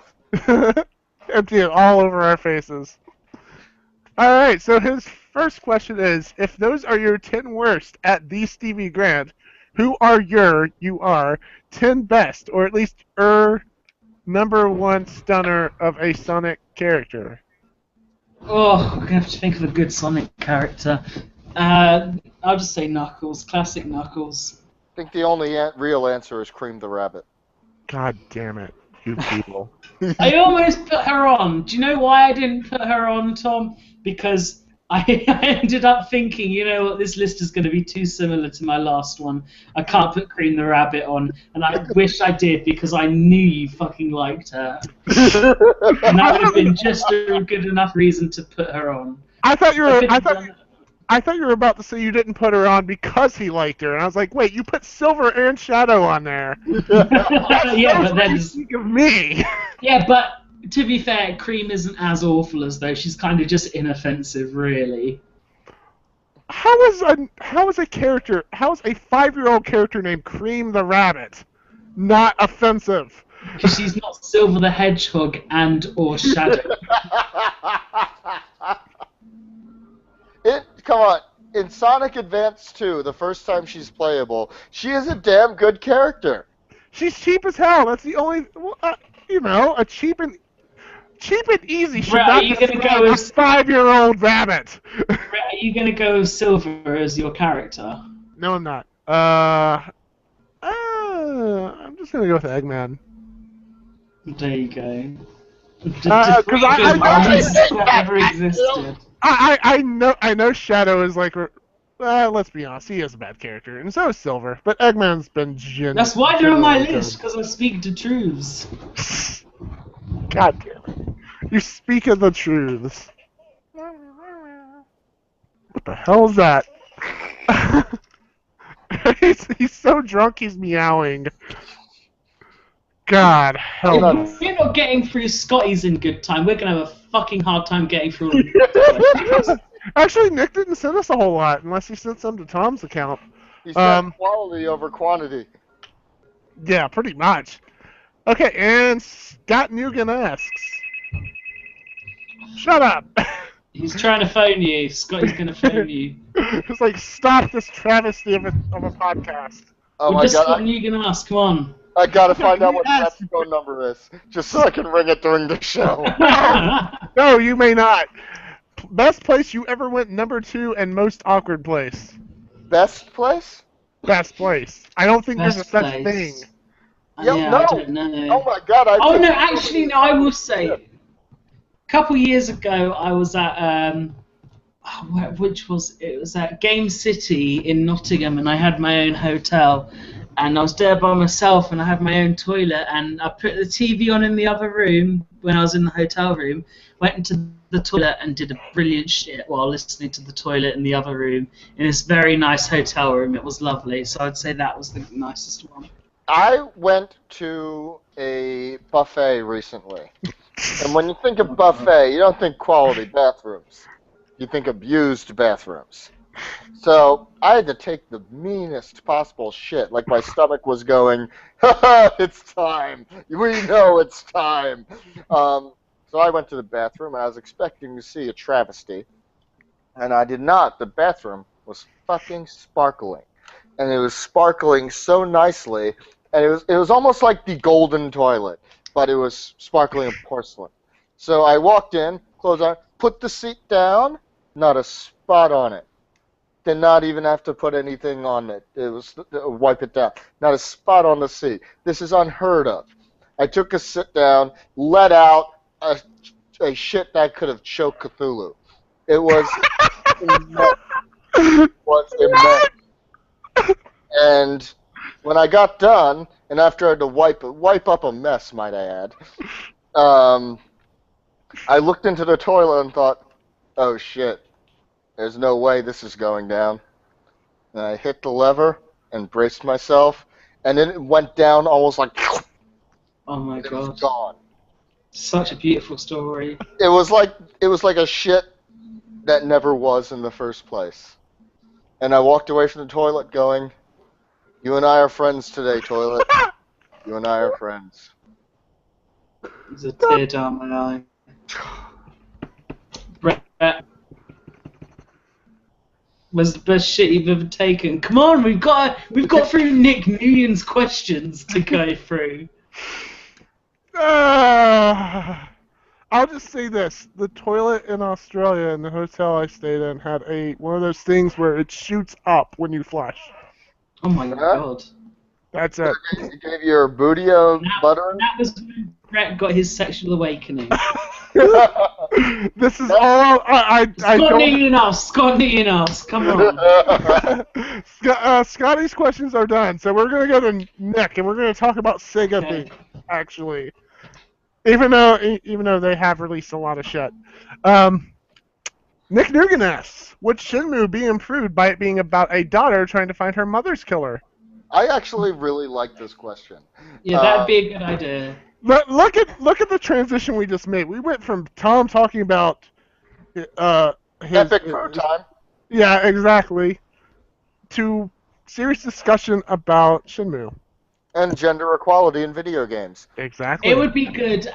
Speaker 1: Empty it all over our faces. Alright, so his first question is, if those are your 10 worst at the Stevie Grant, who are your 10 best, or at least number one stunner of a Sonic character?
Speaker 2: Oh, I'm gonna have to think of a good Sonic character. I'll just say Knuckles, classic Knuckles.
Speaker 3: I think the only real answer is Cream the Rabbit.
Speaker 1: God damn it, you people.
Speaker 2: I almost put her on. Do you know why I didn't put her on, Tom? Because I ended up thinking, you know what, this list is going to be too similar to my last one. I can't put Cream the Rabbit on, and I wish I did because I knew you fucking liked her. And that would have been just a good enough reason to put her on.
Speaker 1: I thought you were about to say you didn't put her on because he liked her, and I was like, wait, you put Silver and Shadow on there.
Speaker 2: Yeah, but then
Speaker 1: think of me.
Speaker 2: Yeah, but to be fair, Cream isn't as awful as though. She's kind of just inoffensive, really.
Speaker 1: How is a 5-year-old character named Cream the Rabbit not offensive?
Speaker 2: Because she's not Silver the Hedgehog or Shadow.
Speaker 3: Come on. In Sonic Advance 2, the first time she's playable, she is a damn good character.
Speaker 1: She's cheap as hell. That's the only, a cheap and easy should not describe a 5-year-old rabbit.
Speaker 2: Are you going to go with Silver as your character?
Speaker 1: No, I'm not. I'm just going to go with Eggman.
Speaker 2: There you go.
Speaker 1: Because
Speaker 2: never existed.
Speaker 1: I know Shadow is like, let's be honest, he is a bad character, and so is Silver. But Eggman's been
Speaker 2: That's why they're on my list, because I speak the truths.
Speaker 1: God damn it! You speak of the truths. What the hell is that? he's so drunk he's meowing. God help us.
Speaker 2: We're not getting through Scotty's in good time. We're gonna have a fucking hard time getting through.
Speaker 1: Actually, Nick didn't send us a whole lot, unless he sent some to Tom's account.
Speaker 3: He said quality over quantity.
Speaker 1: Yeah, pretty much. Okay, and Scott Nugent asks. Shut up!
Speaker 2: He's trying to phone you. Scotty's gonna phone you.
Speaker 1: It's like, stop this travesty of a podcast.
Speaker 3: Oh
Speaker 2: well,
Speaker 3: my
Speaker 2: just
Speaker 3: god.
Speaker 2: Scott Nugent ask, come on.
Speaker 3: I gotta find out what Brett's phone number is, just so I can ring it during the show.
Speaker 1: No, you may not. Best place you ever went, number 2, and most awkward place.
Speaker 3: Best place?
Speaker 1: Best place. I don't think there's a such thing.
Speaker 3: Yep,
Speaker 2: yeah,
Speaker 3: no.
Speaker 2: I don't know.
Speaker 3: Oh my god, I
Speaker 2: Oh no, actually no, I will say. A couple years ago, I was at it was at Game City in Nottingham, and I had my own hotel, and I was there by myself, and I had my own toilet, and I put the TV on in the other room when I was in the hotel room, went into the toilet and did a brilliant shit while listening to the toilet in the other room in this very nice hotel room. It was lovely, so I'd say that was the nicest one.
Speaker 3: I went to a buffet recently, and when you think of buffet, you don't think quality bathrooms. You think abused bathrooms. So I had to take the meanest possible shit. Like my stomach was going, it's time. We know it's time. So I went to the bathroom, and I was expecting to see a travesty. And I did not. The bathroom was fucking sparkling. And it was sparkling so nicely. And it was almost like the golden toilet, but it was sparkling of porcelain. So I walked in, closed on, put the seat down, not a spot on it. Did not even have to put anything on it. It was wipe it down. Not a spot on the seat. This is unheard of. I took a sit down, let out a shit that could have choked Cthulhu. It was immense. It was immense. And when I got done, and after I had to wipe up a mess, might I add, I looked into the toilet and thought, oh shit, there's no way this is going down. And I hit the lever and braced myself, and then it went down almost like,
Speaker 2: oh my
Speaker 3: and
Speaker 2: god,
Speaker 3: it was gone.
Speaker 2: Such a beautiful story.
Speaker 3: It was like a shit that never was in the first place. And I walked away from the toilet going, you and I are friends today, toilet. You and I are friends.
Speaker 2: There's a tear down my eye. Brett, was the best shit you've ever taken? Come on, we've got through Nick Nguyen's questions to go through.
Speaker 1: I'll just say this: the toilet in Australia in the hotel I stayed in had one of those things where it shoots up when you flush.
Speaker 2: Oh my god.
Speaker 1: That's it.
Speaker 3: You gave your booty a butter?
Speaker 2: That was when Brett got his sexual awakening.
Speaker 1: This is all I don't...
Speaker 2: Scotty and us, come on.
Speaker 1: Scotty's questions are done, so we're going to go to Nick, and we're going to talk about Sega things, actually. Even though they have released a lot of shit. Nick Nugan asks, would Shenmue be improved by it being about a daughter trying to find her mother's killer?
Speaker 3: I actually really like this question.
Speaker 2: Yeah, that'd be a good idea.
Speaker 1: Look at the transition we just made. We went from Tom talking about
Speaker 3: epic food time.
Speaker 1: Yeah, exactly. To serious discussion about Shenmue.
Speaker 3: And gender equality in video games.
Speaker 1: Exactly.
Speaker 2: It would be good.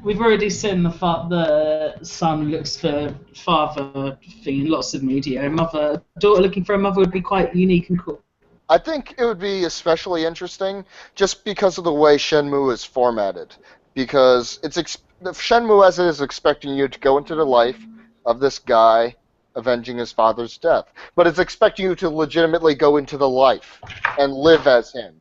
Speaker 2: We've already seen the son looks for father thing in lots of media. Daughter looking for a mother would be quite unique and cool.
Speaker 3: I think it would be especially interesting just because of the way Shenmue is formatted. Because Shenmue as it is expecting you to go into the life of this guy avenging his father's death. But it's expecting you to legitimately go into the life and live as him.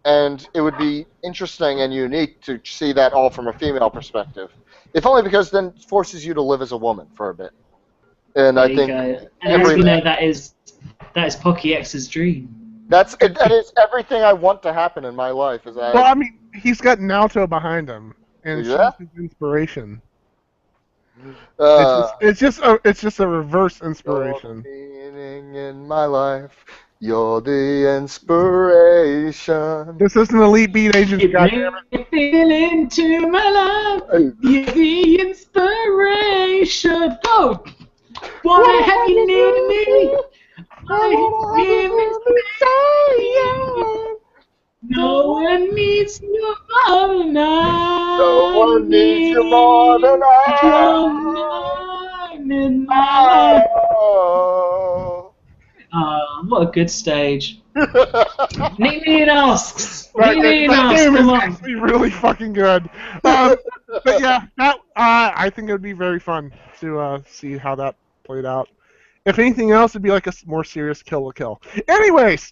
Speaker 3: And it would be interesting and unique to see that all from a female perspective. If only because then it forces you to live as a woman for a bit. And I think...
Speaker 2: And as we know, that is Pocky X's dream.
Speaker 3: That is everything I want to happen in my life.
Speaker 1: Well, I mean, he's got Naoto behind him, and she's his inspiration. It's just a reverse inspiration.
Speaker 3: You're the meaning in my life. You're the inspiration.
Speaker 1: This is an Elite Beat Agent, goddammit.
Speaker 2: You feel into my life. You're the inspiration. Oh, why have you needed me? No one needs you more than I.
Speaker 3: No one needs you more than
Speaker 2: I. You're in my life. What a good stage. Nick asks.
Speaker 1: That game is actually really fucking good. But yeah, I think it would be very fun to see how that played out. If anything else, it'd be like a more serious Kill la Kill. Anyways,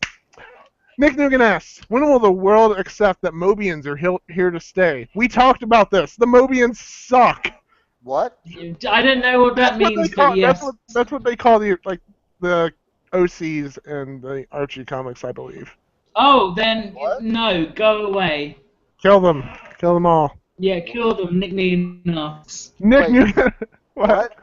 Speaker 1: Nick Nugan asks, when will the world accept that Mobians are here to stay? We talked about this. The Mobians suck.
Speaker 3: What?
Speaker 2: I don't know what that means, but yes.
Speaker 1: That's what they call the OCs and the Archie comics, I believe.
Speaker 2: Oh, then no, go away.
Speaker 1: Kill them. Kill them all.
Speaker 2: Yeah, kill them. Nick Nugan asks.
Speaker 1: Nick Nugan. What?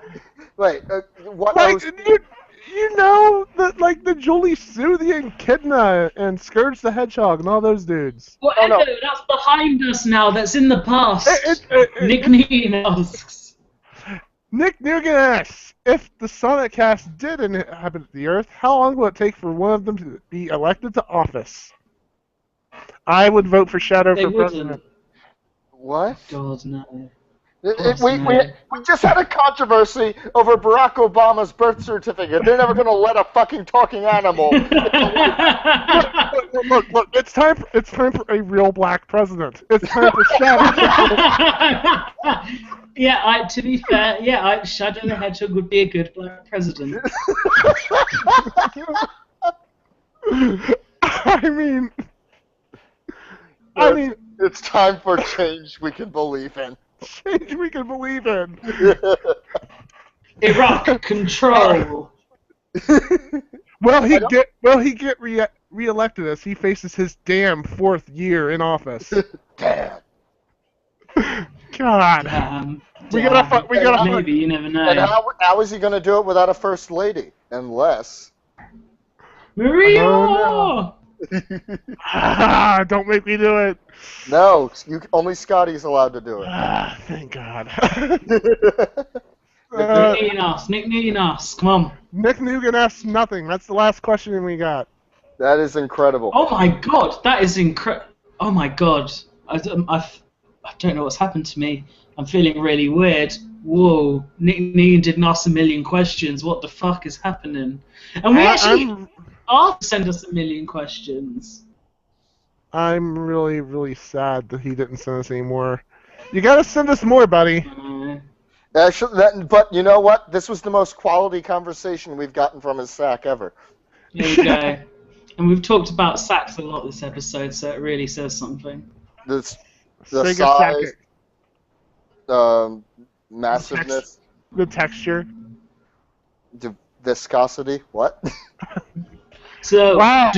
Speaker 3: Wait, what?
Speaker 1: Like, you know the Julie Sue, the Echidna, and Scourge the Hedgehog, and all those dudes.
Speaker 2: Whatever, that's behind us now. That's in the past. Nick Nugan asks.
Speaker 1: Nick Nugan asks, if the Sonic cast did inhabit the Earth, how long will it take for one of them to be elected to office? I would vote for Shadow for president.
Speaker 3: What?
Speaker 2: God, no.
Speaker 3: We just had a controversy over Barack Obama's birth certificate. They're never going to let a fucking talking animal.
Speaker 1: Look! It's time for a real black president. It's time for Shadow.
Speaker 2: Yeah, to be fair, Shadow the Hedgehog would be a good black president.
Speaker 1: I mean,
Speaker 3: it's time for change we can believe in.
Speaker 1: Change we can believe in.
Speaker 2: Iraq control.
Speaker 1: Will he get re-elected as he faces his damn 4th year in office?
Speaker 3: Damn.
Speaker 1: God. We gotta
Speaker 2: maybe you never know.
Speaker 3: And how is he gonna do it without a first lady? Unless
Speaker 2: Maria.
Speaker 1: Oh, no. Don't make me do it.
Speaker 3: No, only Scotty's allowed to do it.
Speaker 1: Thank God.
Speaker 2: Nick Nugan asks, come on.
Speaker 1: Nick Nugan asks nothing. That's the last question we got.
Speaker 3: That is incredible.
Speaker 2: Oh my God, that is incredible. Oh my God, I don't know what's happened to me. I'm feeling really weird. Whoa, Nick Neen didn't ask a million questions. What the fuck is happening? And we actually asked to send us a million questions.
Speaker 1: I'm really, really sad that he didn't send us any more. You gotta send us more, buddy.
Speaker 3: But you know what? This was the most quality conversation we've gotten from his sack ever.
Speaker 2: There you go. And we've talked about sacks a lot this episode, so it really says something.
Speaker 3: The
Speaker 1: Sega
Speaker 3: size, massiveness,
Speaker 1: the texture,
Speaker 3: the viscosity. What?
Speaker 2: So
Speaker 1: wow.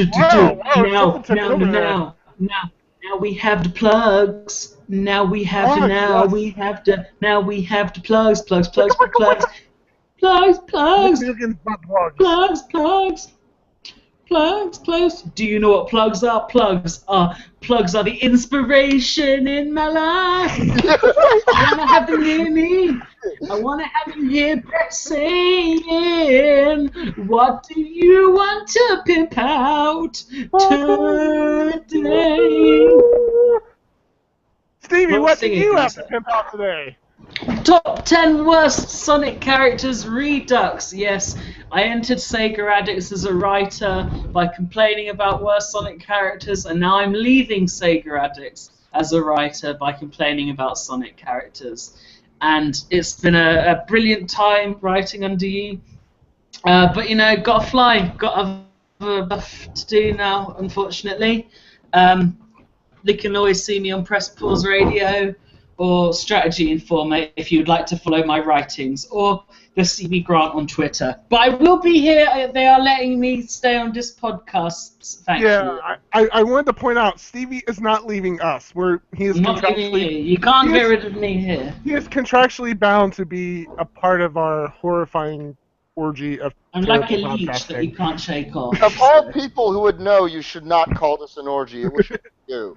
Speaker 2: Now we have the plugs. Now we have the plugs. Plugs. Do you know what plugs are? Plugs are the inspiration in my life. I wanna have them near me. I wanna have them here saying, what do you want to pimp out today?
Speaker 1: Stevie, what do you have to pimp out today?
Speaker 2: Top 10 worst Sonic characters Redux. Yes, I entered Sega Addicts as a writer by complaining about worst Sonic characters, and now I'm leaving Sega Addicts as a writer by complaining about Sonic characters. And it's been a brilliant time writing under you. But, you know, gotta fly. Got other stuff to do now, unfortunately. They can always see me on Press Pause Radio or Strategy Informer if you'd like to follow my writings, or the CB Grant on Twitter. But I will be here. They are letting me stay on this podcast. Thank you.
Speaker 1: Yeah, I wanted to point out, Stevie is not leaving us. He is
Speaker 2: not
Speaker 1: contractually.
Speaker 2: You can't get rid of me here.
Speaker 1: He is contractually bound to be a part of our horrifying orgy of.
Speaker 2: I'm like a leech that you can't shake off.
Speaker 3: Of all people who would know, you should not call this an orgy. It was you.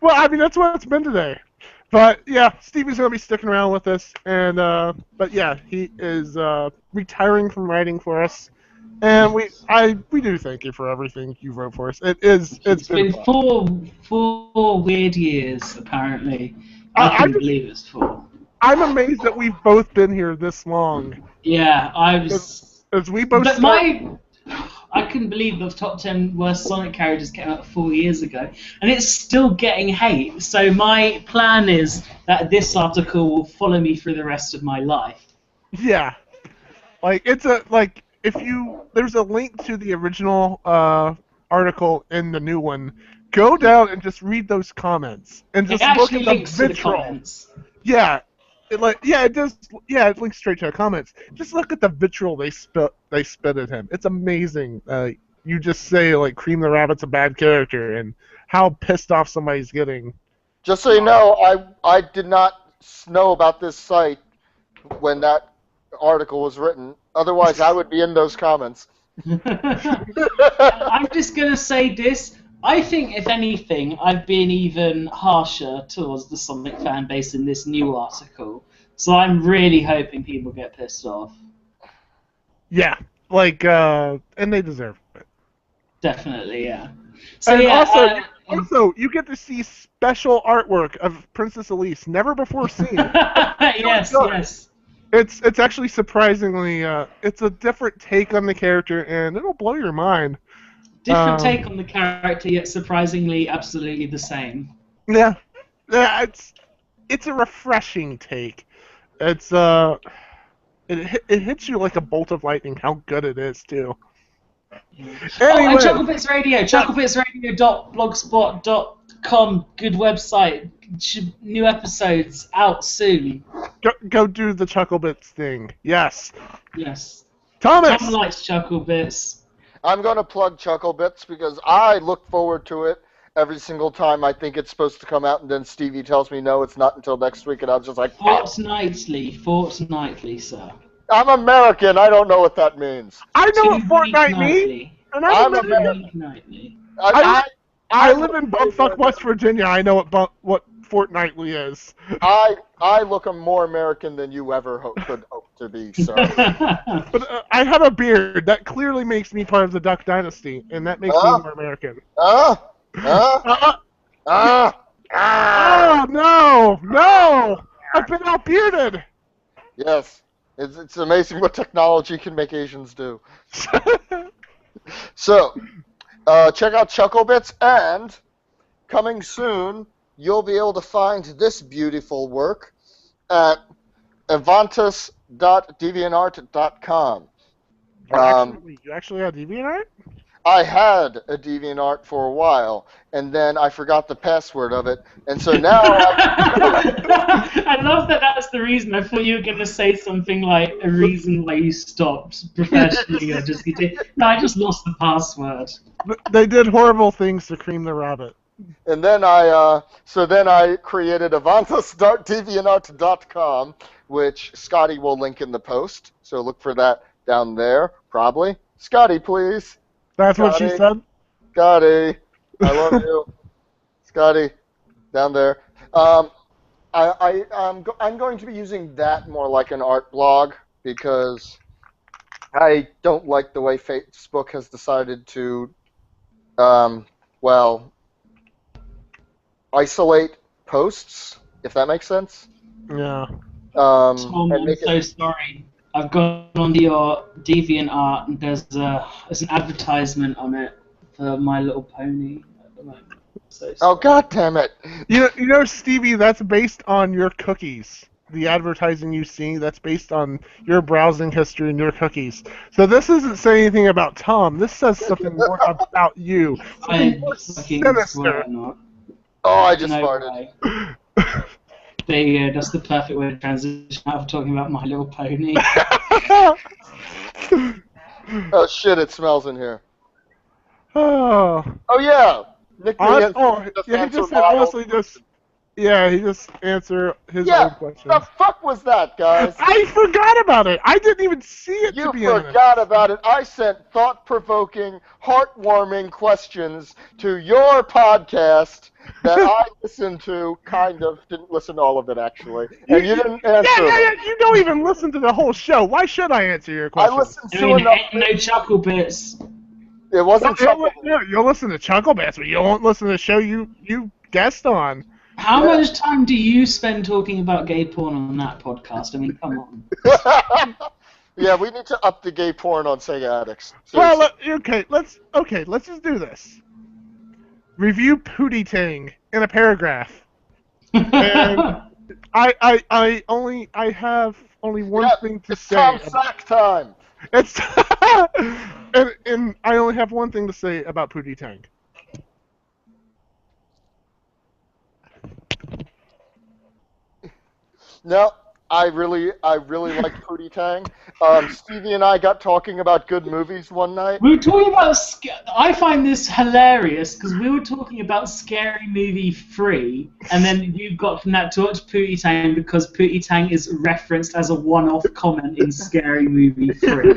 Speaker 1: Well, I mean, that's what it's been today. But yeah, Stevie's gonna be sticking around with us, and but yeah, he is retiring from writing for us, and we do thank you for everything you wrote for us. It's been
Speaker 2: four weird years apparently. I couldn't believe it's 4.
Speaker 1: I'm amazed that we've both been here this long.
Speaker 2: Yeah, I was.
Speaker 1: As we both.
Speaker 2: But I couldn't believe the top 10 worst Sonic characters came out 4 years ago, and it's still getting hate. So my plan is that this article will follow me through the rest of my life.
Speaker 1: Yeah, there's a link to the original article in the new one. Go down and just read those comments and just look at the vitriol. Yeah. It links straight to the comments. Just look at the vitriol they spit at him. It's amazing. You just say, like, Cream the Rabbit's a bad character, and how pissed off somebody's getting.
Speaker 3: Just so you know, I did not know about this site when that article was written. Otherwise, I would be in those comments.
Speaker 2: I'm just going to say this. I think, if anything, I've been even harsher towards the Sonic fan base in this new article. So I'm really hoping people get pissed off.
Speaker 1: Yeah, and they deserve it.
Speaker 2: Definitely, yeah. So
Speaker 1: and
Speaker 2: yeah,
Speaker 1: also, you get to see special artwork of Princess Elise, never before seen.
Speaker 2: yes.
Speaker 1: It's actually surprisingly, it's a different take on the character, and it'll blow your mind.
Speaker 2: Different take on the character, yet surprisingly, absolutely the same.
Speaker 1: Yeah, it's a refreshing take. It's it hits you like a bolt of lightning. How good it is too.
Speaker 2: Yeah. Anyway. And Chucklebits Radio, chucklebitsradio.blogspot.com. Good website. New episodes out soon.
Speaker 1: Go do the Chucklebits thing. Yes.
Speaker 2: Tom likes Chucklebits.
Speaker 3: I'm going to plug Chucklebits because I look forward to it every single time I think it's supposed to come out, and then Stevie tells me, no, it's not until next week, and I'm just like...
Speaker 2: Fortnightly, sir.
Speaker 3: I'm American. I don't know what that means.
Speaker 1: I know what Fortnite means. And I'm American. I live in bumfuck West Virginia. I know what Fortnightly is.
Speaker 3: I look more American than you ever could hope to be, sir.
Speaker 1: But I have a beard. That clearly makes me part of the Duck Dynasty, and that makes me more American. Oh, no! No! I've been outbearded!
Speaker 3: Yes, it's amazing what technology can make Asians do. So, check out Chucklebits, and coming soon, you'll be able to find this beautiful work at avantis.deviantart.com.
Speaker 1: You actually have DeviantArt?
Speaker 3: I had a DeviantArt for a while, and then I forgot the password of it, and so now
Speaker 2: I love that that's the reason. I thought you were going to say something like a reason why you stopped professionally or just you did. No, I just lost the password.
Speaker 1: They did horrible things to Cream the Rabbit.
Speaker 3: And then I created avantis.deviantart.com, which Scotty will link in the post. So look for that down there, probably. Scotty, please.
Speaker 1: That's
Speaker 3: Scotty,
Speaker 1: what she said?
Speaker 3: Scotty, I love you. Scotty, down there. I'm going to be using that more like an art blog because I don't like the way Facebook has decided to, isolate posts, if that makes sense.
Speaker 1: Yeah.
Speaker 2: Tom, I'm so sorry. I've gone onto your DeviantArt and there's an advertisement on it for My Little Pony at the moment.
Speaker 3: Oh, God damn it!
Speaker 1: You know, Stevie, that's based on your cookies. The advertising you see, that's based on your browsing history and your cookies. So this doesn't say anything about Tom. This says something more about you. Something more sinister.
Speaker 2: Not.
Speaker 3: Oh, I just farted.
Speaker 2: There you go. That's the perfect way to transition out of talking about My Little Pony.
Speaker 3: Oh shit! It smells in here.
Speaker 1: Oh.
Speaker 3: Oh yeah. Nick
Speaker 1: he just answered his own question.
Speaker 3: The fuck was that, guys?
Speaker 1: I forgot about it. I didn't even see it.
Speaker 3: You forgot about it. I sent thought-provoking, heartwarming questions to your podcast that I listened to. Didn't listen to all of it actually, and you didn't answer.
Speaker 1: Yeah. You don't even listen to the whole show. Why should I answer your question?
Speaker 3: I listened to enough.
Speaker 2: No chuckle bits.
Speaker 3: It wasn't chuckle.
Speaker 1: You'll listen to chuckle bits, but you won't listen to the show you guest on.
Speaker 2: How much time do you spend talking about gay porn on that podcast? I mean, come on.
Speaker 3: Yeah, we need to up the gay porn on Sega Addicts.
Speaker 1: Well, let's just do this. Review Pootie Tang in a paragraph. And I have only one thing to say.
Speaker 3: Tom Sack time.
Speaker 1: It's and I only have one thing to say about Pootie Tang.
Speaker 3: No, I really liked Pootie Tang. Stevie and I got talking about good movies one night.
Speaker 2: We were talking about. I find this hilarious because we were talking about Scary Movie 3, and then you got from that to watch Pootie Tang because Pootie Tang is referenced as a one-off comment in Scary Movie 3.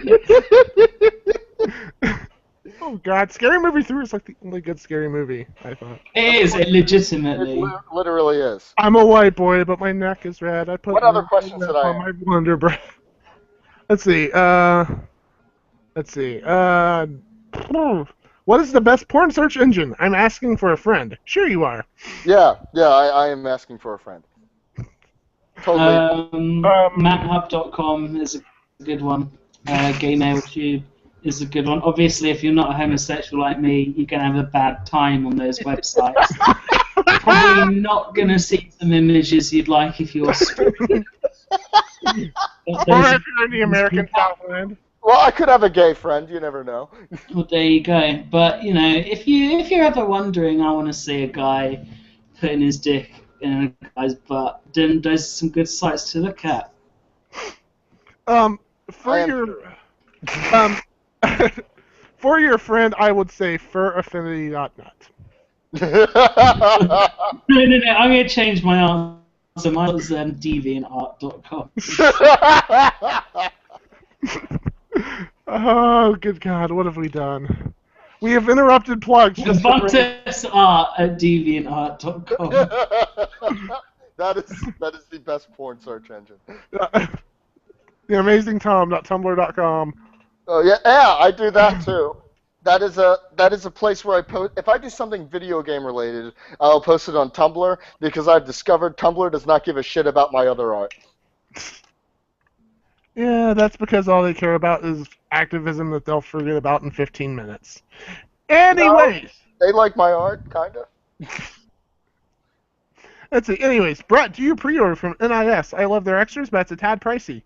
Speaker 1: Oh God, Scary Movie 3 is like the only good scary movie, I thought.
Speaker 2: It is, it legitimately.
Speaker 3: It literally is.
Speaker 1: I'm a white boy, but my neck is red. I put
Speaker 3: what other questions did I
Speaker 1: on my Wonder Bread. Let's see. What is the best porn search engine? I'm asking for a friend. Sure you are.
Speaker 3: Yeah, I am asking for a friend.
Speaker 2: Totally. Mathub.com is a good one. GayMailTube is a good one. Obviously, if you're not a homosexual like me, you're going to have a bad time on those websites. Probably not going to see some images you'd like if you're straight.
Speaker 1: Or if you're in the American Southland.
Speaker 3: Well, I could have a gay friend. You never know.
Speaker 2: Well, there you go. But, you know, if you're ever wondering, I want to see a guy putting his dick in a guy's butt, then there's some good sites to look at.
Speaker 1: For your friend, I would say furaffinity.net.
Speaker 2: No, I'm going to change my answer. Mine was deviantart.com.
Speaker 1: Oh, good God, what have we done? We have interrupted plugs.
Speaker 2: Art at deviantart.com.
Speaker 3: That is the best porn search engine.
Speaker 1: The amazing Tom.tumblr.com.
Speaker 3: Oh yeah, I do that too. that is a place where I post. If I do something video game related, I'll post it on Tumblr because I've discovered Tumblr does not give a shit about my other art.
Speaker 1: Yeah, that's because all they care about is activism that they'll forget about in 15 minutes. Anyways.
Speaker 3: No, they like my art, kinda.
Speaker 1: Let's see. Anyways, Brett, do you pre-order from NIS? I love their extras, but it's a tad pricey.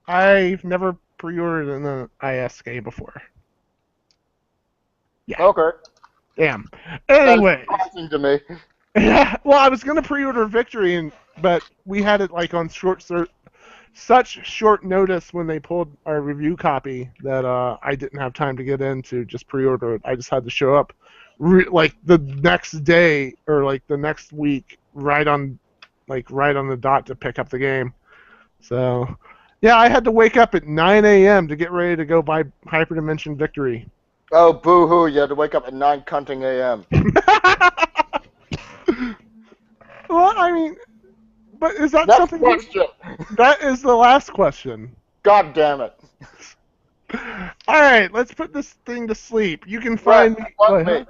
Speaker 1: I've never pre-ordered an NIS game before. Yeah.
Speaker 3: Okay.
Speaker 1: Damn. Anyways.
Speaker 3: That's surprising to me.
Speaker 1: Yeah. Well, I was gonna pre-order Victory, but we had it like on such short notice when they pulled our review copy that I didn't have time to get in to just pre-order it. I just had to show up like the next day or like the next week, right on the dot to pick up the game. So, yeah, I had to wake up at 9 a.m. to get ready to go buy Hyperdimension Victory.
Speaker 3: Oh, boo-hoo, you had to wake up at 9 cunting a.m.
Speaker 1: Well, I mean... But is that
Speaker 3: Next
Speaker 1: something?
Speaker 3: question.
Speaker 1: That is the last question.
Speaker 3: God damn it.
Speaker 1: All right, let's put this thing to sleep. You can find me.
Speaker 3: Plug me.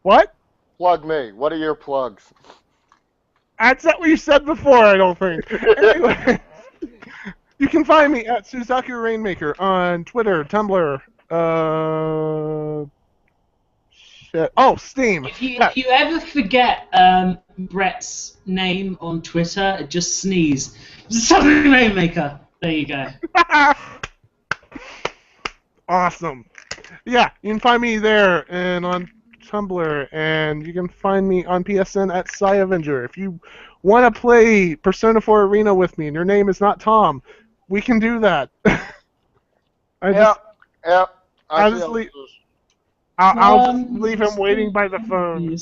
Speaker 1: What?
Speaker 3: Plug me. What are your plugs?
Speaker 1: That's not what you said before, I don't think. Anyway, you can find me at Suzaku Rainmaker on Twitter, Tumblr, Steam.
Speaker 2: If you ever forget Brett's name on Twitter, just sneeze. Suzaku Rainmaker. There you go.
Speaker 1: Awesome. Yeah, you can find me there and on Tumblr, and you can find me on PSN at SciAvenger. If you want to play Persona 4 Arena with me and your name is not Tom, we can do that. I'll just leave him waiting by the phone.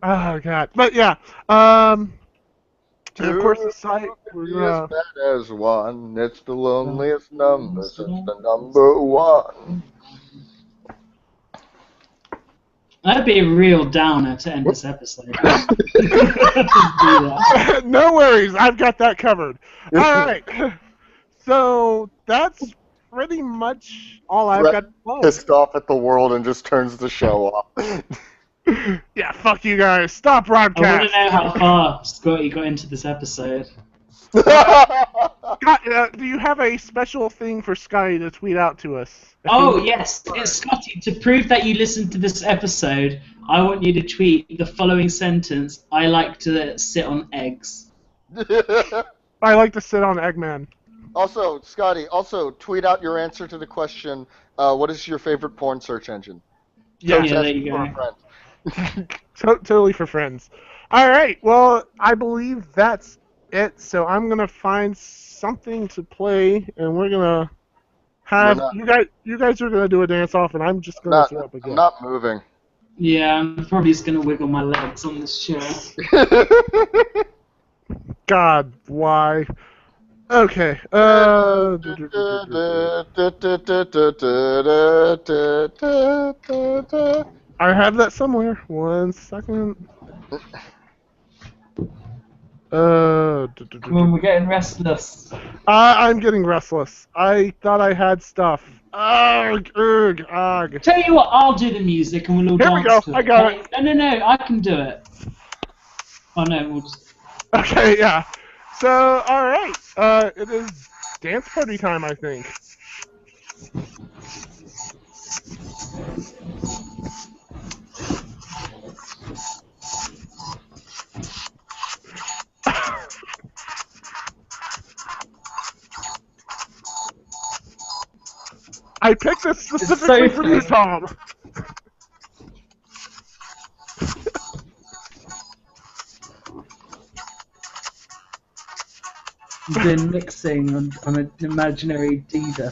Speaker 1: Oh god. But yeah, and of course the site.
Speaker 3: As bad as one. It's the loneliest number since the number one.
Speaker 2: That'd be a real downer to end this episode.
Speaker 1: No worries, I've got that covered. All right. So that's pretty much all I've got to plug.
Speaker 3: Pissed off at the world and just turns the show off.
Speaker 1: Yeah, fuck you guys. Stop broadcast.
Speaker 2: I want to know how far Scotty got into this episode.
Speaker 1: Scott, do you have a special thing for Scotty to tweet out to us?
Speaker 2: Oh, yes. It's Scotty. To prove that you listened to this episode, I want you to tweet the following sentence. I like to sit on eggs.
Speaker 1: I like to sit on Eggman.
Speaker 3: Also, Scotty, tweet out your answer to the question, what is your favorite porn search engine?
Speaker 2: Yeah, there you go.
Speaker 1: Totally for friends. All right, well, I believe that's it. So I'm gonna find something to play, and we're gonna have you guys are gonna do a dance off, and I'm just gonna throw up again.
Speaker 3: I'm not moving.
Speaker 2: Yeah, I'm probably just gonna wiggle my legs on this chair.
Speaker 1: God, why? Okay. I have that somewhere. 1 second.
Speaker 2: Come on, we're getting restless.
Speaker 1: I'm getting restless. I thought I had stuff. Ugh.
Speaker 2: Tell you what, I'll do the music and we'll all dance to it.
Speaker 1: I got it.
Speaker 2: No, I can do it. Oh no, we'll just...
Speaker 1: Okay, yeah. So, alright. It is dance party time, I think. I picked this specifically for you, Tom.
Speaker 2: You've been mixing on an imaginary DJ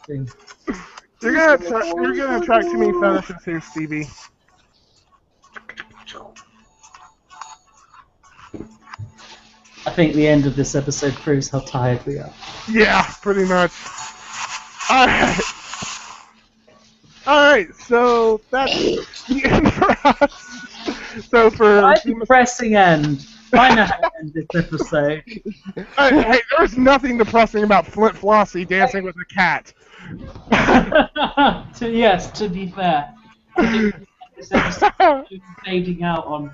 Speaker 2: thing.
Speaker 1: You're gonna attract too many fetishes here, Stevie.
Speaker 2: I think the end of this episode proves how tired we are.
Speaker 1: Yeah, pretty much. Alright. Alright, so that's the end for us. So for...
Speaker 2: Why depressing end? I know how to end this episode.
Speaker 1: Hey, there's nothing depressing about Flint Flossie dancing with a cat.
Speaker 2: Yes, to be fair. I do think this episode fading out on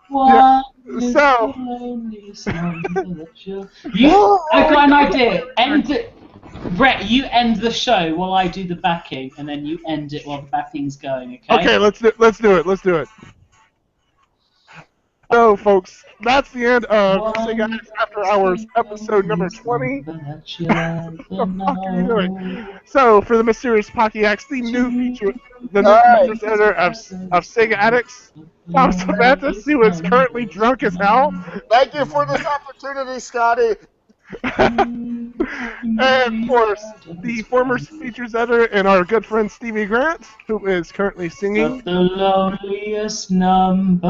Speaker 2: one is
Speaker 1: so-
Speaker 2: the loneliest number that I've got an idea. End it. Brett, you end the show while I do the backing, and then you end it while the backing's going, okay?
Speaker 1: Okay, let's do it. So, folks, that's the end of Sega Addicts After Hours, episode number 20. What the fuck are you doing? So, for the mysterious Pocky X, the new features editor of Sega Addicts, Tom Samantha, who is currently drunk as hell.
Speaker 3: Thank you for this opportunity, Scotty.
Speaker 1: And, of course, the former features editor and our good friend Stevie Grant, who is currently singing.
Speaker 2: The loneliest number,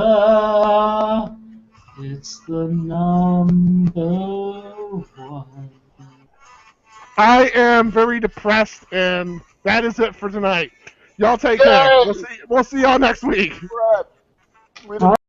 Speaker 2: it's the number one.
Speaker 1: I am very depressed, and that is it for tonight. Y'all take care. We'll see y'all next week.
Speaker 3: Brett,